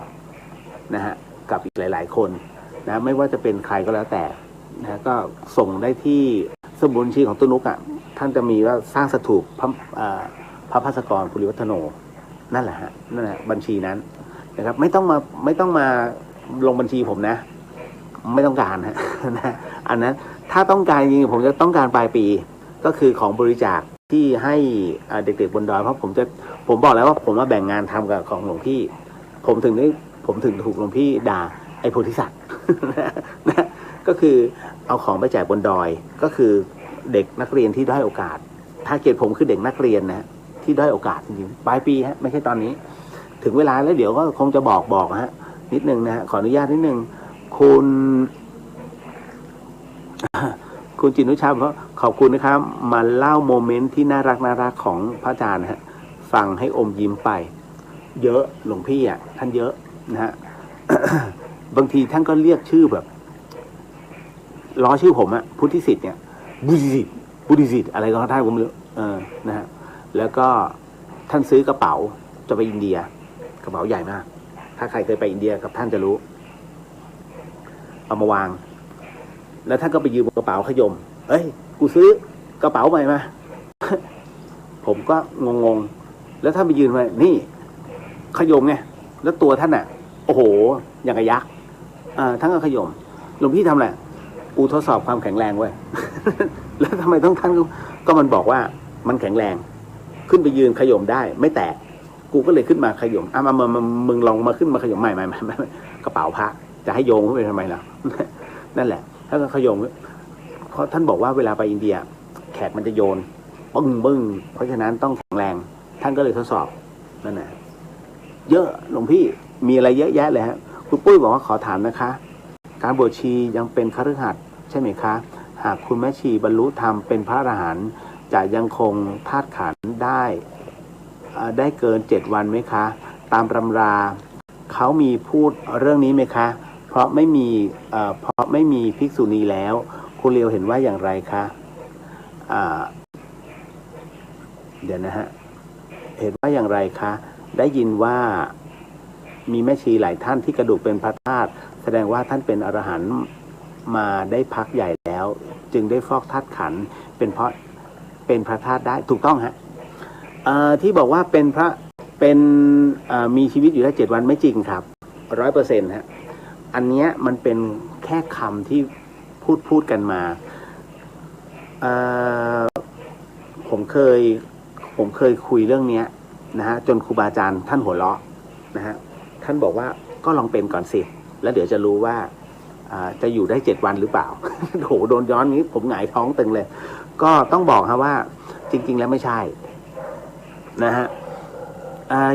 นะฮะกับอีกหลายๆคนนะไม่ว่าจะเป็นใครก็แล้วแต่นะก็ส่งได้ที่สมุดบัญชีของตุนุกท่านจะมีว่าสร้างสถูปพระภัสกรภูริวัฒโนนั่นแหละฮะนั่นแหละบัญชีนั้นนะครับไม่ต้องมาลงบัญชีผมนะไม่ต้องการฮะนะอันนั้นถ้าต้องการจริงผมจะต้องการปลายปีก็คือของบริจาคที่ให้เด็กๆบนดอยเพราะผมบอกแล้วว่าผมมาแบ่งงานทำกับของหลวงพี่ผมถึงถูกหลวงพี่ด่าไอ้โพธิสัตว์ นะก็คือเอาของไปแจกบนดอยก็คือเด็กนักเรียนที่ได้โอกาสถ้าเกียรติผมคือเด็กนักเรียนนะที่ได้โอกาสจริงๆปลายปีฮะไม่ใช่ตอนนี้ถึงเวลาแล้วเดี๋ยวก็คงจะบอกฮะนิดนึงนะฮะขออนุญาตนิดนึงคุณจินุชาเพราะขอบคุณนะครับมาเล่าโมเมนต์ที่น่ารักของพระอาจารย์ฮะฟังให้อมยิ้มไปเยอะหลวงพี่ท่านเยอะนะฮะ บางทีท่านก็เรียกชื่อแบบล้อชื่อผมพุทธิสิทธิ์เนี่ยบุธิสิทธิ์อะไรก็ท่านผมไม่รู้นะฮะแล้วก็ท่านซื้อกระเป๋า จะไปอินเดียกระเป๋าใหญ่มากถ้าใครเคยไปอินเดียกับท่านจะรู้เอามาวางแล้วท่านก็ไปยืมกระเป๋าขยมเอ้ยกูซื้อกระเป๋าใหม่มา ผมก็งงแล้วท่านไปยืนมานี่ขยมไงแล้วตัวท่านอ่ะโอ้โหอย่างกระยักษ์ท่านก็ขยมหลวงพี่ทำอะไรกูทดสอบความแข็งแรงเว้ย แล้วทำไมต้องท่านก็มันบอกว่ามันแข็งแรงขึ้นไปยืนขยมได้ไม่แตกกูก็เลยขึ้นมาขยมมึงลองมาขึ้นมาขยมใหม่กระเป๋าพระจะให้โยงเข้าไปทำไมล่ะ นั่นแหละท่านก็ขยมเพราะท่านบอกว่าเวลาไปอินเดียแขกมันจะโยนบึ้งเพราะฉะนั้นต้องแข็งแรงท่านก็เลยทดสอบนั่นแหละเยอะหลวงพี่มีอะไรเยอะแยะเลยฮะคุณปุ้ยบอกว่าขอถามนะคะการบวชชียังเป็นคฤหัสถ์ใช่ไหมคะหากคุณแม่ชีบรรลุธรรมเป็นพระอรหันต์จะยังคงธาตุขันธ์ได้เกิน7 วันไหมคะตามตำราเขามีพูดเรื่องนี้ไหมคะเพราะไม่มีภิกษุณีแล้วคุณเลียวเห็นว่าอย่างไรคะเดี๋ยวนะฮะเห็นว่าอย่างไรคะได้ยินว่ามีแม่ชีหลายท่านที่กระดูกเป็นพระธาตุแสดงว่าท่านเป็นอรหันต์มาได้พักใหญ่แล้วจึงได้ฟอกธาตุขันธ์เป็นเพราะเป็นพระธาตุได้ถูกต้องฮะที่บอกว่าเป็นมีชีวิตอยู่ได้7 วันไม่จริงครับ100%ฮะอันเนี้ยมันเป็นแค่คำที่พูดกันมาผมเคยคุยเรื่องนี้นะฮะจนครูบาอาจารย์ท่านหัวเราะนะฮะท่านบอกว่าก็ลองเป็นก่อนสิแล้วเดี๋ยวจะรู้ว่าจะอยู่ได้7 วันหรือเปล่า โหโดนย้อนนี้ผมหงายท้องตึงเลยก็ต้องบอกฮะว่าจริงๆแล้วไม่ใช่นะฮะ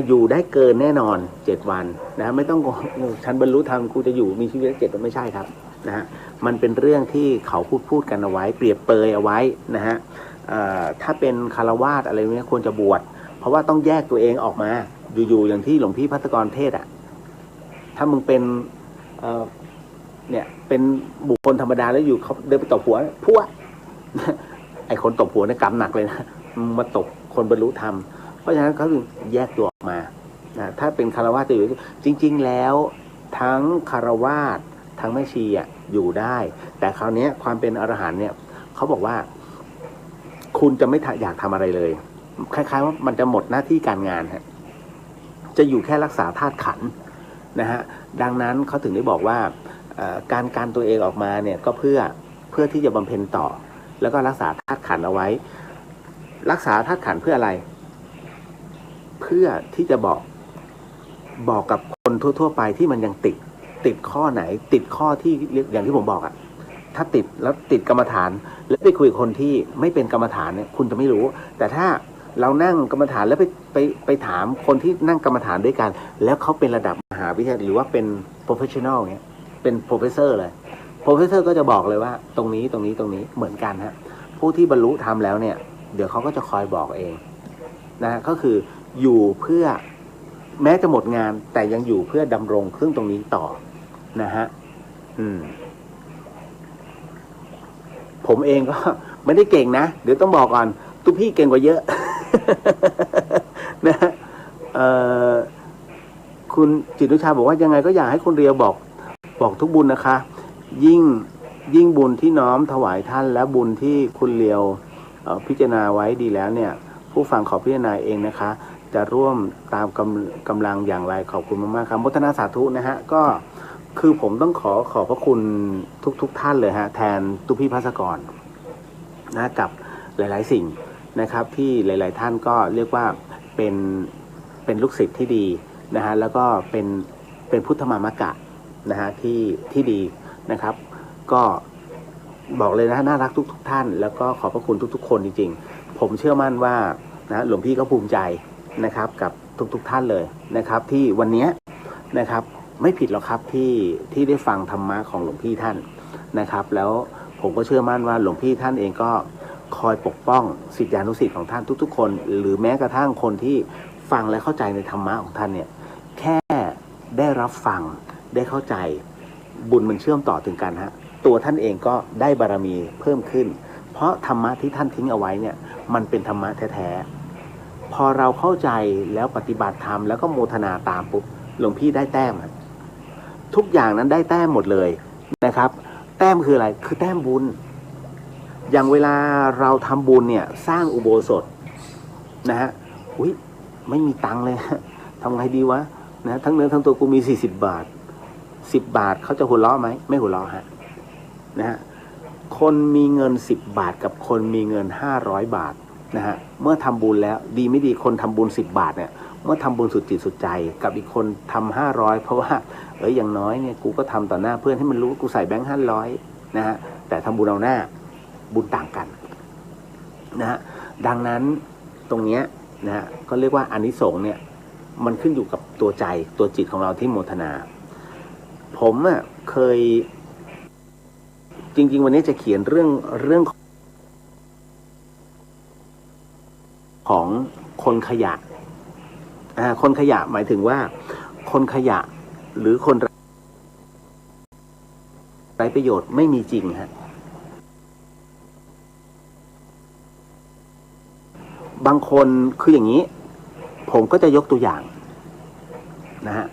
อยู่ได้เกินแน่นอน7 วันนะไม่ต้องฉันบรรลุธรรมกูจะอยู่มีชีวิตได้7 วันไม่ใช่ครับนะฮะมันเป็นเรื่องที่เขาพูดกันเอาไว้เปรียบเปยเอาไว้นะฮะถ้าเป็นคฤหัสถ์อะไรเนี้ยควรจะบวชเพราะว่าต้องแยกตัวเองออกมาอยู่อย่างที่หลวงพี่ภัตกรเทศถ้ามึงเป็นเนี่ยเป็นบุคคลธรรมดาแล้วอยู่เขาเดินไปตบหัวพวก ไอ้คนตบหัวเนี่ยกรรมหนักเลยนะมาตบคนบรรลุธรรมเพราะฉะนั้นเขาถึงแยกตัวออกมาถ้าเป็นคฤหัสถ์จะอยู่จริงๆแล้วทั้งคฤหัสถ์ทั้งแม่ชีอยู่ได้แต่คราวนี้ความเป็นอรหันต์เนี่ยเขาบอกว่าคุณจะไม่อยากทำอะไรเลยคล้ายๆว่ามันจะหมดหน้าที่การงานฮะจะอยู่แค่รักษาธาตุขันธ์นะฮะดังนั้นเขาถึงได้บอกว่าการตัวเองออกมาเนี่ยก็เพื่อที่จะบำเพ็ญต่อแล้วก็รักษาธาตุขันธ์เอาไว้รักษาธาตุขันธ์เพื่ออะไรเพื่อที่จะบอกกับคนทั่วๆไปที่มันยังติดข้อไหนติดข้อที่อย่างที่ผมบอกถ้าติดแล้วติดกรรมฐานแล้วไปคุยกับคนที่ไม่เป็นกรรมฐานเนี่ยคุณจะไม่รู้แต่ถ้าเรานั่งกรรมฐานแล้วไปถามคนที่นั่งกรรมฐานด้วยกันแล้วเขาเป็นระดับมหาวิทยาลัยหรือว่าเป็น professional เนี่ยเป็น professor เลย professor ก็จะบอกเลยว่าตรงนี้เหมือนกันฮะผู้ที่บรรลุธรรมแล้วเนี่ยเดี๋ยวเขาก็จะคอยบอกเองนะก็คืออยู่เพื่อแม้จะหมดงานแต่ยังอยู่เพื่อดำรงเครื่องตรงนี้ต่อนะฮะผมเองก็ไม่ได้เก่งนะเดี๋ยวต้องบอกก่อนทุกพี่เก่งกว่าเยอะ นะคุณจิตวิชาบอกว่ายังไงก็อยากให้คุณเรียวบอกทุกบุญนะคะยิ่งบุญที่น้อมถวายท่านและบุญที่คุณเรียวพิจารณาไว้ดีแล้วเนี่ยผู้ฟังขอพิจารณาเองนะคะจะร่วมตามกำลังอย่างไรขอบคุณมากๆครับมุทนาสาธุนะฮะก็คือผมต้องขอพระคุณทุกท่านเลยฮะแทนทุกพี่ภัสกรนะกับหลายๆสิ่งนะครับที่หลายๆท่านก็เรียกว่าเป็นลูกศิษย์ที่ดีนะฮะแล้วก็เป็นพุทธมามกะนะฮะที่ดีนะครับก็บอกเลยนะน่ารักทุกท่านแล้วก็ขอบพระคุณทุกคนจริงๆผมเชื่อมั่นว่านะหลวงพี่ก็ภูมิใจนะครับกับทุกท่านเลยนะครับที่วันนี้นะครับไม่ผิดหรอกครับที่ได้ฟังธรรมะของหลวงพี่ท่านนะครับแล้วผมก็เชื่อมั่นว่าหลวงพี่ท่านเองก็คอยปกป้องศิษยานุศิษย์ของท่านทุกๆคนหรือแม้กระทั่งคนที่ฟังและเข้าใจในธรรมะของท่านเนี่ยแค่ได้รับฟังได้เข้าใจบุญมันเชื่อมต่อถึงกันฮะตัวท่านเองก็ได้บารมีเพิ่มขึ้นเพราะธรรมะที่ท่านทิ้งเอาไว้เนี่ยมันเป็นธรรมะแท้ๆ พอเราเข้าใจแล้วปฏิบัติธรรมแล้วก็โมทนาตามปุ๊บหลวงพี่ได้แต้มทุกอย่างนั้นได้แต้มหมดเลยนะครับแต้มคืออะไรคือแต้มบุญอย่างเวลาเราทำบุญเนี่ยสร้างอุโบสถนะฮะอุ้ยไม่มีตังค์เลยทำไงดีวะนะทั้งเนื้อทั้งตัวกูมี40 บาท10 บาทเขาจะหัวเราะไหมไม่หัวเราะฮะนะฮะคนมีเงิน10 บาทกับคนมีเงิน500 บาทนะฮะเมื่อทำบุญแล้วดีไม่ดีคนทำบุญ10 บาทเนี่ยเมื่อทำบุญสุดจิตสุดใจกับอีกคนทำ500เพราะว่าอย่างน้อยเนี่ยกูก็ทำต่อหน้าเพื่อนให้มันรู้ว่ากูใส่แบงค์500นะฮะแต่ทำบุญเอาหน้าบุญต่างกันนะฮะดังนั้นตรงเนี้ยนะฮะก็เรียกว่าอานิสงส์เนี่ยมันขึ้นอยู่กับตัวใจตัวจิตของเราที่โมทนาผมเคยจริงๆวันนี้จะเขียนเรื่องของคนขยะคนขยะหมายถึงว่าคนขยะหรือคนไร้ประโยชน์ไม่มีจริงฮะบางคนคืออย่างนี้ผมก็จะยกตัวอย่างนะฮะ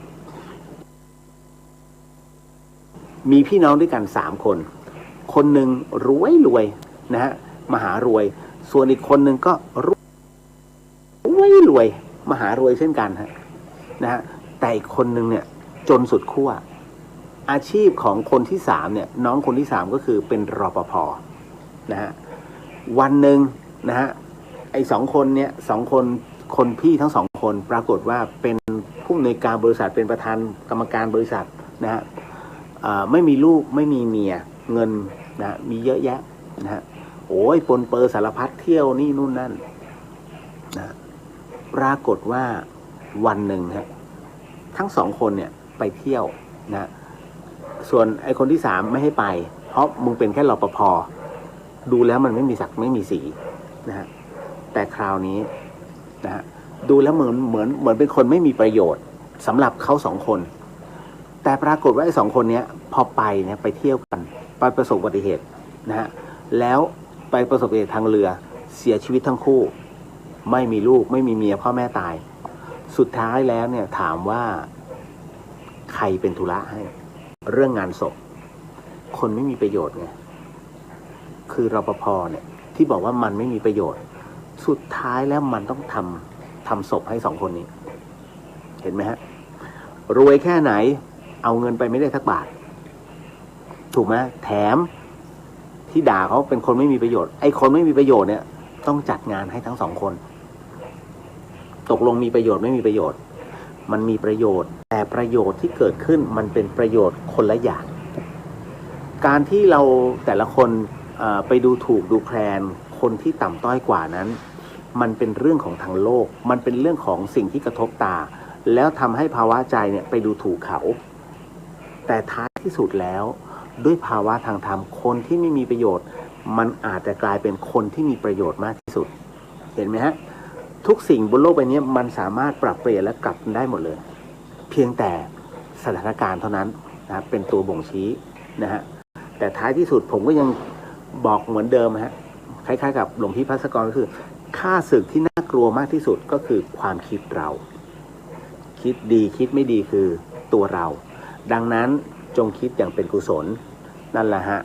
มีพี่น้องด้วยกัน3 คนคนหนึ่งรวยนะฮะมหารวยส่วนอีกคนหนึ่งก็รวยมหารวยเช่นกันฮะนะฮะแต่อีกคนหนึ่งเนี่ยจนสุดขั้วอาชีพของคนที่3เนี่ยน้องคนที่3ก็คือเป็นรปภนะฮะวันหนึ่งนะฮะไอ้2 คนเนี่ยคนพี่ทั้ง2 คนปรากฏว่าเป็นผู้อำนวยการบริษัทเป็นประธานกรรมการบริษัทนะฮะไม่มีลูกไม่มีเมียเงินนะมีเยอะแยะนะฮะโอ้ยปนเปื้อสารพัดเที่ยวนี่นู่นนั่นนะปรากฏว่าวันหนึ่งฮะทั้ง2 คนเนี่ยไปเที่ยวนะส่วนไอ้คนที่3ไม่ให้ไปเพราะมึงเป็นแค่รปภดูแล้วมันไม่มีศักดิ์ไม่มีสีนะฮะแต่คราวนี้นะฮะดูแล้วเหมือนเป็นคนไม่มีประโยชน์สำหรับเขา2 คนแต่ปรากฏว่าไอ้2 คนเนี้ยพอไปเนี่ยไปเที่ยวกันไปประสบอุบัติเหตุนะฮะแล้วไปประสบอุบัติเหตุทางเรือเสียชีวิตทั้งคู่ไม่มีลูกไม่มีเมียพ่อแม่ตายสุดท้ายแล้วเนี่ยถามว่าใครเป็นธุระให้เรื่องงานศพคนไม่มีประโยชน์ไงคือรปภเนี่ยที่บอกว่ามันไม่มีประโยชน์สุดท้ายแล้วมันต้องทำศพให้2 คนนี้เห็นไหมฮะรวยแค่ไหนเอาเงินไปไม่ได้สักบาทถูกไหมแถมที่ด่าเขาเป็นคนไม่มีประโยชน์ไอ้คนไม่มีประโยชน์เนี่ยต้องจัดงานให้ทั้ง2 คนตกลงมีประโยชน์ไม่มีประโยชน์มันมีประโยชน์แต่ประโยชน์ที่เกิดขึ้นมันเป็นประโยชน์คนละอย่างการที่เราแต่ละคนไปดูถูกดูแคลนคนที่ต่ำต้อยกว่านั้นมันเป็นเรื่องของทางโลกมันเป็นเรื่องของสิ่งที่กระทบตาแล้วทำให้ภาวะใจเนี่ยไปดูถูกเขาแต่ท้ายที่สุดแล้วด้วยภาวะทางธรรมคนที่ไม่มีประโยชน์มันอาจจะกลายเป็นคนที่มีประโยชน์มากที่สุดเห็นไหมฮะทุกสิ่งบนโลกใบนี้มันสามารถปรับเปลี่ยนและกลับได้หมดเลยเพียงแต่สถานการณ์เท่านั้นนะเป็นตัวบ่งชี้นะฮะแต่ท้ายที่สุดผมก็ยังบอกเหมือนเดิมฮะคล้ายๆกับหลวงพี่ภัสกรก็คือค่าศึกที่น่ากลัวมากที่สุดก็คือความคิดเราคิดดีคิดไม่ดีคือตัวเราดังนั้นจงคิดอย่างเป็นกุศลนั่นแหละฮะ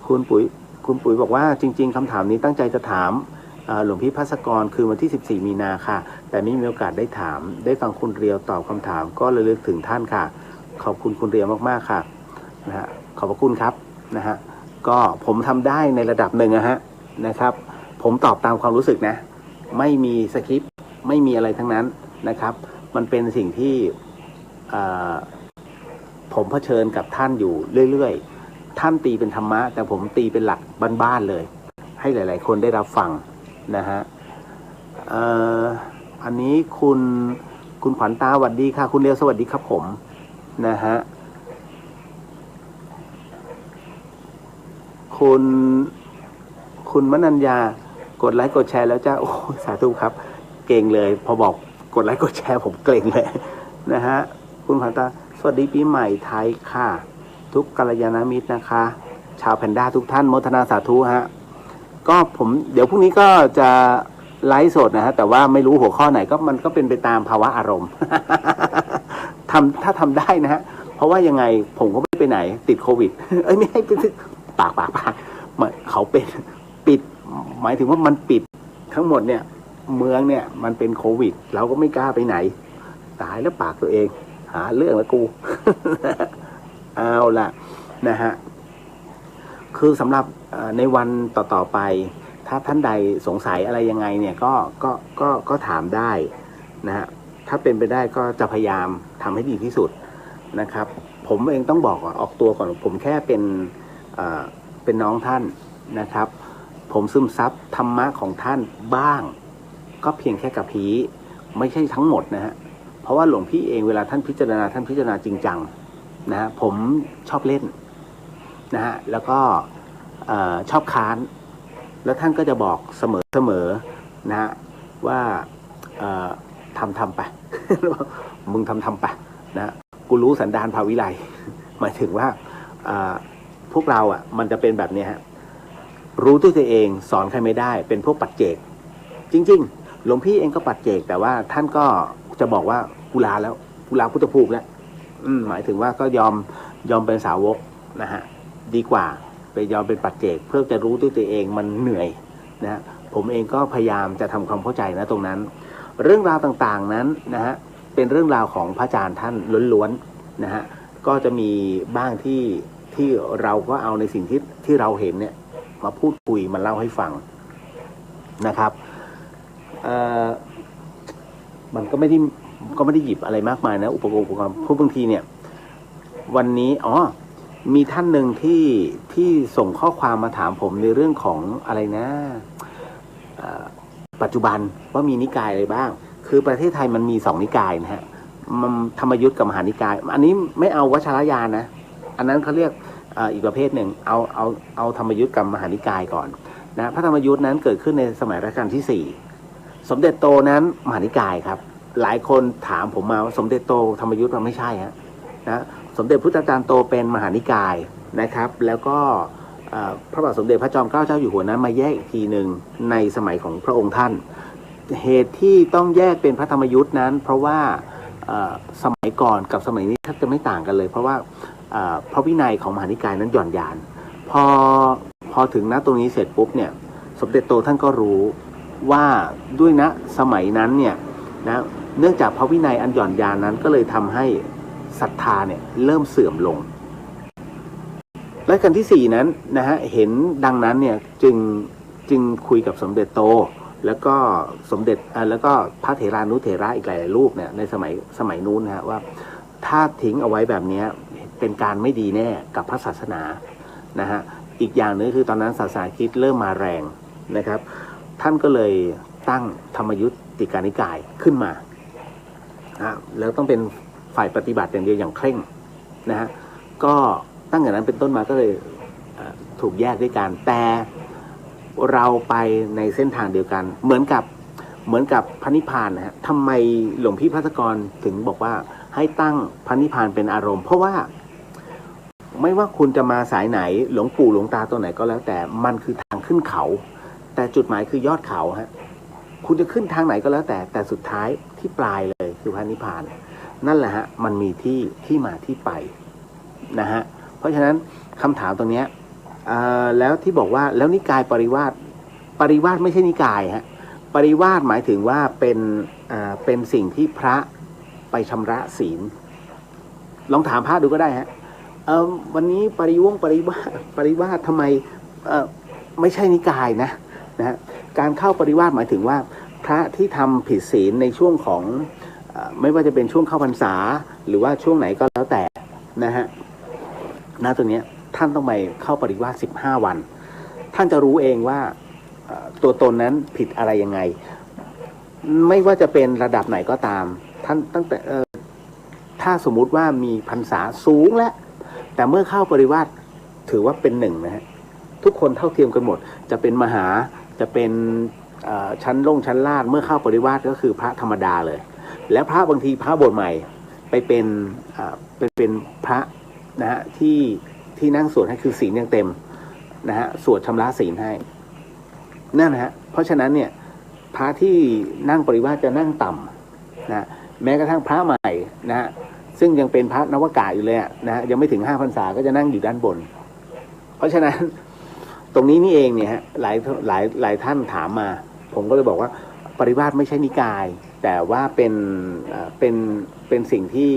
คุณปุ๋ยบอกว่าจริงๆคำถามนี้ตั้งใจจะถามหลวงพี่ภัสกรคือวันที่14 มีนาค่ะแต่ไม่มีโอกาสได้ถามได้ฟังคุณเรียวตอบคำถามก็ระลึกถึงท่านค่ะขอบคุณคุณเรียวมากๆค่ะนะฮะขอบพระคุณครับนะฮะก็ผมทำได้ในระดับหนึ่งนะครับผมตอบตามความรู้สึกนะไม่มีสคริปต์ไม่มีอะไรทั้งนั้นนะครับมันเป็นสิ่งที่ผมเผชิญกับท่านอยู่เรื่อยๆท่านตีเป็นธรรมะแต่ผมตีเป็นหลักบ้านๆเลยให้หลายๆคนได้รับฟังนะฮะอันนี้คุณขวัญตาสวัสดีค่ะคุณเรียวสวัสดีครับผมนะฮะคุณมนัญญากดไลค์กดแชร์แล้วจ้าโอ้สาธุครับเก่งเลยพอบอกกดไลค์กดแชร์ผมเกรงเลยนะฮะคุณขวัญตาสวัสดีปีใหม่ไทยค่ะทุกกัลยาณมิตรนะคะชาวแพนด้าทุกท่านโมทนาสาธุฮะ ก็ผมเดี๋ยวพรุ่งนี้ก็จะไลฟ์สดนะฮะแต่ว่าไม่รู้หัวข้อไหนก็มันก็เป็นไปตามภาวะอารมณ์ ถ้าทำได้นะฮะเพราะว่ายังไงผมก็ไม่ไปไหนติดโควิด เอ้ยไม่ให้ปากเขาเป็นปิดหมายถึงว่ามันปิดทั้งหมดเนี่ยเมืองเนี่ยมันเป็นโควิดเราก็ไม่กล้าไปไหนตายแล้วปากตัวเองหาเรื่องแล้วกู เอาล่ะนะฮะคือสำหรับในวันต่อไปถ้าท่านใดสงสัยอะไรยังไงเนี่ยก็ถามได้นะฮะถ้าเป็นไปได้ก็จะพยายามทำให้ดีที่สุดนะครับผมเองต้องบอกออกตัวก่อนผมแค่เป็นน้องท่านนะครับผมซึมซับธรรมะของท่านบ้างก็เพียงแค่กระพี้ไม่ใช่ทั้งหมดนะฮะเพราะว่าหลวงพี่เองเวลาท่านพิจารณาจริงจังนะฮะผมชอบเล่นนะฮะแล้วก็ชอบค้านแล้วท่านก็จะบอกเสมอนะฮะว่าทำไป มึงทำไปนะกูรู้สันดานภาวิไลหมายถึงว่าพวกเรามันจะเป็นแบบนี้ฮะรู้ด้วยตัวเองสอนใครไม่ได้เป็นพวกปัจเจกจริงๆหลวงพี่เองก็ปัจเจกแต่ว่าท่านก็จะบอกว่ากูลาแล้วกูลาพุทธภูมิแล้วหมายถึงว่าก็ยอมเป็นสาวกนะฮะดีกว่าไปยอมเป็นปัจเจกเพื่อจะรู้ด้วยตัวเองมันเหนื่อยนะผมเองก็พยายามจะทำความเข้าใจนะตรงนั้นเรื่องราวต่างๆนั้นนะฮะเป็นเรื่องราวของพระอาจารย์ท่านล้วนๆนะฮะก็จะมีบ้างที่เราก็เอาในสิ่งที่เราเห็นเนี่ยมาพูดคุยมาเล่าให้ฟังนะครับมันก็ไม่ได้หยิบอะไรมากมายนะอุปกรณ์พวกบางทีเนี่ยวันนี้มีท่านหนึ่งที่ส่งข้อความมาถามผมในเรื่องของอะไรนะปัจจุบันว่ามีนิกายอะไรบ้างคือประเทศไทยมันมี2นิกายนะฮะมันธรรมยุทธ์กับมหานิกายอันนี้ไม่เอาวัชรยานนะอันนั้นเขาเรียกอีกประเภทหนึ่งเอาธรรมยุทธ์กับมหานิกายก่อนนะพระธรรมยุทธ์นั้นเกิดขึ้นในสมัยรัชกาลที่4สมเด็จโตนั้นมหานิกายครับหลายคนถามผมมาว่าสมเด็จโตธรรมยุทธ์มันไม่ใช่ฮะนะสมเด็จพุทธจารย์โตเป็นมหานิกายนะครับแล้วก็พระบาทสมเด็จพระจอมเกล้าเจ้าอยู่หัวนั้นมาแยกอีกทีหนึ่งในสมัยของพระองค์ท่านเหตุที่ต้องแยกเป็นพระธรรมยุทธ์นั้นเพราะว่าสมัยก่อนกับสมัยนี้แทบจะไม่ต่างกันเลยเพราะว่าพระวินัยของมหานิกายนั้นหย่อนยานพอถึงณตรงนี้เสร็จปุ๊บเนี่ยสมเด็จโตท่านก็รู้ว่าด้วยณสมัยนั้นเนี่ยนะเนื่องจากพระวินัยอันหย่อนยานนั้นก็เลยทำให้ศรัทธาเนี่ยเริ่มเสื่อมลงและกันที่4นั้นนะฮะเห็นดังนั้นเนี่ยจึงคุยกับสมเด็จโตแล้วก็สมเด็จแล้วก็พระเถรานุเถระอีกหลายๆรูปเนี่ยในสมัยนู้นนะฮะว่าถ้าทิ้งเอาไว้แบบนี้เป็นการไม่ดีแน่กับพระศาสนานะฮะอีกอย่างนึงคือตอนนั้นศาสนาคริสต์เริ่มมาแรงนะครับท่านก็เลยตั้งธรรมยุติกานิกายขึ้นมาแล้วต้องเป็นฝ่ายปฏิบัติอย่างเดียวอย่างเคร่งนะฮะก็ตั้งแต่นั้นเป็นต้นมาก็เลยถูกแยกด้วยกันแต่เราไปในเส้นทางเดียวกันเหมือนกับพระนิพพานนะฮะทำไมหลวงพี่ภัสกรถึงบอกว่าให้ตั้งพระนิพพานเป็นอารมณ์เพราะว่าไม่ว่าคุณจะมาสายไหนหลวงปู่หลวงตาตัวไหนก็แล้วแต่มันคือทางขึ้นเขาแต่จุดหมายคือยอดเขาฮะคุณจะขึ้นทางไหนก็แล้วแต่สุดท้ายที่ปลายเลยคือพระนิพพานนั่นแหละฮะมันมีที่มาที่ไปนะฮะเพราะฉะนั้นคำถามตรงนี้แล้วที่บอกว่าแล้วนิกายปริวาสไม่ใช่นิกายฮะปริวาสหมายถึงว่าเป็นสิ่งที่พระไปชำระศีลลองถามพระดูก็ได้ฮะวันนี้ปริวาสทำไมไม่ใช่นิกายนะฮะการเข้าปริวาสหมายถึงว่าพระที่ทำผิดศีลในช่วงของไม่ว่าจะเป็นช่วงเข้าพรรษาหรือว่าช่วงไหนก็แล้วแต่นะฮะตรงนี้ท่านต้องไปเข้าปริวาส15 วันท่านจะรู้เองว่าตัวตนนั้นผิดอะไรยังไงไม่ว่าจะเป็นระดับไหนก็ตามท่านตั้งแต่ถ้าสมมุติว่ามีพรรษาสูงแล้วแต่เมื่อเข้าปริวาสถือว่าเป็น1นะฮะทุกคนเท่าเทียมกันหมดจะเป็นมหาจะเป็นชั้นลาดเมื่อเข้าปริวาสก็คือพระธรรมดาเลยแล้วพระบางทีพระบวชใหม่ไปเป็นพระนะฮะที่นั่งสวดให้คือศีลยังเต็มนะฮะสวดชำระศีลให้ นั่นนะฮะเพราะฉะนั้นเนี่ยพระที่นั่งปริวาสจะนั่งต่ำนะแม้กระทั่งพระใหม่นะฮะซึ่งยังเป็นพระนวากาอยู่เลยนะฮะยังไม่ถึง5 พรรษาก็จะนั่งอยู่ด้านบนเพราะฉะนั้นตรงนี้นี่เองเนี่ยฮะหลายท่านถามมาผมก็เลยบอกว่าปริวาสไม่ใช่นิกายแต่ว่าเป็นสิ่งที่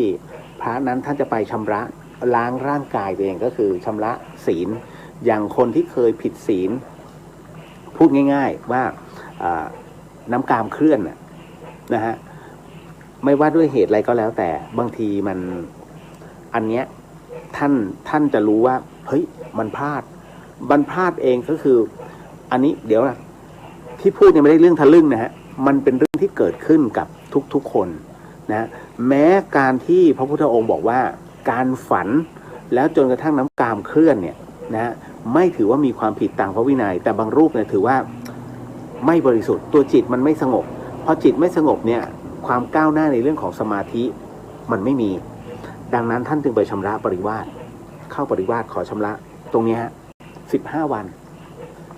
พระนั้นท่านจะไปชำระล้างร่างกายตัวเองก็คือชำระศีลอย่างคนที่เคยผิดศีลพูดง่ายๆว่าน้ำกามเคลื่อนนะฮะไม่ว่าด้วยเหตุอะไรก็แล้วแต่บางทีมันอันเนี้ยท่านจะรู้ว่าเฮ้ยมันพลาดเองก็คืออันนี้เดี๋ยวนะที่พูดเนี่ยไม่ได้เรื่องทะลึ่งนะฮะมันเป็นเรื่องที่เกิดขึ้นกับทุกคนนะแม้การที่พระพุทธองค์บอกว่าการฝันแล้วจนกระทั่งน้ำกามเคลื่อนเนี่ยนะไม่ถือว่ามีความผิดตามพระวินัยแต่บางรูปเนี่ยถือว่าไม่บริสุทธิ์ตัวจิตมันไม่สงบพอจิตไม่สงบเนี่ยความก้าวหน้าในเรื่องของสมาธิมันไม่มีดังนั้นท่านจึงไปชำระปริวาสเข้าปริวาสขอชำระตรงนี้ฮะ15 วัน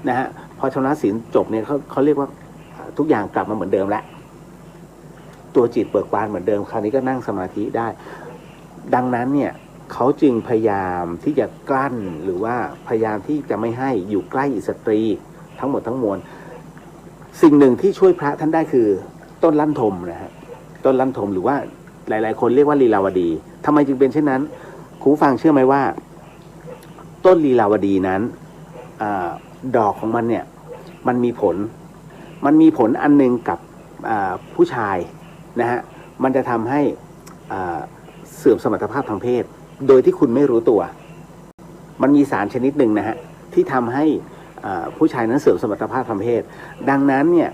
นะฮะพอชำระศีลจบเนี่ยเขาเรียกว่าทุกอย่างกลับมาเหมือนเดิมแล้วตัวจิตเบิกบานเหมือนเดิมคราวนี้ก็นั่งสมาธิได้ดังนั้นเนี่ยเขาจึงพยายามที่จะกลั้นหรือว่าพยายามที่จะไม่ให้อยู่ใกล้สตรีทั้งหมดทั้งมวลสิ่งหนึ่งที่ช่วยพระท่านได้คือต้นลั่นทมนะฮะต้นลั่นทมหรือว่าหลายๆคนเรียกว่าลีลาวดีทำไมจึงเป็นเช่นนั้นครูฟังเชื่อไหมว่าต้นลีลาวดีนั้นดอกของมันเนี่ยมันมีผลอันนึงกับผู้ชายนะฮะมันจะทำให้เสื่อมสมรรถภาพทางเพศโดยที่คุณไม่รู้ตัวมันมีสารชนิดหนึ่งนะฮะที่ทำให้ผู้ชายนั้นเสื่อมสมรรถภาพทางเพศดังนั้นเนี่ย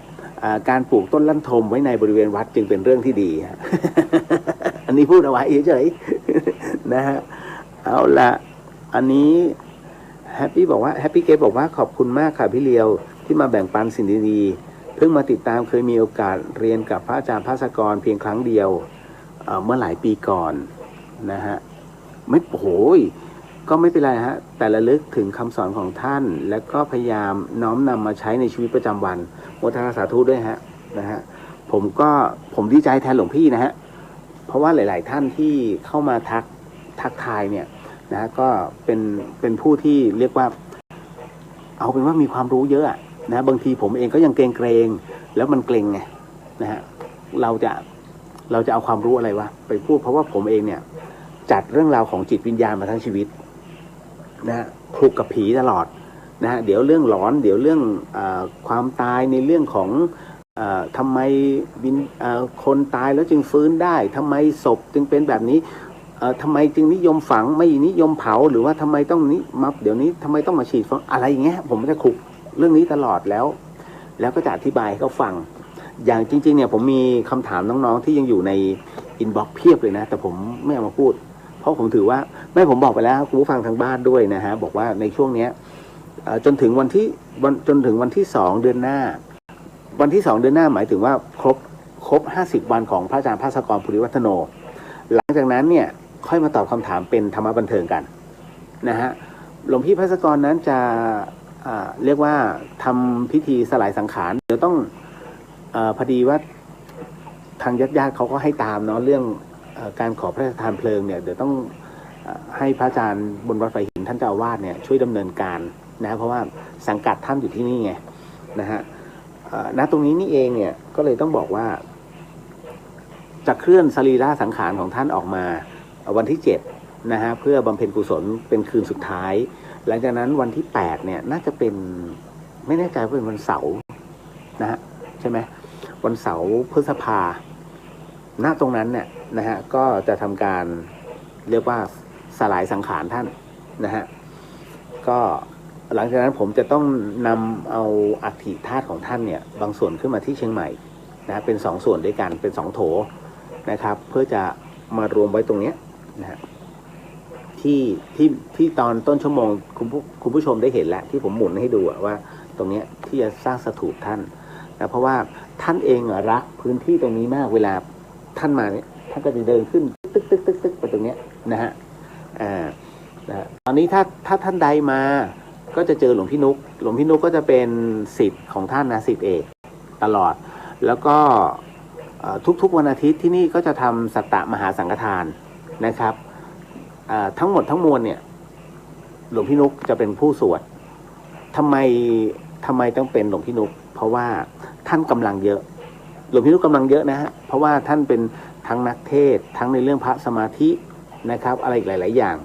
การปลูกต้นลั่นทมไว้ในบริเวณวัดจึงเป็นเรื่องที่ดี อันนี้พูดเอาไว้เฉยๆนะฮะเอาละอันนี้แฮปปี้บอกว่าแฮปปี้เกตบอกว่าขอบคุณมากค่ะพี่เลียวที่มาแบ่งปันสิ่งดีๆเพิ่งมาติดตามเคยมีโอกาสเรียนกับพระอาจารย์ภาสกรเพียงครั้งเดียวเมื่อหลายปีก่อนนะฮะไม่โอ้โหก็ไม่เป็นไรฮะแต่ระลึกถึงคำสอนของท่านและก็พยายามน้อมนำมาใช้ในชีวิตประจำวันโมทนาสาธุด้วยฮะนะฮะผมดีใจแทนหลวงพี่นะฮะเพราะว่าหลายๆท่านที่เข้ามาทักทายเนี่ยนะก็เป็นผู้ที่เรียกว่าเอาเป็นว่ามีความรู้เยอะนะบางทีผมเองก็ยังเกรงแล้วมันเกรงไงนะฮะเราจะเอาความรู้อะไรวะไปพูดเพราะว่าผมเองเนี่ยจัดเรื่องราวของจิตวิญญาณมาทั้งชีวิตนะคลุกกับผีตลอดนะฮะเดี๋ยวเรื่องหลอนเดี๋ยวเรื่องความตายในเรื่องของทำไมคนตายแล้วจึงฟื้นได้ทำไมศพจึงเป็นแบบนี้ทำไมจึงนิยมฝังไม่นิยมเผาหรือว่าทำไมต้องนี้มาเดี๋ยวนี้ทำไมต้องมาฉีดอะไรอย่างเงี้ยผมจะคลุกเรื่องนี้ตลอดแล้วก็จะอธิบายให้เขาฟังอย่างจริงๆเนี่ยผมมีคำถามน้องๆที่ยังอยู่ในอินบ็อกซ์เพียบเลยนะแต่ผมไม่เอามาพูดเพราะผมถือว่าไม่ผมบอกไปแล้วคุณผู้ฟังทางบ้านด้วยนะฮะบอกว่าในช่วงเนี้ยจนถึงวันที่2 เดือนหน้าวันที่2 เดือนหน้าหมายถึงว่าครบ50 วันของพระอาจารย์ภาสกร ภูริวัฒโนหลังจากนั้นเนี่ยค่อยมาตอบคำถามเป็นธรรมะบันเทิงกันนะฮะหลวงพี่ภาสกรนั้นจะเรียกว่าทำพิธีสลายสังขารเดี๋ยวต้องพอดีว่าทางญาติเขาก็ให้ตามเนาะเรื่องการขอพระราชทานเพลิงเนี่ยเดี๋ยวต้องให้พระอาจารย์บนวัดไฟหินท่านเจ้าอาวาสเนี่ยช่วยดำเนินการนะเพราะว่าสังกัดท่านอยู่ที่นี่ไงนะฮะณตรงนี้นี่เองเนี่ยก็เลยต้องบอกว่าจะเคลื่อนสรีระสังขารของท่านออกมาวันที่7นะฮะเพื่อบำเพ็ญกุศลเป็นคืนสุดท้ายหลังจากนั้นวันที่8เนี่ยน่าจะเป็นไม่แน่ใจว่าเป็นวันเสาร์นะฮะใช่ไหมวันเสาร์พฤษภาณตรงนั้นเนี่ยนะฮะก็จะทำการเรียกว่าสลายสังขารท่านนะฮะก็หลังจากนั้นผมจะต้องนำเอาอัฐิธาตุของท่านเนี่ยบางส่วนขึ้นมาที่เชียงใหม่นะเป็น2 ส่วนด้วยกันเป็น2 โถนะครับเพื่อจะมารวมไว้ตรงนี้นะฮะที่ตอนต้นชั่วโมงคุณผู้ชมได้เห็นแล้วที่ผมหมุนให้ดูว่าตรงนี้ที่จะสร้างสถูปท่านนะเพราะว่าท่านเองรักพื้นที่ตรงนี้มากเวลาท่านมาเนี่ยท่านก็จะเดินขึ้นตึกไปตรงนี้นะฮะตอนนี้ถ้าท่านใดมา ก็จะเจอหลวงพี่นุกก็จะเป็นศิษย์ของท่านนะศิษย์เอกตลอดแล้วก็ทุกๆวันอาทิตย์ที่นี่ก็จะทำสัตตมหาสังฆทานนะครับทั้งหมดทั้งมวลเนี่ยหลวงพี่นุกจะเป็นผู้สวดทำไมต้องเป็นหลวงพี่นุกเพราะว่าท่านกำลังเยอะหลวงพี่นุกกำลังเยอะนะฮะเพราะว่าท่านเป็นทั้งนักเทศทั้งในเรื่องพระสมาธินะครับอะไรอีกหลายๆอย่าง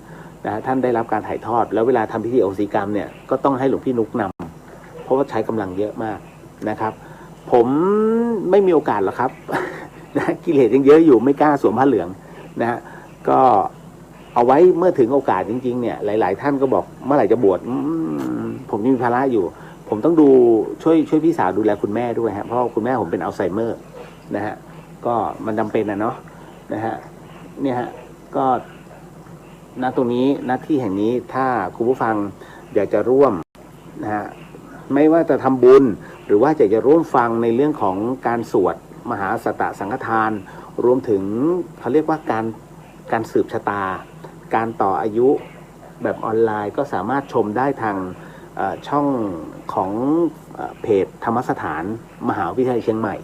นะท่านได้รับการถ่ายทอดแล้วเวลาทำพิธีโอสิกรรมเนี่ยก็ต้องให้หลวงพี่นุกนำเพราะว่าใช้กำลังเยอะมากนะครับผมไม่มีโอกาสหรอกครับ นะกิเลสยังเยอะอยู่ไม่กล้าสวมผ้าเหลืองนะฮะก็เอาไว้เมื่อถึงโอกาสจริงๆเนี่ยหลายๆท่านก็บอกเมื่อไหร่จะบวชผมยังมีภาระอยู่ผมต้องดูช่วยพี่สาวดูแลคุณแม่ด้วยฮะเพราะคุณแม่ผมเป็นอัลไซเมอร์นะฮะก็มันจำเป็นเนาะนะฮะเนี่ยฮะก็ณตรงนี้ณที่แห่งนี้ถ้าคุณผู้ฟังอยากจะร่วมนะฮะไม่ว่าจะทำบุญหรือว่าจะร่วมฟังในเรื่องของการสวดมหาสัตตสังฆทานรวมถึงเขาเรียกว่าการสืบชะตาการต่ออายุแบบออนไลน์ก็สามารถชมได้ทางช่องของเพจธรรมสถานมหาวิทยาลัยเชียงใหม่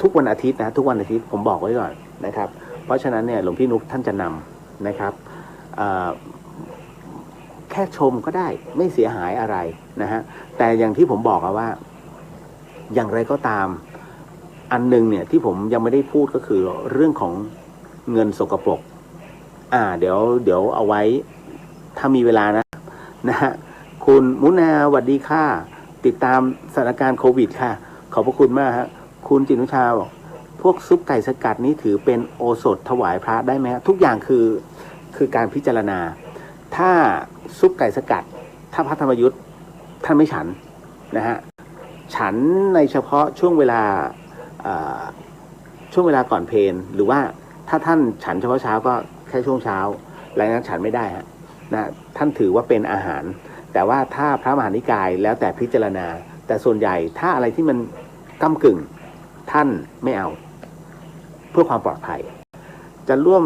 ทุกวันอาทิตย์นะทุกวันอาทิตย์ผมบอกไว้ก่อนนะครับเพราะฉะนั้นเนี่ยหลวงพี่นุกท่านจะนำนะครับแค่ชมก็ได้ไม่เสียหายอะไรนะฮะแต่อย่างที่ผมบอกว่าอย่างไรก็ตามอันหนึ่งเนี่ยที่ผมยังไม่ได้พูดก็คือเรื่องของเงินสกปรกเดี๋ยวเอาไว้ถ้ามีเวลานะฮะคุณมุนาสวัสดีค่ะติดตามสถานการณ์โควิดค่ะขอบพระคุณมากฮะคุณจินุชาบอกพวกซุปไก่สกัดนี้ถือเป็นโอสถถวายพระได้ไหมทุกอย่างคือการพิจารณาถ้าซุปไก่สกัดถ้าพระธรรมยุทธ์ท่านไม่ฉันนะฮะฉันในเฉพาะช่วงเวลาก่อนเพลหรือว่าถ้าท่านฉันเฉพาะเช้าก็แค่ช่วงเช้าหลังจากนั้นฉันไม่ได้ฮะนะท่านถือว่าเป็นอาหารแต่ว่าถ้าพระมหานิกายแล้วแต่พิจารณาแต่ส่วนใหญ่ถ้าอะไรที่มันก้ำกึ่งท่านไม่เอาเพื่อความปลอดภัยจะร่วม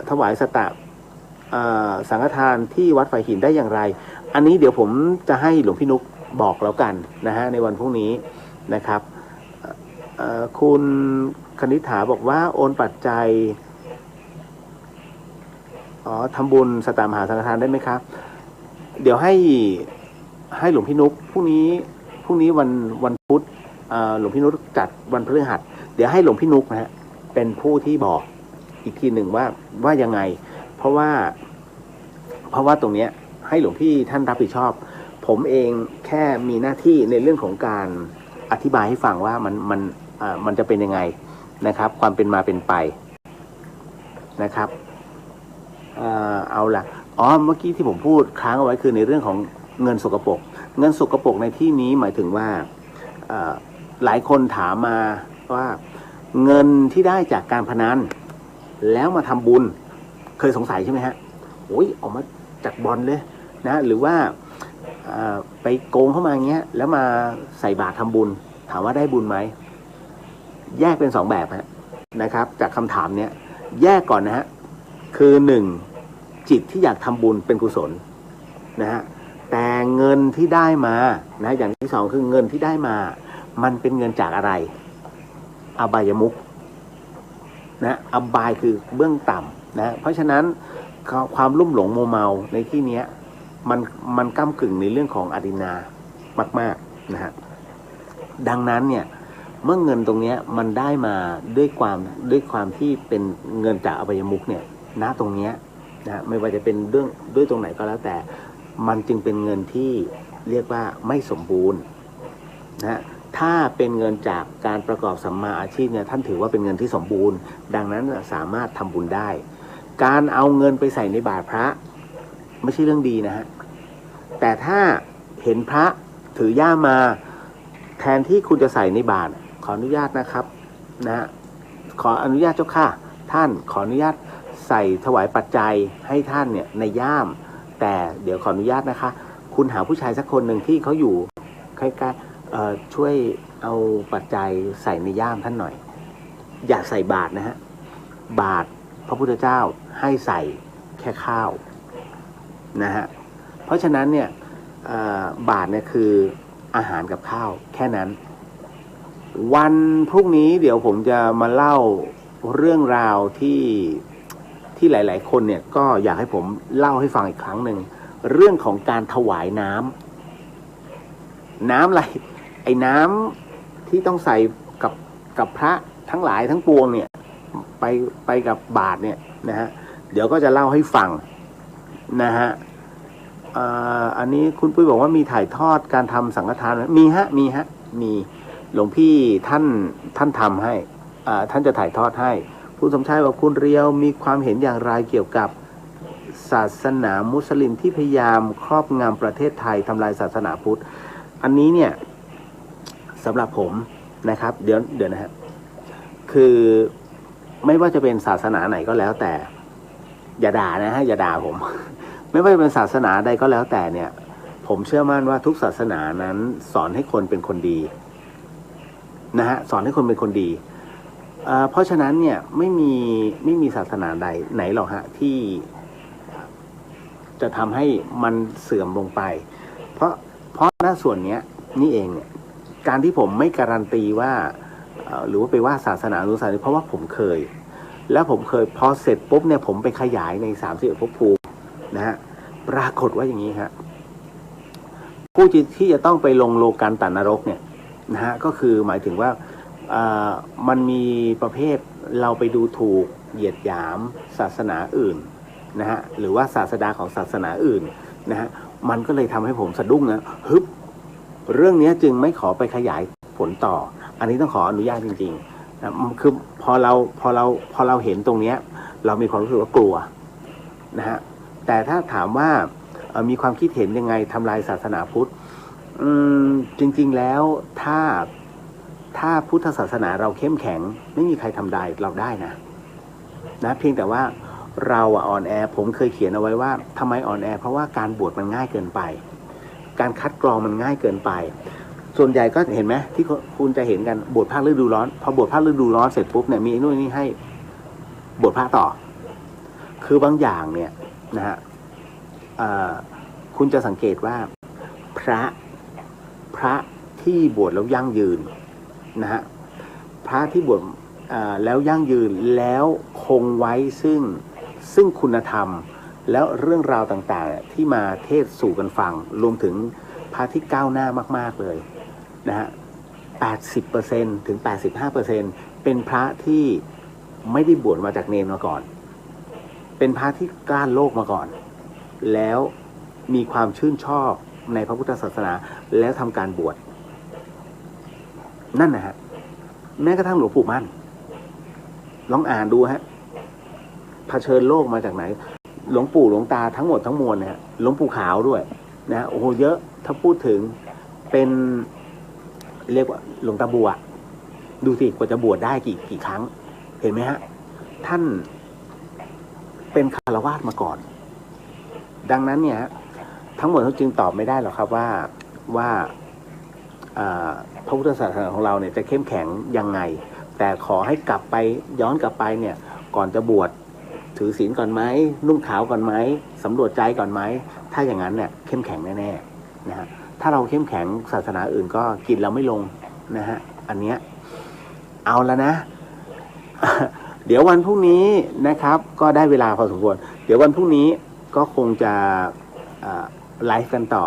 ถวายสัตตสังฆทานที่วัดไฟหินได้อย่างไรอันนี้เดี๋ยวผมจะให้หลวงพี่นุกบอกแล้วกันนะฮะในวันพรุ่งนี้นะครับคุณคณิษฐาบอกว่าโอนปัจจัยทำบุญสัตตมหาสังฆทานได้ไหมครับเดี๋ยวให้หลวงพี่นุกพรุ่งนี้วันพุธหลวงพี่นุกจัดวันพฤหัสเดี๋ยวให้หลวงพี่นุกนะฮะเป็นผู้ที่บอกอีกทีหนึ่งว่ายังไงเพราะว่าตรงเนี้ยให้หลวงพี่ท่านรับผิดชอบผมเองแค่มีหน้าที่ในเรื่องของการอธิบายให้ฟังว่ามันจะเป็นยังไงนะครับความเป็นมาเป็นไปนะครับเอาล่ะเมื่อกี้ที่ผมพูดค้างเอาไว้คือในเรื่องของเงินสกปรกในที่นี้หมายถึงว่าหลายคนถามมาว่าเงินที่ได้จากการพนันแล้วมาทำบุญเคยสงสัยใช่ไหมฮะโอ้ยออกมาจากบอลเลยนะหรือว่าไปโกงเข้ามาอย่างเงี้ยแล้วมาใส่บาตรทำบุญถามว่าได้บุญไหมแยกเป็น2แบบนะครับจากคำถามเนี้ยแยกก่อนนะฮะคือ1จิตที่อยากทำบุญเป็นกุศลนะฮะแต่เงินที่ได้มานะอย่างที่2คือเงินที่ได้มามันเป็นเงินจากอะไรอบายมุขนะอบายคือเบื้องต่ำนะเพราะฉะนั้นความลุ่มหลงโมเมาในที่นี้มันก้ำกึ่งในเรื่องของอดินามากๆนะฮะดังนั้นเนี่ยเมื่อเงินตรงนี้มันได้มาด้วยความที่เป็นเงินจากอบายมุขเนี่ยณตรงนี้นะไม่ว่าจะเป็นเรื่องด้วยตรงไหนก็แล้วแต่มันจึงเป็นเงินที่เรียกว่าไม่สมบูรณ์นะถ้าเป็นเงินจากการประกอบสัมมาอาชีพเนี่ยท่านถือว่าเป็นเงินที่สมบูรณ์ดังนั้นสามารถทำบุญได้การเอาเงินไปใส่ในบาตรพระไม่ใช่เรื่องดีนะฮะแต่ถ้าเห็นพระถือย่ามมาแทนที่คุณจะใส่ในบาตรขออนุญาตนะครับนะขออนุญาตเจ้าค่ะท่านขออนุญาตใส่ถวายปัจจัยให้ท่านเนี่ยในย่ามแต่เดี๋ยวขออนุญาตนะคะคุณหาผู้ชายสักคนหนึ่งที่เขาอยู่ใกล้ๆช่วยเอาปัจจัยใส่ในย่ามท่านหน่อยอย่าใส่บาตรนะฮะบาตรพระพุทธเจ้าให้ใส่แค่ข้าวนะฮะเพราะฉะนั้นเนี่ย บาทเนี่ยคืออาหารกับข้าวแค่นั้น วันพรุ่งนี้เดี๋ยวผมจะมาเล่าเรื่องราวที่หลายๆคนเนี่ยก็อยากให้ผมเล่าให้ฟังอีกครั้งหนึ่งเรื่องของการถวายน้ำอะไรไอ้น้ำที่ต้องใส่กับพระทั้งหลายทั้งปวงเนี่ยไปกับบาตรเนี่ยนะฮะเดี๋ยวก็จะเล่าให้ฟังนะฮะอันนี้คุณปุ้ยบอกว่ามีถ่ายทอดการทำสังฆทานมีหลวงพี่ท่านทำให้ท่านจะถ่ายทอดให้คุณสมชายบอกคุณเรียวมีความเห็นอย่างไรเกี่ยวกับศาสนามุสลิมที่พยายามครอบงำประเทศไทยทำลายศาสนาพุทธอันนี้เนี่ยสำหรับผมนะครับเดี๋ยวนะฮะคือไม่ว่าจะเป็นศาสนาไหนก็แล้วแต่อย่าด่านะฮะอย่าด่าผม ไม่ว่าจะเป็นศาสนาใดก็แล้วแต่เนี่ยผมเชื่อมั่นว่าทุกศาสนานั้นสอนให้คนเป็นคนดีนะฮะสอนให้คนเป็นคนดีเพราะฉะนั้นเนี่ยไม่มีศาสนาใดไหนหรอกฮะที่จะทำให้มันเสื่อมลงไปเพราะหน้าส่วนนี้นี่เองเนี่ยการที่ผมไม่การันตีว่าหรือว่าไปว่าศาสนาหรือศาสนาเพราะว่าผมเคยแล้วผมเคยพอเสร็จปุ๊บเนี่ยผมไปขยายใน31ภพภูมินะฮะปรากฏว่าอย่างนี้ฮะผู้ที่จะต้องไปลงโลกันตนรกเนี่ยนะฮะก็คือหมายถึงว่ามันมีประเภทเราไปดูถูกเหยียดหยามศาสนาอื่นนะฮะหรือว่าศาสดาของศาสนาอื่นนะฮะมันก็เลยทำให้ผมสะดุ้งนะฮึบเรื่องนี้จึงไม่ขอไปขยายผลต่ออันนี้ต้องขออนุญาตจริงๆนะคือพอเราเห็นตรงนี้เรามีความรู้สึกว่ากลัวนะฮะแต่ถ้าถามว่ามีความคิดเห็นยังไงทำลายศาสนาพุทธจริงๆแล้วถ้าพุทธศาสนาเราเข้มแข็งไม่มีใครทำได้เราได้นะเพียงแต่ว่าเราอ่อนแอผมเคยเขียนเอาไว้ว่าทำไมอ่อนแอเพราะว่าการบวชมันง่ายเกินไปการคัดกรองมันง่ายเกินไปส่วนใหญ่ก็เห็นไหมที่คุณจะเห็นกันบวชภาคฤดูร้อนพอบวชภาคฤดูร้อนเสร็จปุ๊บเนี่ยมีนู่นนี่ให้บวชพระต่อคือบางอย่างเนี่ยนะฮะคุณจะสังเกตว่าพระที่บวชแล้วยั่งยืนนะฮะพระที่บวชแล้วยั่งยืนแล้วคงไว้ซึ่งคุณธรรมแล้วเรื่องราวต่างๆที่มาเทศสู่กันฟังรวมถึงพระที่ก้าวหน้ามากๆเลยนะฮะ 80% ถึง 85% เป็นพระที่ไม่ได้บวชมาจากเนรมาก่อนเป็นพระที่กล้าโลกมาก่อนแล้วมีความชื่นชอบในพระพุทธศาสนาแล้วทำการบวชนั่นนะฮะแม้กระทั่งหลวงปู่มั่นลองอ่านดูฮะเผชิญโลกมาจากไหนหลวงปู่หลวงตาทั้งหมดทั้งมวลเนี่ยหลวงปู่ขาวด้วยนะโอ้โหเยอะถ้าพูดถึงเป็นเรียกว่าหลวงตาบัวดูสิกว่าจะบวชได้กี่ครั้งเห็นไหมฮะท่านเป็นคฤหัสถ์มาก่อนดังนั้นเนี่ยทั้งหมดจึงตอบไม่ได้หรอกครับว่าพระพุทธศาสนาของเราเนี่ยจะเข้มแข็งยังไงแต่ขอให้กลับไปย้อนกลับไปเนี่ยก่อนจะบวชถือศีลก่อนไหมนุ่งขาวก่อนไหมสำรวจใจก่อนไหมถ้าอย่างนั้นเนี่ยเข้มแข็งแน่ๆนะฮะถ้าเราเข้มแข็งศาสนาอื่นก็กินเราไม่ลงนะฮะอันเนี้ยเอาแล้วนะ เดี๋ยววันพรุ่งนี้นะครับก็ได้เวลาพอสมควรเดี๋ยววันพรุ่งนี้ก็คงจะไลฟ์กันต่อ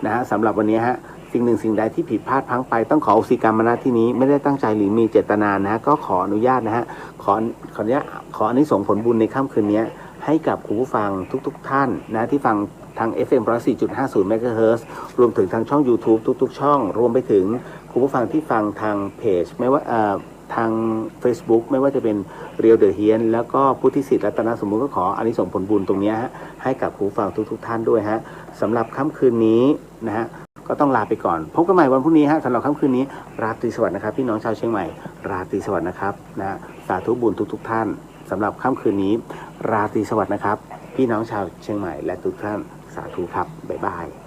นะฮะสำหรับวันนี้ฮะสิ่งหนึ่งสิ่งใดที่ผิดพลาดพลั้งไปต้องขออโหสิกรรมณที่นี้ไม่ได้ตั้งใจหรือมีเจตนานะฮะก็ขออนุญาตนะฮะขออนุญาตขออานิสงส์ผลบุญในค่ำคืนนี้ให้กับคุณผู้ฟังทุกท่านนะที่ฟังทาง FM 104.50 MHz รวมถึงทางช่อง YouTube ทุกช่องรวมไปถึงคุณผู้ฟังที่ฟังทางเพจไม่ว่าทาง Facebook ไม่ว่าจะเป็นเรียวเดอะเฮียนแล้วก็พุทธิสิทธิ์รัตนสมมุติก็ขออานิสงส์ผลบุญตรงนี้ฮะให้กับคุณผู้ฟังทุกท่านด้วยฮะสำหรับค่ำคืนนี้นะฮะก็ต้องลาไปก่อนพบกันใหม่วันพรุ่งนี้ฮะสำหรับค่ำคืนนี้ราตรีสวัสดิ์นะครับพี่น้องชาวเชียงใหม่ราตรีสวัสดิ์นะครับนะสาธุบุญทุกท่านสำหรับค่ำคืนนี้ราตรีสวัสดิ์นะครับพี่น้องชาวเชียงใหม่และทุกท่านสาธุครับบ๊ายบาย